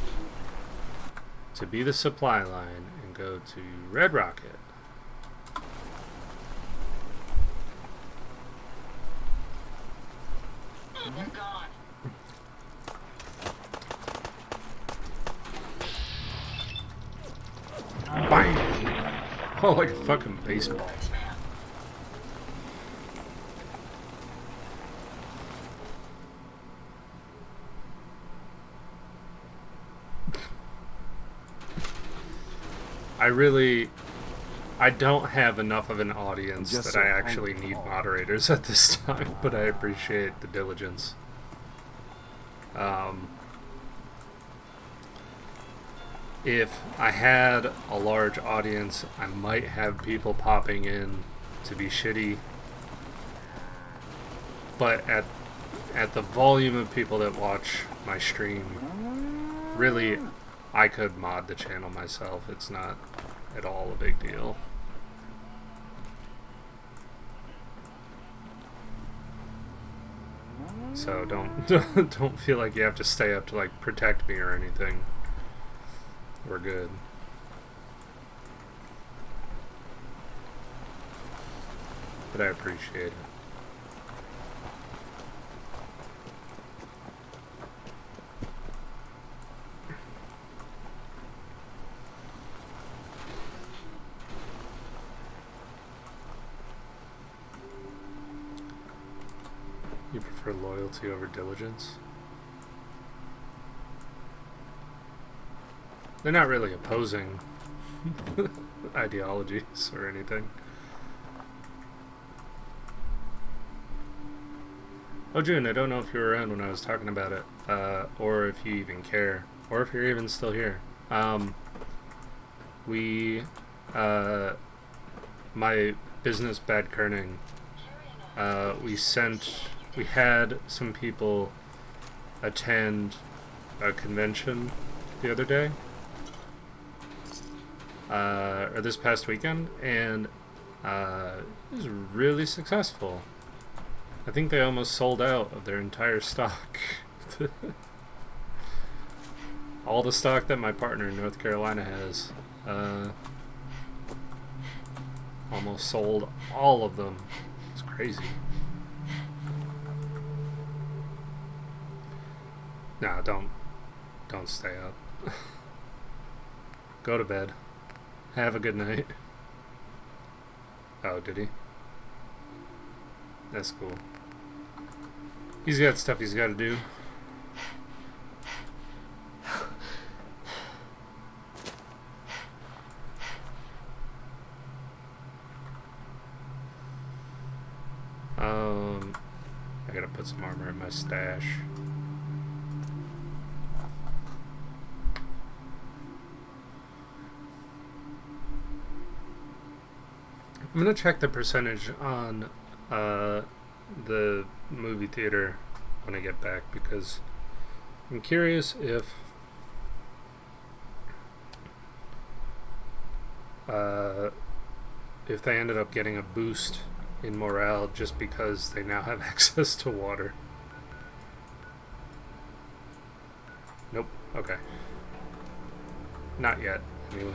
to be the supply line and go to Red Rocket. They're gone. Bam! Oh, like a fucking baseball. I don't have enough of an audience that I actually need moderators at this time, but I appreciate the diligence. If I had a large audience, I might have people popping in to be shitty, but at the volume of people that watch my stream, really, I could mod the channel myself. It's not at all a big deal. So don't feel like you have to stay up to like protect me or anything. We're good. But I appreciate it. You prefer loyalty over diligence? They're not really opposing ideologies or anything. Oh, June, I don't know if you were around when I was talking about it, or if you even care, or if you're even still here. My business, Bad Kerning, we had some people attend a convention the other day, or this past weekend, and it was really successful. I think they almost sold out of their entire stock. All the stock that my partner in North Carolina has, almost sold all of them. It's crazy. Nah, don't stay up. Go to bed. Have a good night. Oh, did he? That's cool. He's got stuff he's got to do. I gotta put some armor in my stash. I'm gonna check the percentage on the movie theater when I get back, because I'm curious if they ended up getting a boost in morale just because they now have access to water. Nope. Okay. Not yet, anyway.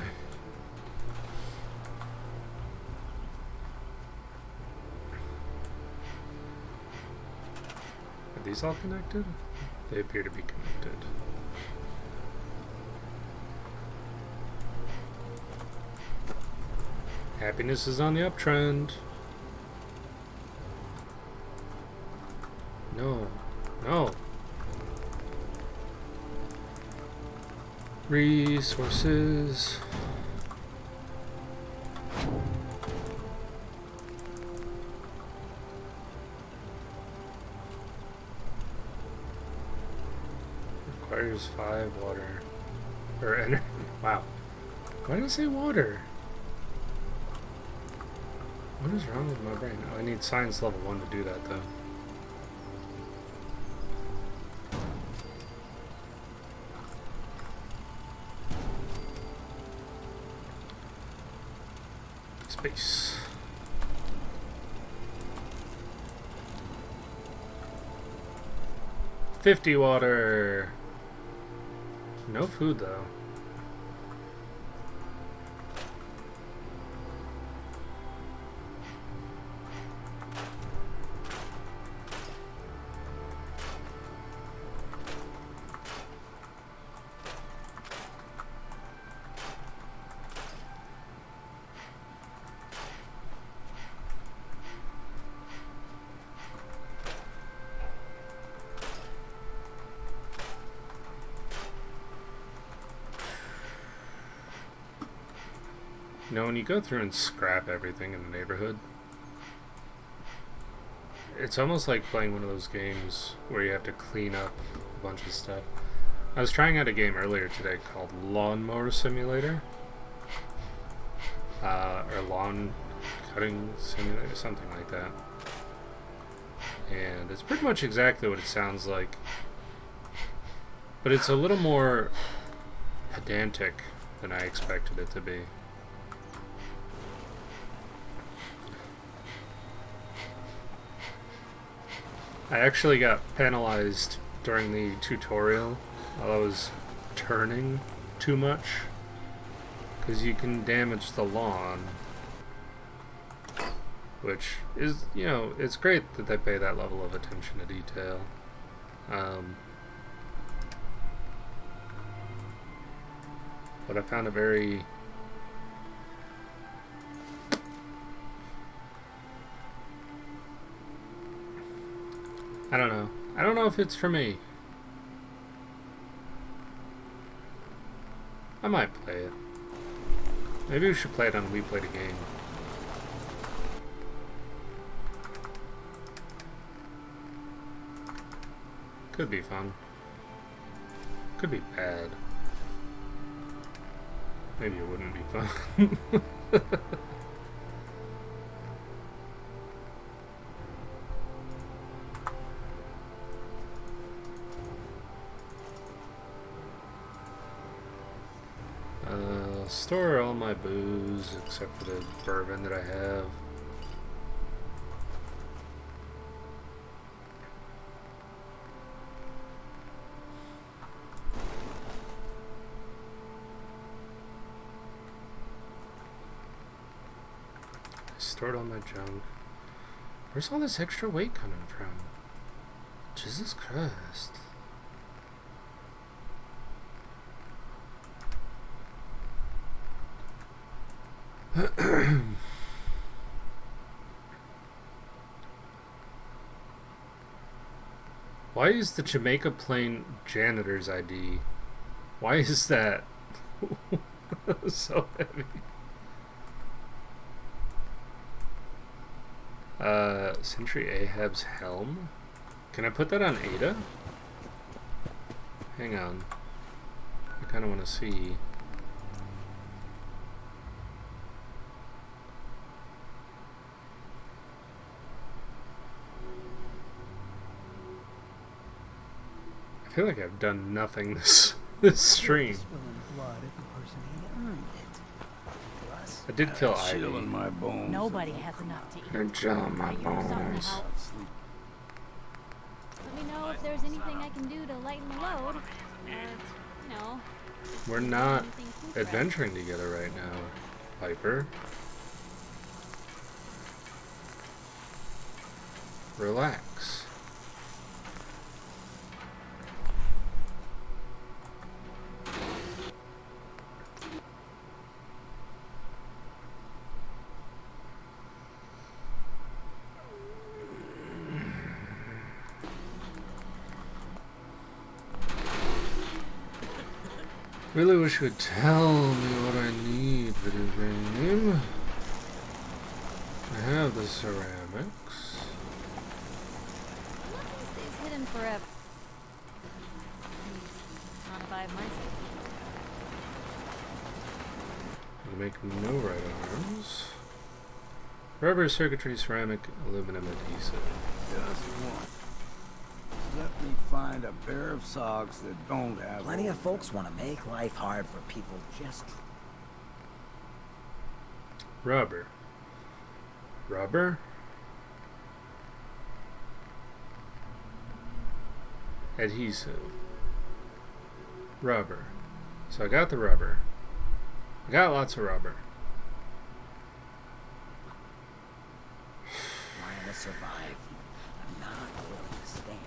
Are these all connected? They appear to be connected. Happiness is on the uptrend. No. No. Resources. Requires 5 water. Or energy. Wow. Why did I say water? What is wrong with my brain? Oh, I need science level 1 to do that, though. Space. $50 water. No food, though. You know, when you go through and scrap everything in the neighborhood, it's almost like playing one of those games where you have to clean up a bunch of stuff. I was trying out a game earlier today called Lawnmower Simulator, or Lawn Cutting Simulator, something like that. And it's pretty much exactly what it sounds like, but it's a little more pedantic than I expected it to be. I actually got penalized during the tutorial while I was turning too much, because you can damage the lawn, which is, you know, it's great that they pay that level of attention to detail. But I found it very... I don't know. I don't know if it's for me. I might play it. Maybe we should play it on We Played a Game. Could be fun. Could be bad. Maybe it wouldn't be fun. I'll store all my booze except for the bourbon that I have. Stored all my junk. Where's all this extra weight coming from? Jesus Christ. Why is the Jamaica Plain janitor's ID? Why is that so heavy? Sentry Ahab's helm? Can I put that on Ada? Hang on. I kind of want to see. I feel like I've done nothing this stream. I did kill Ivy. My bones. Nobody has enough to eat. And chilling my bones. Let me know if there's anything I can do to lighten the load. Or, you know. We're not adventuring together right now, Piper. Relax. Really wish you would tell me what I need, video game. I have the ceramics. Nothing stays hidden forever. Not if I have my safety. I make no right arms. Rubber, circuitry, ceramic, aluminum adhesive. Just one. Let me find a pair of socks that don't have... Plenty of folks want to make life hard for people just... Rubber. Rubber? Adhesive. Rubber. So I got the rubber. I got lots of rubber. Trying to survive. I'm not willing to stand.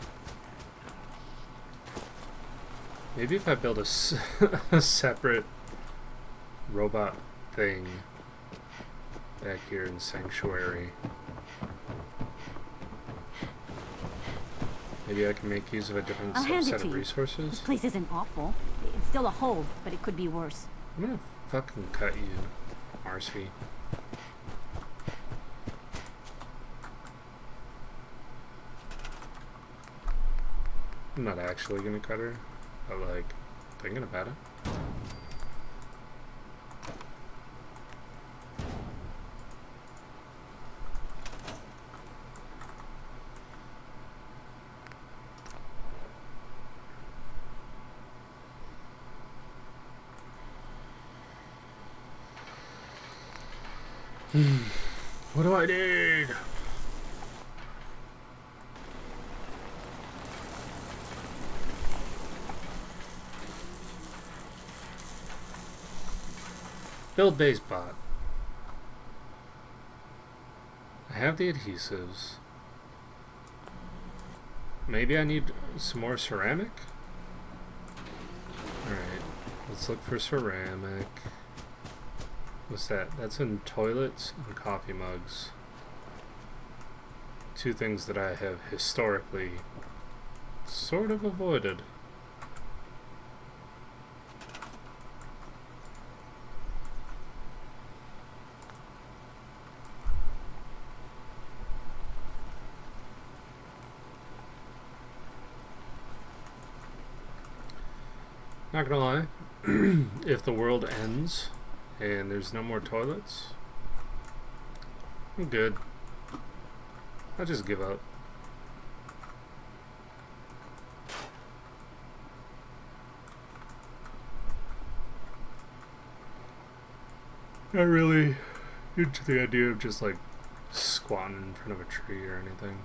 Maybe if I build a separate robot thing back here in Sanctuary, maybe I can make use of a different set of resources. This place isn't awful. It's still a hole, but it could be worse. I'm gonna fucking cut you, Marcy. I'm not actually gonna cut her, but like, thinking about it. What do I need? Build base bot. I have the adhesives. Maybe I need some more ceramic? Alright, let's look for ceramic. What's that? That's in toilets and coffee mugs. Two things that I have historically sort of avoided. Not gonna lie, if the world ends and there's no more toilets, I'm good. I'll just give up. Not really into the idea of just like squatting in front of a tree or anything.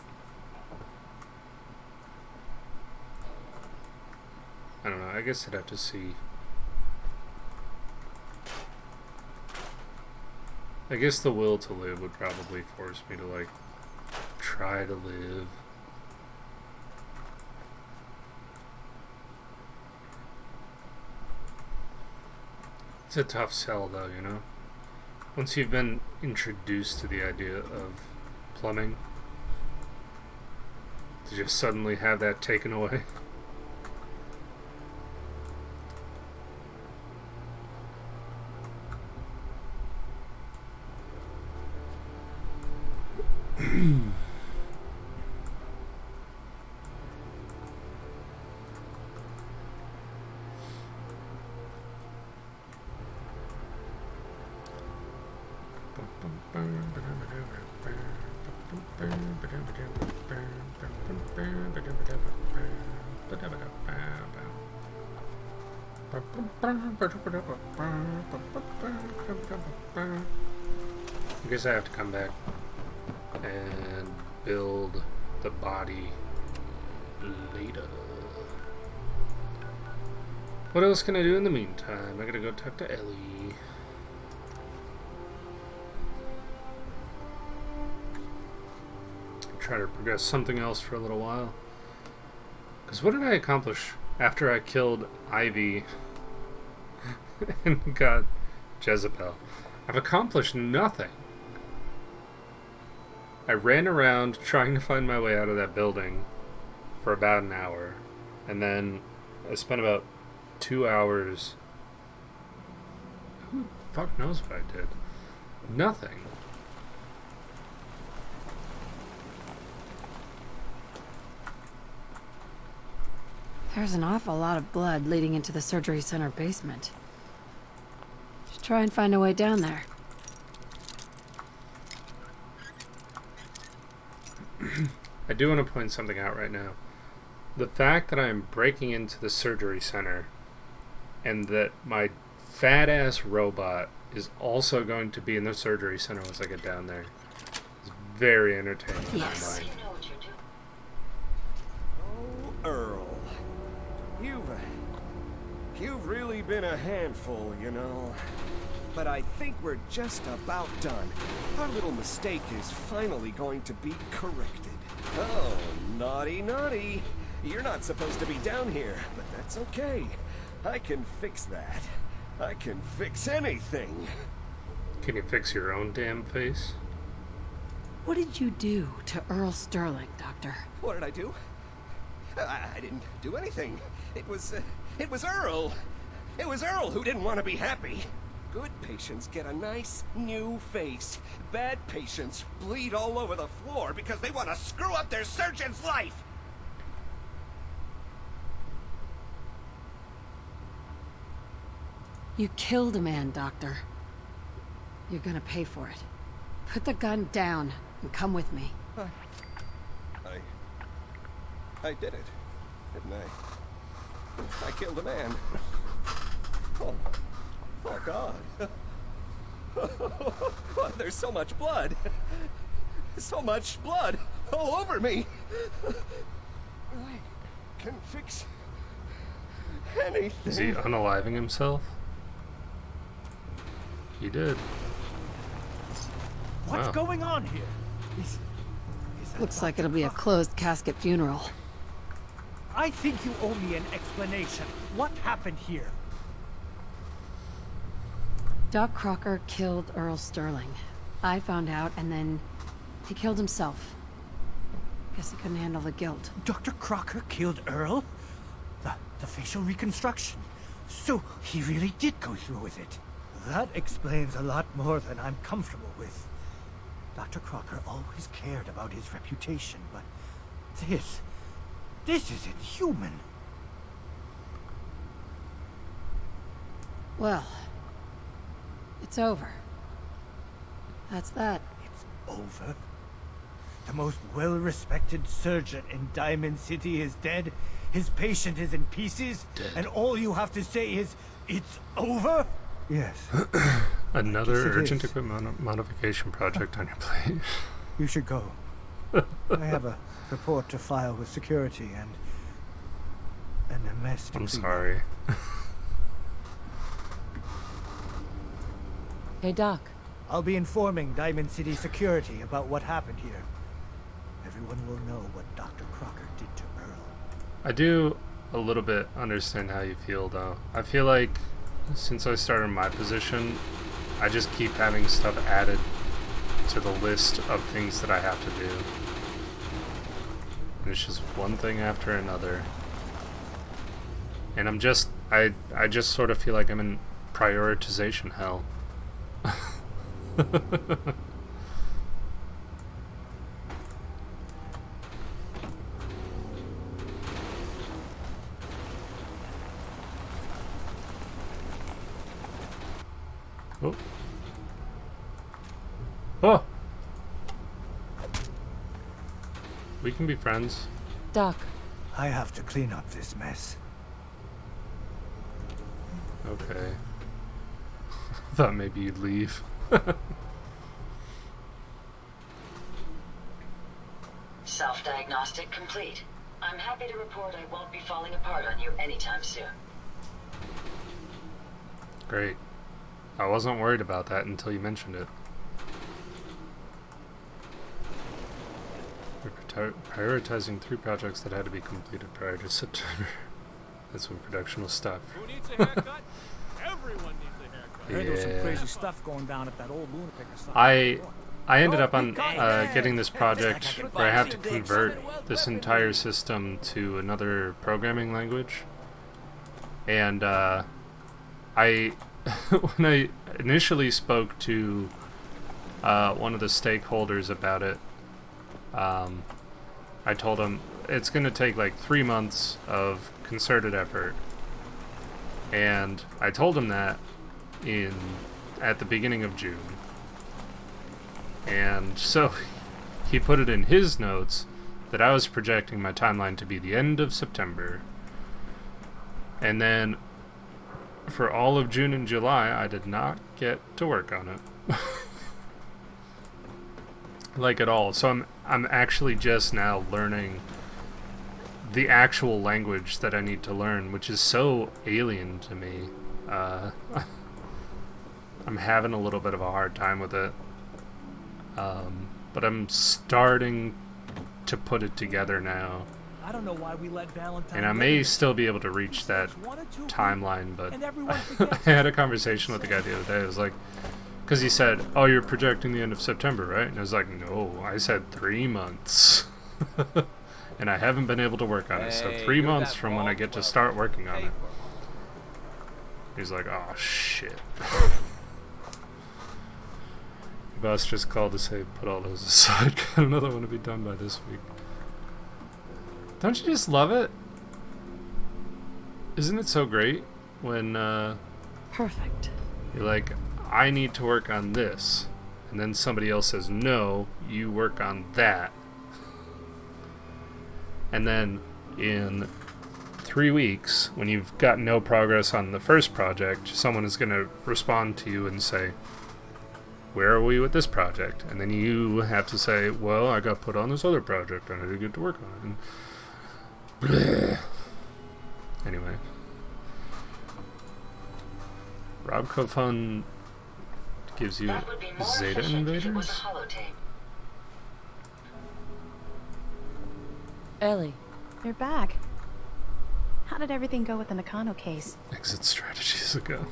I don't know, I guess I'd have to see. I guess the will to live would probably force me to like try to live. It's a tough sell though, you know? Once you've been introduced to the idea of plumbing, to just suddenly have that taken away. I guess I have to come back and build the body later. What else can I do in the meantime? I gotta go talk to Ellie. Try to progress something else for a little while. Because what did I accomplish after I killed Ivy and got Jezebel? I've accomplished nothing. I ran around trying to find my way out of that building for about an hour, and then I spent about 2 hours. Who the fuck knows what I did? Nothing. There's an awful lot of blood leading into the surgery center basement. Should try and find a way down there. I do want to point something out right now. The fact that I'm breaking into the surgery center and that my fat ass robot is also going to be in the surgery center once I get down there is very entertaining in my mind. Oh, Earl. You've really been a handful, you know. But I think we're just about done. Our little mistake is finally going to be corrected. Oh, naughty, naughty. You're not supposed to be down here, but that's okay. I can fix that. I can fix anything. Can you fix your own damn face? What did you do to Earl Sterling, Doctor? What did I do? I didn't do anything. It was Earl. It was Earl who didn't want to be happy. Good patients get a nice new face. Bad patients bleed all over the floor because they want to screw up their surgeon's life. You killed a man, Doctor. You're gonna pay for it. Put the gun down and come with me. I did it, didn't I? I killed a man. Oh God. There's so much blood. So much blood all over me. I can fix anything. Is he unaliving himself? He did. What's Wow. going on here? Looks like it'll be a closed casket funeral. I think you owe me an explanation. What happened here? Doc Crocker killed Earl Sterling. I found out, and then he killed himself. Guess he couldn't handle the guilt. Dr. Crocker killed Earl? The facial reconstruction. So he really did go through with it. That explains a lot more than I'm comfortable with. Dr. Crocker always cared about his reputation, but this is inhuman. Well, it's over. That's that. It's over? The most well-respected surgeon in Diamond City is dead. His patient is in pieces. Dead. And all you have to say is, it's over? Yes. Another Yes, it urgent is. equipment modification project on your plate. You should go. I have a report to file with security and a mess to I'm clean sorry. Hey, Doc. I'll be informing Diamond City security about what happened here. Everyone will know what Dr. Crocker did to Earl. I do a little bit understand how you feel, though. I feel like since I started my position, I just keep having stuff added to the list of things that I have to do. And it's just one thing after another. And I just sort of feel like I'm in prioritization hell. Oh. Oh! We can be friends. Doc. I have to clean up this mess. Okay. Thought maybe you'd leave. Self-diagnostic complete. I'm happy to report I won't be falling apart on you anytime soon. Great. I wasn't worried about that until you mentioned it. We're prioritizing 3 projects that had to be completed prior to September. That's when production will stop. Who needs a haircut? Everyone needs a haircut. I heard there was some Yeah. crazy stuff going down at that old lunatic or something. I ended up on getting this project where I have to convert this entire system to another programming language. And when I initially spoke to one of the stakeholders about it, I told him it's going to take like 3 months of concerted effort. And I told him that at the beginning of June. And so he put it in his notes that I was projecting my timeline to be the end of September. And then for all of June and July, I did not get to work on it. Like at all. So I'm actually just now learning the actual language that I need to learn, which is so alien to me. I'm having a little bit of a hard time with it. But I'm starting to put it together now. I don't know why we let Valentine. And I may still be able to reach that timeline, but I had a conversation with the guy the other day. It was like, because he said, "Oh, you're projecting the end of September, right?" And I was like, "No, I said 3 months." And I haven't been able to work on it, so 3 months from when I get to start working on it. He's like, "Oh, shit." Your boss just called to say, "Put all those aside. Got another one to be done by this week." Don't you just love it? Isn't it so great when Perfect. you're like, I need to work on this, and then somebody else says, no, you work on that. And then in 3 weeks, when you've got no progress on the first project, someone is going to respond to you and say, where are we with this project? And then you have to say, well, I got put on this other project and I didn't get to work on it. And bleh. Anyway. Rob Kofun gives you Zeta Invaders? Ellie. You're back. How did everything go with the Nakano case? Exit strategies ago.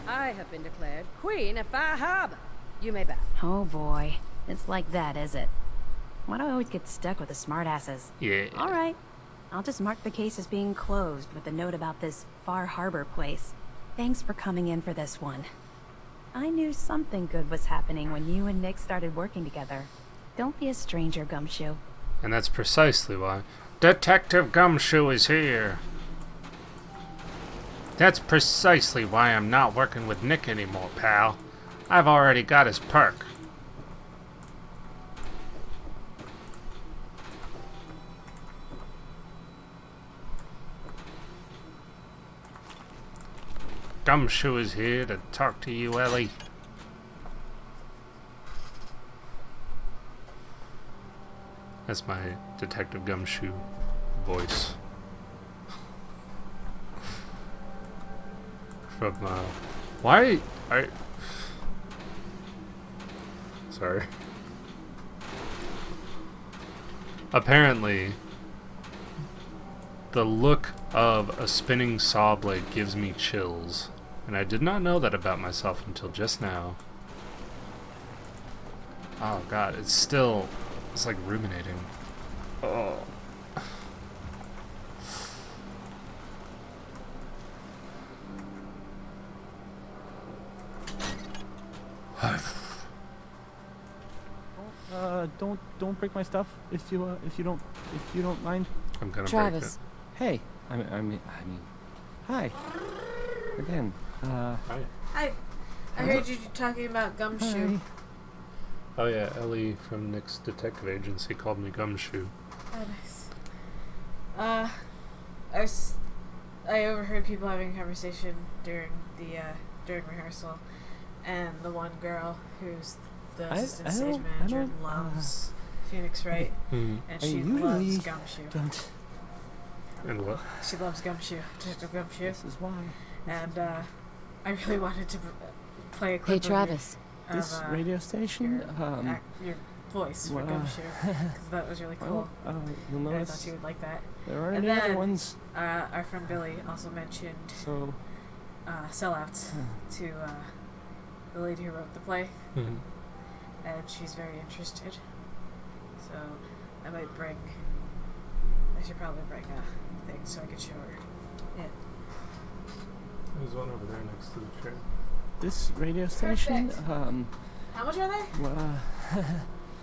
I have been declared Queen of Fire Harbor. You may bow. Oh boy. It's like that, is it? Why do I always get stuck with the smartasses? Yeah. Alright. I'll just mark the case as being closed with a note about this Far Harbor place. Thanks for coming in for this one. I knew something good was happening when you and Nick started working together. Don't be a stranger, Gumshoe. And that's precisely why Detective Gumshoe is here. That's precisely why I'm not working with Nick anymore, pal. I've already got his perk. Gumshoe is here to talk to you, Ellie. That's my Detective Gumshoe voice. From, why I... Sorry. Apparently, the look of a spinning saw blade gives me chills, and I did not know that about myself until just now. Oh god, it's like ruminating. Oh. Don't break my stuff if you don't mind. I'm gonna Travis. break it. Hey, I mean, hi. Again, Hi. I heard you talking about Gumshoe. Hi. Oh yeah, Ellie from Nick's detective agency called me Gumshoe. Oh, nice. I overheard people having a conversation during rehearsal, and the one girl who's the assistant stage manager loves Phoenix Wright, and she loves Gumshoe. And what? She loves Gumshoe, Detective Gumshoe. This is why. And I really wanted to play a clip Hey, Travis. of This radio station. your voice for Gumshoe, because that was really cool. You'll And I notice thought you would like that. there aren't And any other then, ones. our friend Billy also mentioned Sellouts to the lady who wrote the play, and she's very interested. So I should probably bring a thing so I could show her it. There's one over there next to the chair. This radio station. How much are they?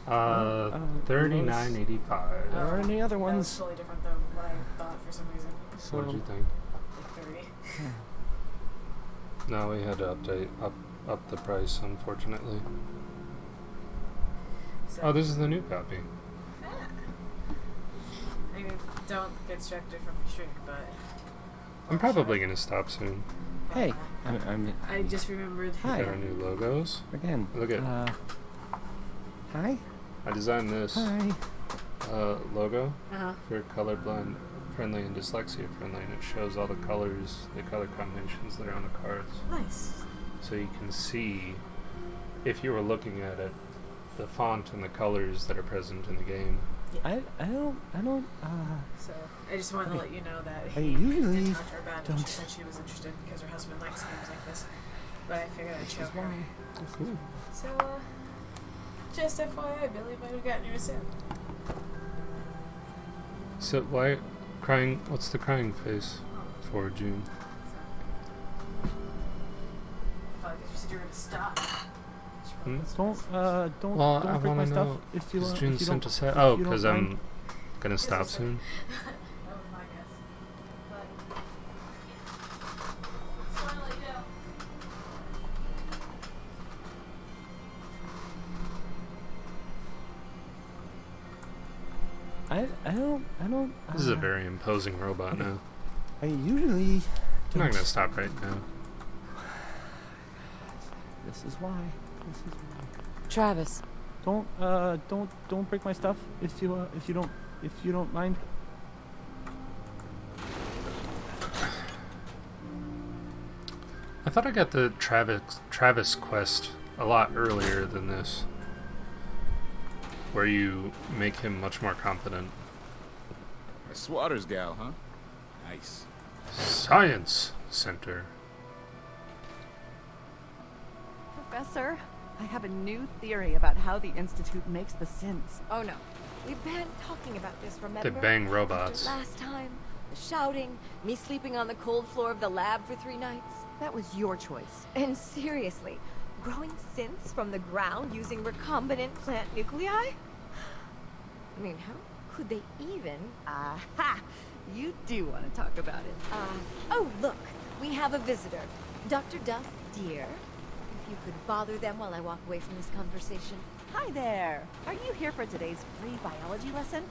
$39.85. There aren't any other That was ones. totally different than what I thought for some reason. So, What did you think? Like 30. No, we had to up the price, unfortunately. So, Oh, this is the new copy. I mean, don't get distracted from your stream, but I'm probably gonna stop soon. Hey, I just remembered. Hi. There are new logos. Again. Look at. Hi. I designed this Hi. logo Uh-huh. for colorblind friendly and dyslexia friendly, and it shows all the colors, the color combinations that are on the cards. Nice. So you can see, if you were looking at it, the font and the colors that are present in the game. I don't. So I just wanted to let you know that I he usually did talk to her about it, and she don't. said she was interested because her husband likes games like this. But I figured I'd show her. Cool. So, just FYI, Billy might have gotten you a soon. So why crying? What's the crying face for, June? Probably because you said you were going to stop. Don't Well, I don't break want my to stuff know. if you Is if June you sent don't- us out? if Oh, you don't because mind. I'm gonna stop soon. That was my guess. But, just wanted to let you know. I don't. This is a very imposing robot now. I usually. I'm not don't. gonna stop right now. This is why. This is why. Travis. Don't break my stuff if you don't mind. I thought I got the Travis quest a lot earlier than this, where you make him much more competent. A Swatters gal, huh? Nice. Science Center. Professor, I have a new theory about how the Institute makes the synths. Oh no. We've been talking about this, remember? They bang robots. After last time, the shouting, me sleeping on the cold floor of the lab for 3 nights. That was your choice. And seriously, growing synths from the ground using recombinant plant nuclei? I mean, how Could they even? Aha! You do want to talk about it. Oh, look, we have a visitor. Dr. Duff, dear. If you could bother them while I walk away from this conversation. Hi there. Are you here for today's free biology lesson?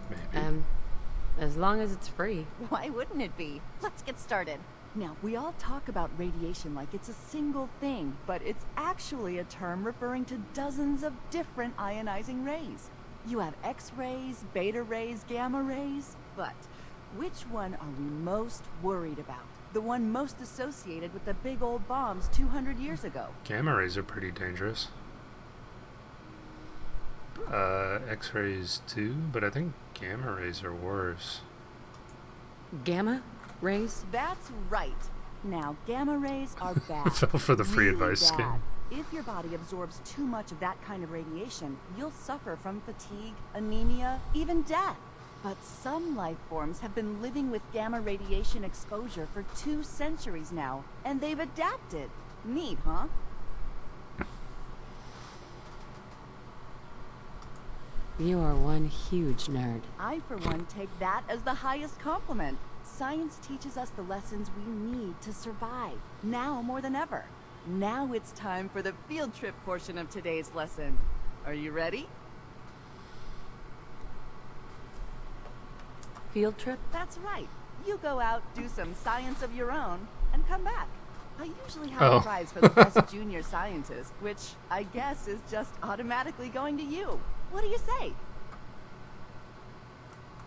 Maybe. As long as it's free. Why wouldn't it be? Let's get started. Now, we all talk about radiation like it's a single thing, but it's actually a term referring to dozens of different ionizing rays. You have X-rays, beta rays, gamma rays, but which one are we most worried about? The one most associated with the big old bombs 200 years ago. Gamma rays are pretty dangerous. X-rays too, but I think gamma rays are worse. Gamma rays? That's right. Now, gamma rays are bad. Fell for the free really advice bad. scam. If your body absorbs too much of that kind of radiation, you'll suffer from fatigue, anemia, even death. But some life forms have been living with gamma radiation exposure for 2 centuries now, and they've adapted. Neat, huh? You are one huge nerd. I, for one, take that as the highest compliment. Science teaches us the lessons we need to survive, now more than ever. Now it's time for the field trip portion of today's lesson. Are you ready? Field trip? That's right. You go out, do some science of your own, and come back. I usually have Oh. a prize for the best junior scientist, which I guess is just automatically going to you. What do you say?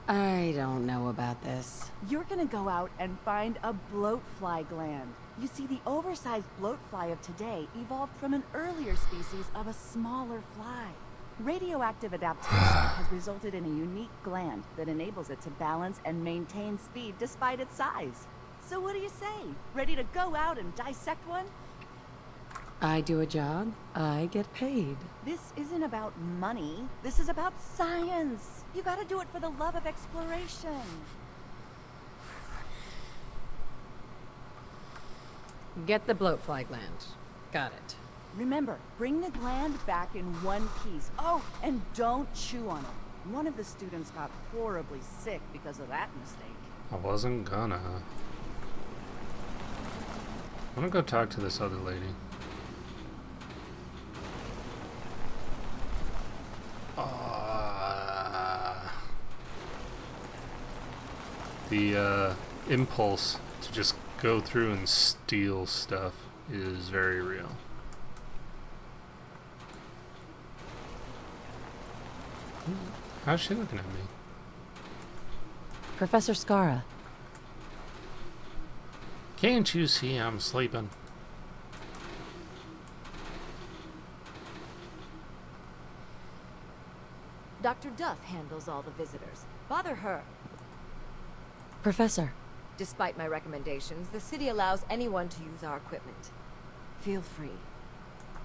I don't know about this. You're gonna go out and find a bloatfly gland. You see, the oversized bloatfly of today evolved from an earlier species of a smaller fly. Radioactive adaptation has resulted in a unique gland that enables it to balance and maintain speed despite its size. So what do you say? Ready to go out and dissect one? I do a job, I get paid. This isn't about money. This is about science. You gotta do it for the love of exploration. Get the bloatfly gland. Got it. Remember, bring the gland back in one piece. Oh, and don't chew on it. One of the students got horribly sick because of that mistake. I wasn't gonna. I'm gonna go talk to this other lady. The impulse to just go through and steal stuff is very real. How's she looking at me? Professor Scara. Can't you see I'm sleeping? Dr. Duff handles all the visitors. Bother her. Professor. Despite my recommendations, the city allows anyone to use our equipment. Feel free.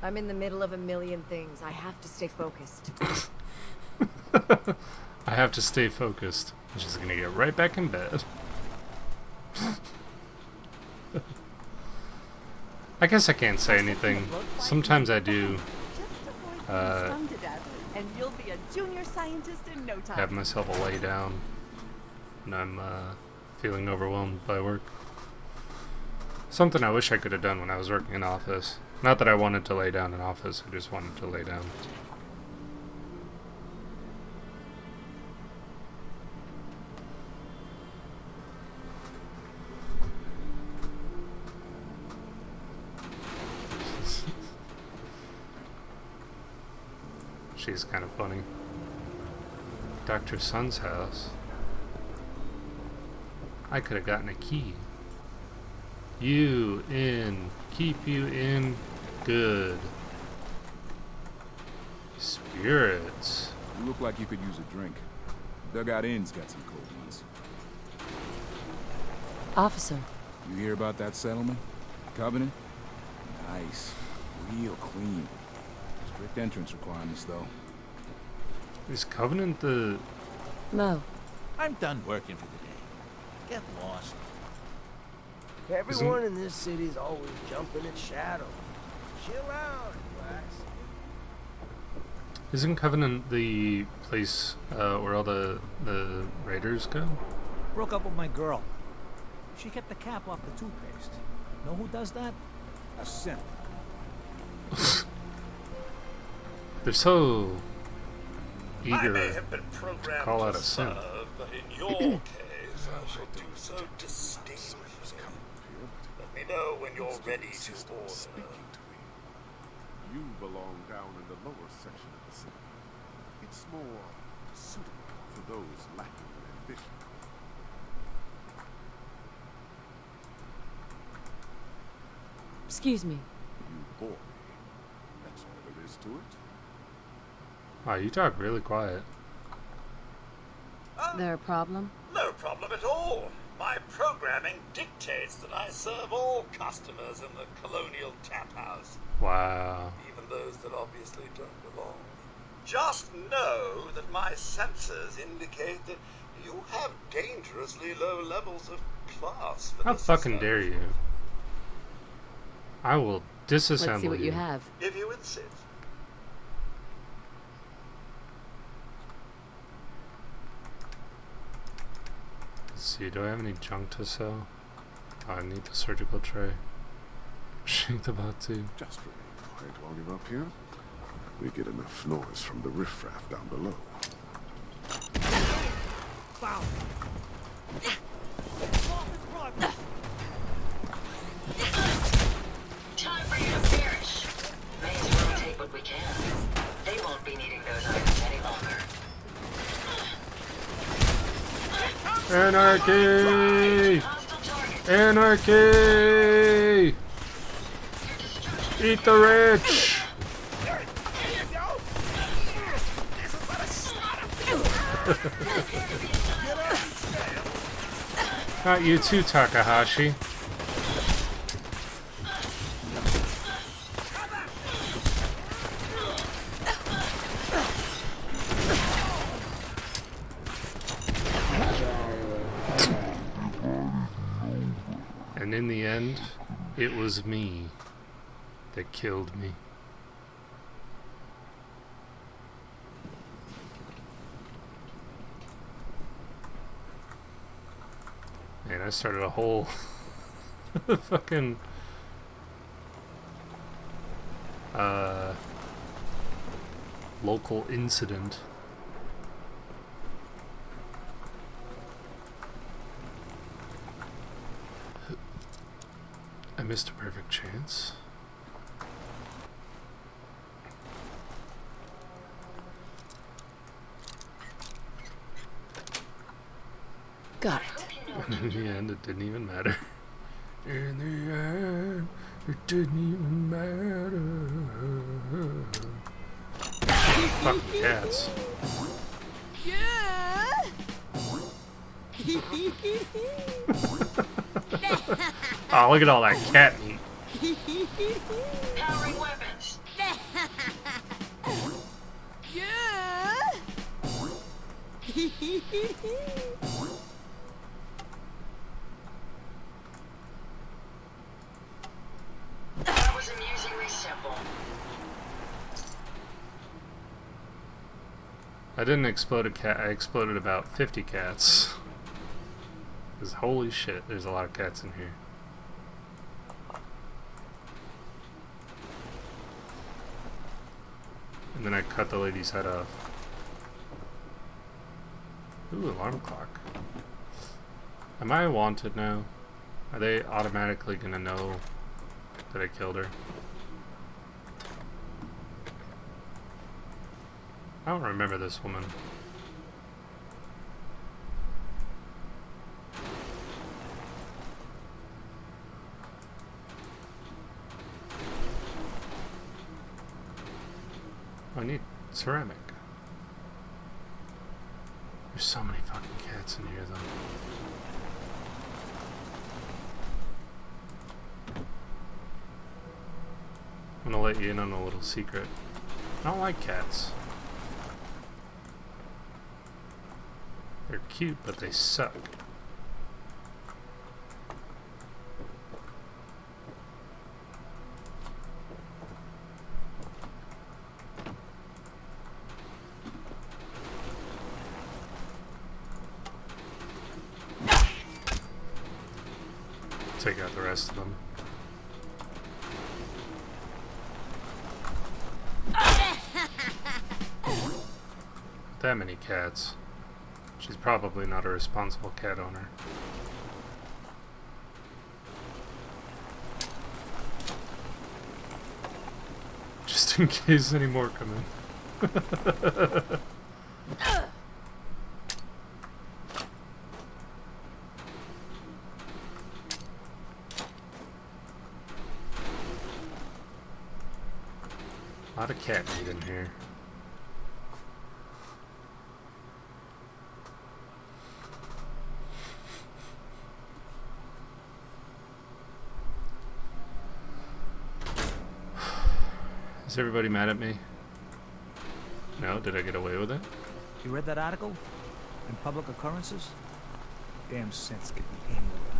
I'm in the middle of a million things. I have to stay focused. I have to stay focused. I'm just gonna get right back in bed. I guess I can't say anything. Sometimes I do Stung to death, and you'll be a junior scientist in no time. have myself a lay down when I'm feeling overwhelmed by work. Something I wish I could have done when I was working in office. Not that I wanted to lay down in office, I just wanted to lay down. She's kind of funny. Dr. Sun's house. I could have gotten a key. You in. Keep you in. Good. Spirits. You look like you could use a drink. Dugout Inn's got some cold ones. Officer. You hear about that settlement? Covenant? Nice. Real clean. Strict entrance requirements, though. Is Covenant the... Mo. I'm done working for the day. Get lost. Everyone in this city's always jumping at Shadow. Chill out, relax. Isn't Covenant the place where all the raiders go? Broke up with my girl. She kept the cap off the toothpaste. Know who does that? A simp. They're so I may eager have been to programmed call out to a simp. serve, but in your case, I shall do so disdainfully. Let me know when you're ready to order. You belong down in the lower section of the city. It's more suitable for those lacking in ambition. Excuse me. You bore me. That's all there is to it. Wow, you talk really quiet. There a problem? No problem at all. My programming dictates that I serve all customers in the Colonial Tap House, Wow. even those that obviously don't belong. Just know that my sensors indicate that you have dangerously low levels of class for How this fucking dare establishment. you? I will disassemble Let's see what you have. If you insist. Let's see, do I have any junk to sell? Oh, I need the surgical tray. Shrink the bot too. Just remain quiet while you're up here. We get enough noise from the riffraff down below. Foul. Time for you to perish. May as well take what we can. They won't be needing those items any longer. Anarchy! Anarchy! Eat the rich! Not you too, Takahashi. And in the end, it was me that killed me. Man, I started a whole fucking local incident. I missed a perfect chance. Got it. And in the end, it didn't even matter. In the end, it didn't even matter. Fucking cats. Yeah. Oh, look at all that cat meat. Powering weapons. Yeah. That was amusingly simple. I didn't explode a cat, I exploded about 50 cats. Because holy shit, there's a lot of cats in here. And then I cut the lady's head off. Ooh, alarm clock. Am I wanted now? Are they automatically gonna know that I killed her? I don't remember this woman. I need ceramic. There's so many fucking cats in here though. I'm gonna let you in on a little secret. I don't like cats. They're cute, but they suck. take out the rest of them. That many cats. She's probably not a responsible cat owner. Just in case any more come in. A lot of cat meat in here. Is everybody mad at me? No? Did I get away with it? You read that article? In Public Occurrences? Damn sense could be anywhere.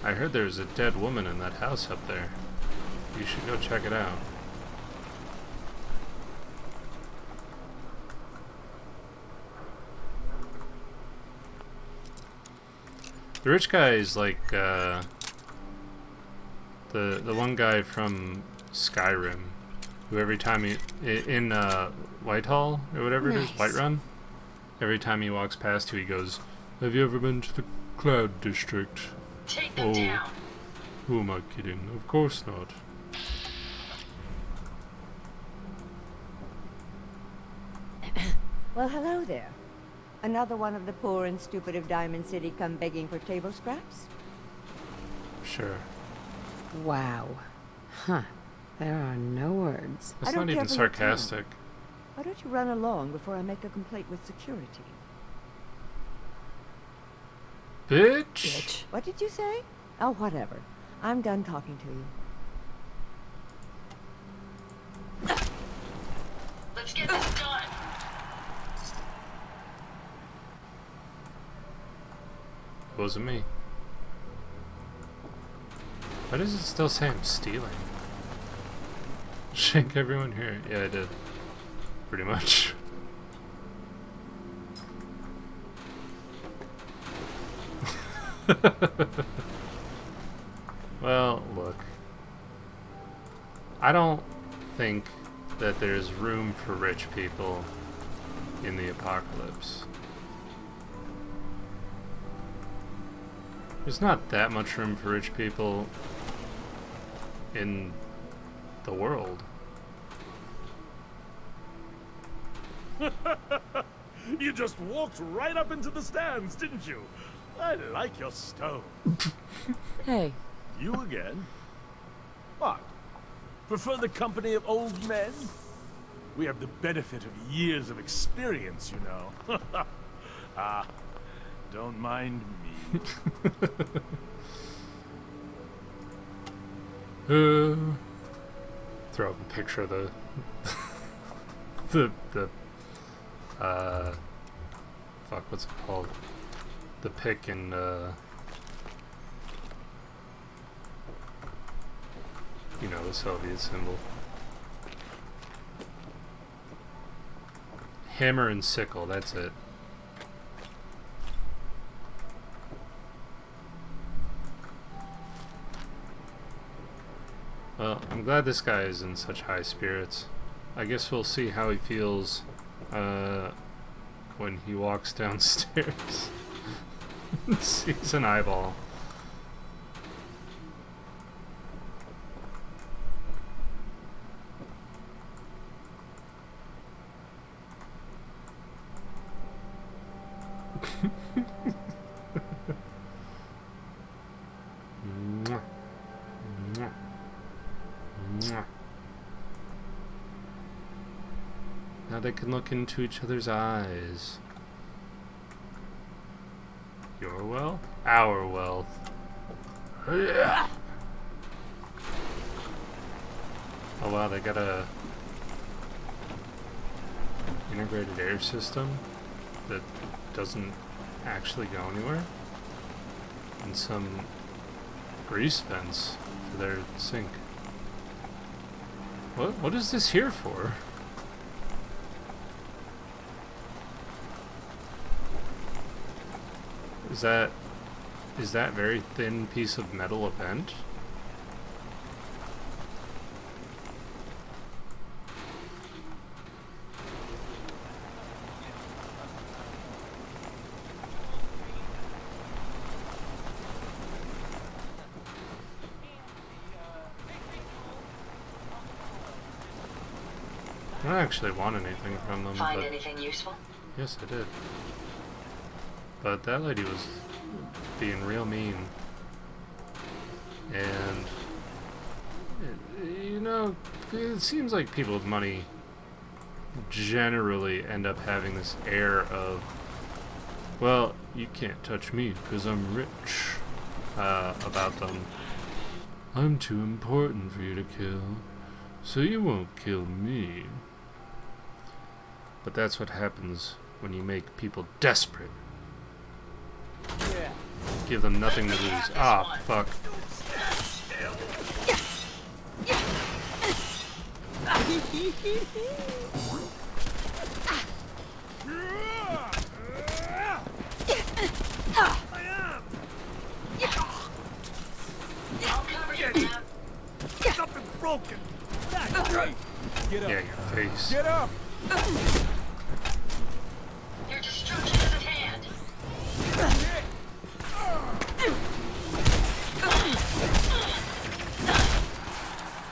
I heard there's a dead woman in that house up there. You should go check it out. The rich guy is like the one guy from Skyrim, who every time he in Whitehall or whatever it is, Whiterun, every time he walks past you, he goes, "Have you ever been to the Cloud District?" Take them down. Who am I kidding? Of course not. Well, hello there. Another one of the poor and stupid of Diamond City come begging for table scraps? Sure. Wow. Huh. There are no words. That's not even sarcastic. Why don't you run along before I make a complaint with security? Bitch! What did you say? Oh, whatever. I'm done talking to you. Let's get this done. It wasn't me. Why does it still say I'm stealing? Shank everyone here. Yeah, I did. Pretty much. Well, look. I don't think that there's room for rich people in the apocalypse. There's not that much room for rich people in the world. You just walked right up into the stands, didn't you? I like your stone. Hey. You again? What? Prefer the company of old men? We have the benefit of years of experience, you know. Ah, don't mind me. Throw up a picture of the fuck, what's it called? The pick and you know, the Soviet symbol. Hammer and sickle, that's it. Well, I'm glad this guy is in such high spirits. I guess we'll see how he feels when he walks downstairs. Sees an eyeball. Mwah. Mwah. Mwah. Now they can look into each other's eyes. Your wealth? Our wealth. Yeah. Oh wow, they got a integrated air system that doesn't actually go anywhere, and some grease vents for their sink. What is this here for? Is that is that very thin piece of metal a vent? I don't actually want anything from them. Find but anything useful? yes, I did. But that lady was being real mean. And, you know, it seems like people with money generally end up having this air of, well, you can't touch me because I'm rich, about them. I'm too important for you to kill, so you won't kill me. But that's what happens when you make people desperate. Give them nothing to lose. Ah, fuck. Something's broken. Get up. Yeah, your face. Get up. Your destruction is at hand.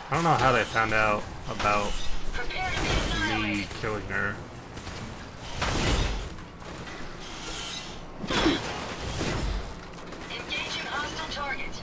I don't know how they found out about me killing her. Engaging hostile target.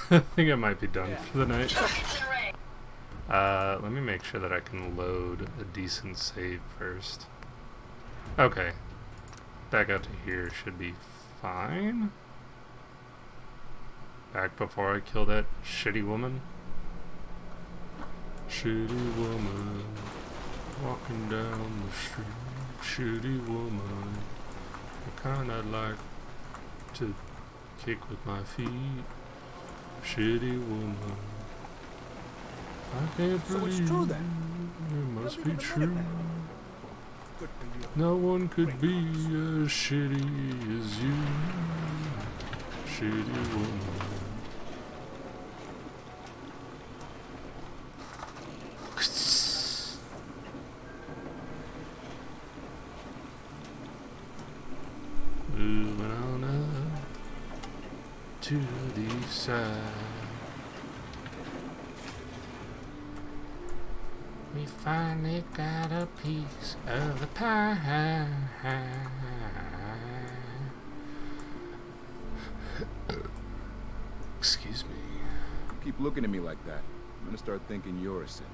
I think I might be done for the night. Let me make sure that I can load a decent save first. Okay. Back out to here should be fine. Back before I kill that shitty woman. Shitty woman walking down the street. Shitty woman. I kinda like to kick with my feet. Shitty woman. I can't believe So it's true then. it must be true. No one could be as shitty as you. Shitty woman. Moving on up to the east side. We finally got a piece of the pie. Excuse me. Keep looking at me like that. I'm gonna start thinking you're a sin.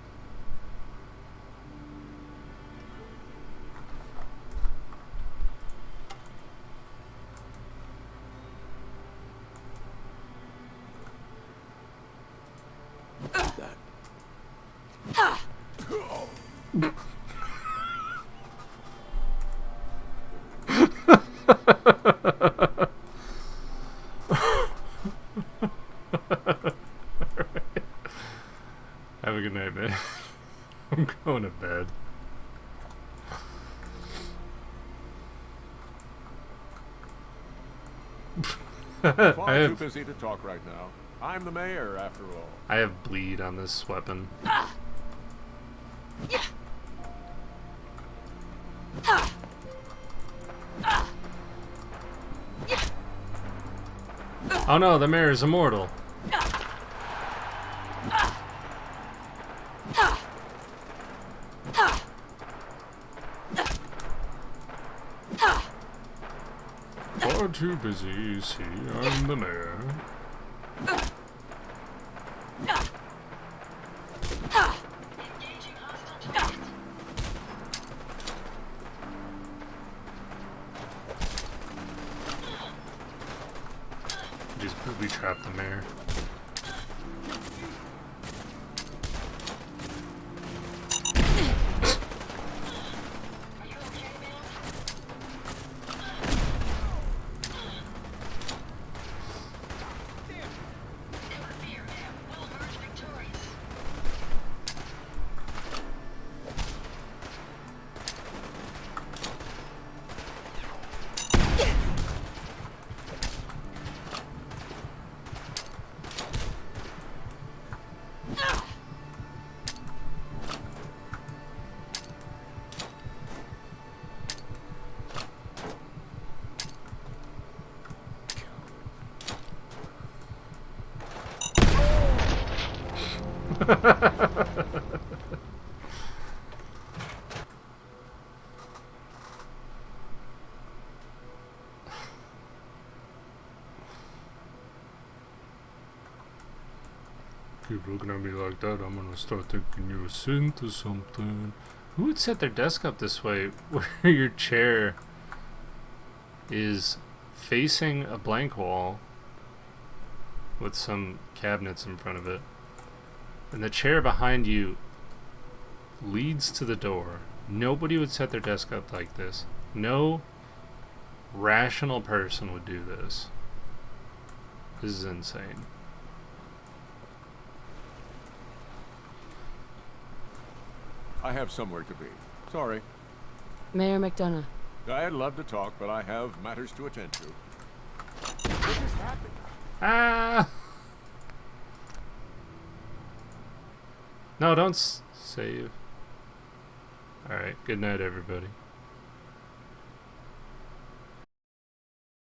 Have a good night, man. I'm going to bed. Far too busy to talk right now. I'm the mayor, after all. I have bleed on this weapon. Oh no, the mayor is immortal. Far too busy, see, I'm the mayor. Just booby trap the mayor. Keep looking at me like that, I'm gonna start thinking you're a synth or something. Who would set their desk up this way, where your chair is facing a blank wall with some cabinets in front of it, and the chair behind you leads to the door? Nobody would set their desk up like this. No rational person would do this. This is insane. I have somewhere to be. Sorry. Mayor McDonough. I'd love to talk, but I have matters to attend to. What just happened? Ah! No, don't save. Alright, good night, everybody.